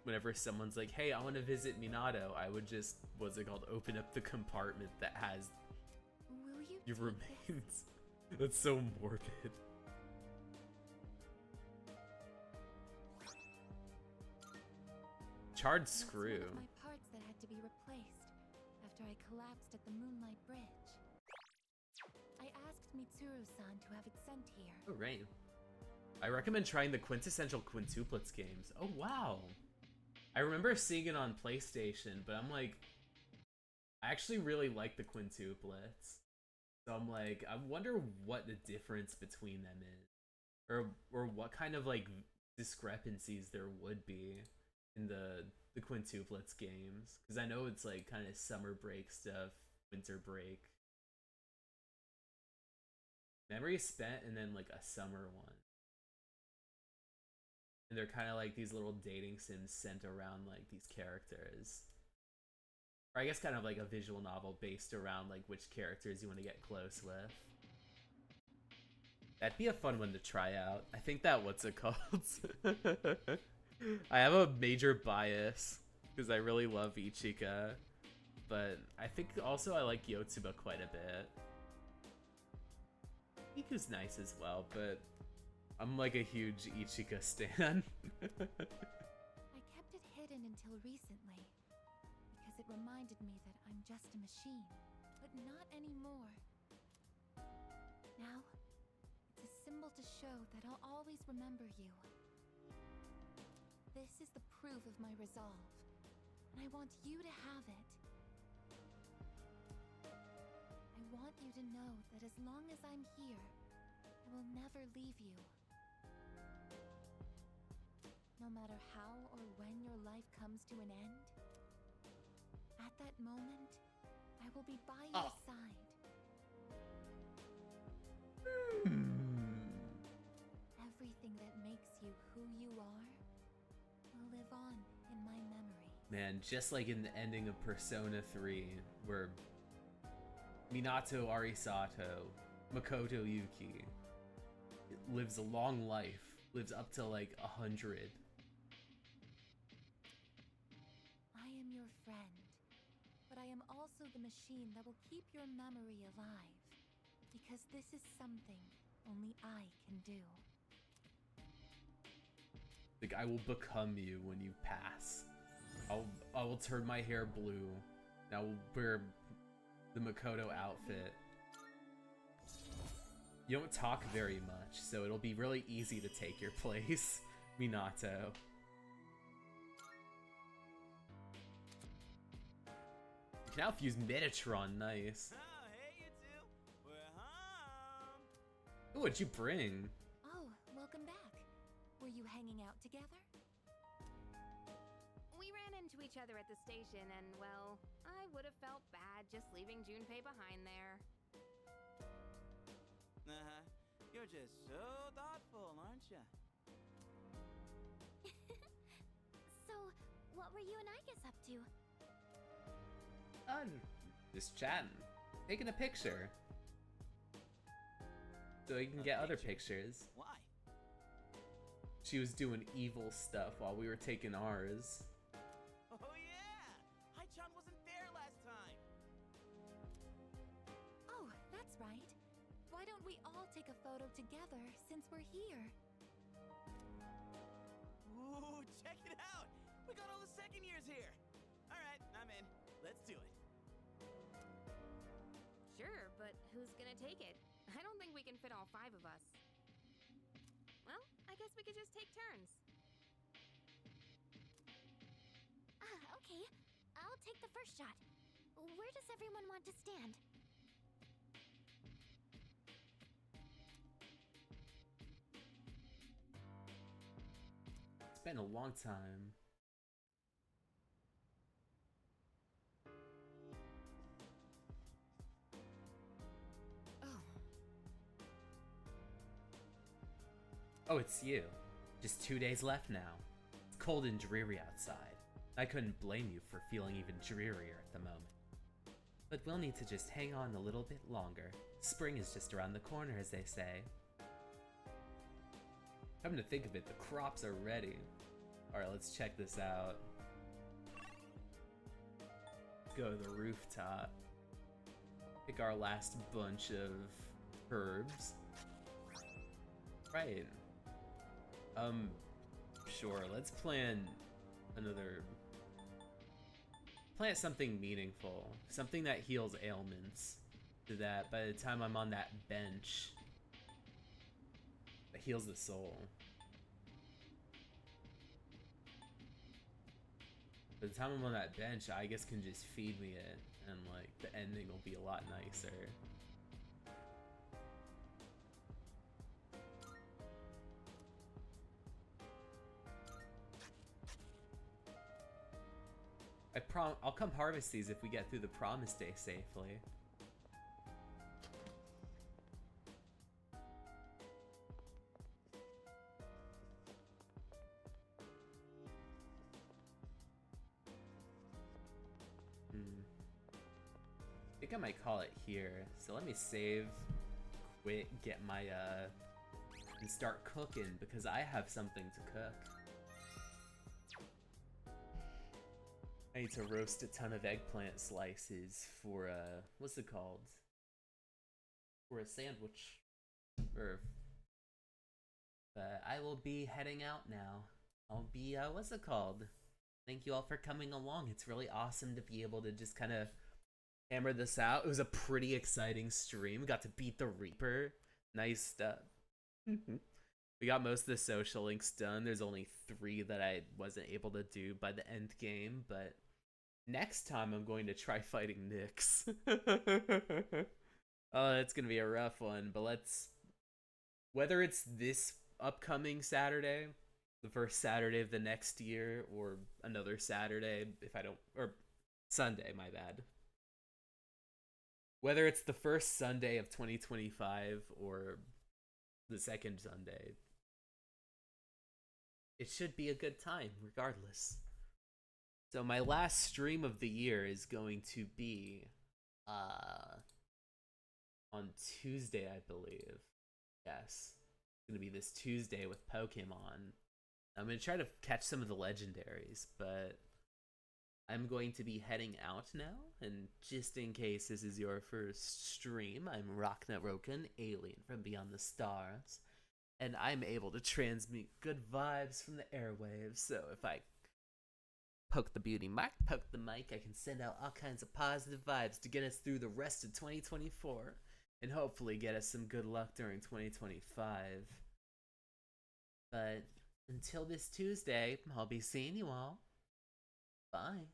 Whenever someone's like, hey, I want to visit Minato, I would just, what's it called, open up the compartment that has Will you your take remains. That's so morbid. Charred That's screw. one of my parts that had to be replaced after I collapsed at the Moonlight Bridge. I asked Mitsuru-san to have it sent here. Oh, right. I recommend trying the quintessential quintuplets games. Oh, wow. I remember seeing it on PlayStation, but I'm like, I actually really like the quintuplets. So I'm like, I wonder what the difference between them is. Or what kind of like discrepancies there would be in the quintuplets games. Because I know it's like kind of summer break stuff, winter break. Memory spent and then like a summer one. And they're kind of like these little dating sims sent around like these characters. Or I guess kind of like a visual novel based around like which characters you want to get close with. That'd be a fun one to try out. I think that what's it called? I have a major bias because I really love Ichika. But I think also I like Yotsuba quite a bit. Iku's nice as well, but I'm like a huge Ichika stan. I kept it hidden until recently, because it reminded me that I'm just a machine, but not anymore. Now, it's a symbol to show that I'll always remember you. This is the proof of my resolve, and I want you to have it. I want you to know that as long as I'm here, I will never leave you. No matter how or when your life comes to an end, at that moment, I will be by your side. Everything that makes you who you are will live on in my memory. Man, just like in the ending of Persona 3, where Minato Arisato, Makoto Yuki, lives a long life, lives up to like 100. I am your friend, but I am also the machine that will keep your memory alive, because this is something only I can do. Like, I will become you when you pass. I will turn my hair blue. I will wear the Makoto outfit. You don't talk very much, so it'll be really easy to take your place, Minato. You can now fuse Metatron, nice. Oh, hey, you two. We're home. Ooh, what'd you bring? Oh, welcome back. Were you hanging out together? We ran into each other at the station, and well, I would have felt bad just leaving Junpei behind there. Uh-huh. You're just so thoughtful, aren't you? So, what were you and Igus up to? Just chatting. Taking a picture. So you can get other pictures. Why? She was doing evil stuff while we were taking ours. Oh yeah! Hai-chan wasn't there last time! Oh, that's right. Why don't we all take a photo together since we're here? Ooh, check it out! We got all the second years here! Alright, I'm in. Let's do it. Sure, but who's gonna take it? I don't think we can fit all 5 of us. Well, I guess we could just take turns. Okay. I'll take the first shot. Where does everyone want to stand? It's been a long time. Oh, it's you. Just 2 days left now. It's cold and dreary outside. I couldn't blame you for feeling even drearier at the moment. But we'll need to just hang on a little bit longer. Spring is just around the corner, as they say. Come to think of it, the crops are ready. Alright, let's check this out. Go to the rooftop. Pick our last bunch of herbs. Right. Sure, let's plan another plant something meaningful, something that heals ailments, so that by the time I'm on that bench, it heals the soul. By the time I'm on that bench, I guess can just feed me it, and like the ending will be a lot nicer. I'll come harvest these if we get through the promise day safely. I think I might call it here. So let me save, quit, get my and start cooking because I have something to cook. I need to roast a ton of eggplant slices for what's it called? For a sandwich. But I will be heading out now. I'll be what's it called? Thank you all for coming along. It's really awesome to be able to just kind of hammer this out. It was a pretty exciting stream. We got to beat the Reaper. Nice stuff. We got most of the social links done. There's only 3 that I wasn't able to do by the end game, but next time I'm going to try fighting Nyx. Oh, it's gonna be a rough one, but whether it's this upcoming Saturday, the first Saturday of the next year, or another Saturday or Sunday, my bad. Whether it's the first Sunday of 2025 or the second Sunday, it should be a good time regardless. So my last stream of the year is going to be on Tuesday, I believe. Yes. It's going to be this Tuesday with Pokemon. I'm going to try to catch some of the legendaries, but I'm going to be heading out now, and just in case this is your first stream, I'm Rocknaroken, alien from beyond the stars, and I'm able to transmit good vibes from the airwaves, so if I poke the beauty mark, poke the mic, I can send out all kinds of positive vibes to get us through the rest of 2024, and hopefully get us some good luck during 2025. But until this Tuesday, I'll be seeing you all. Bye.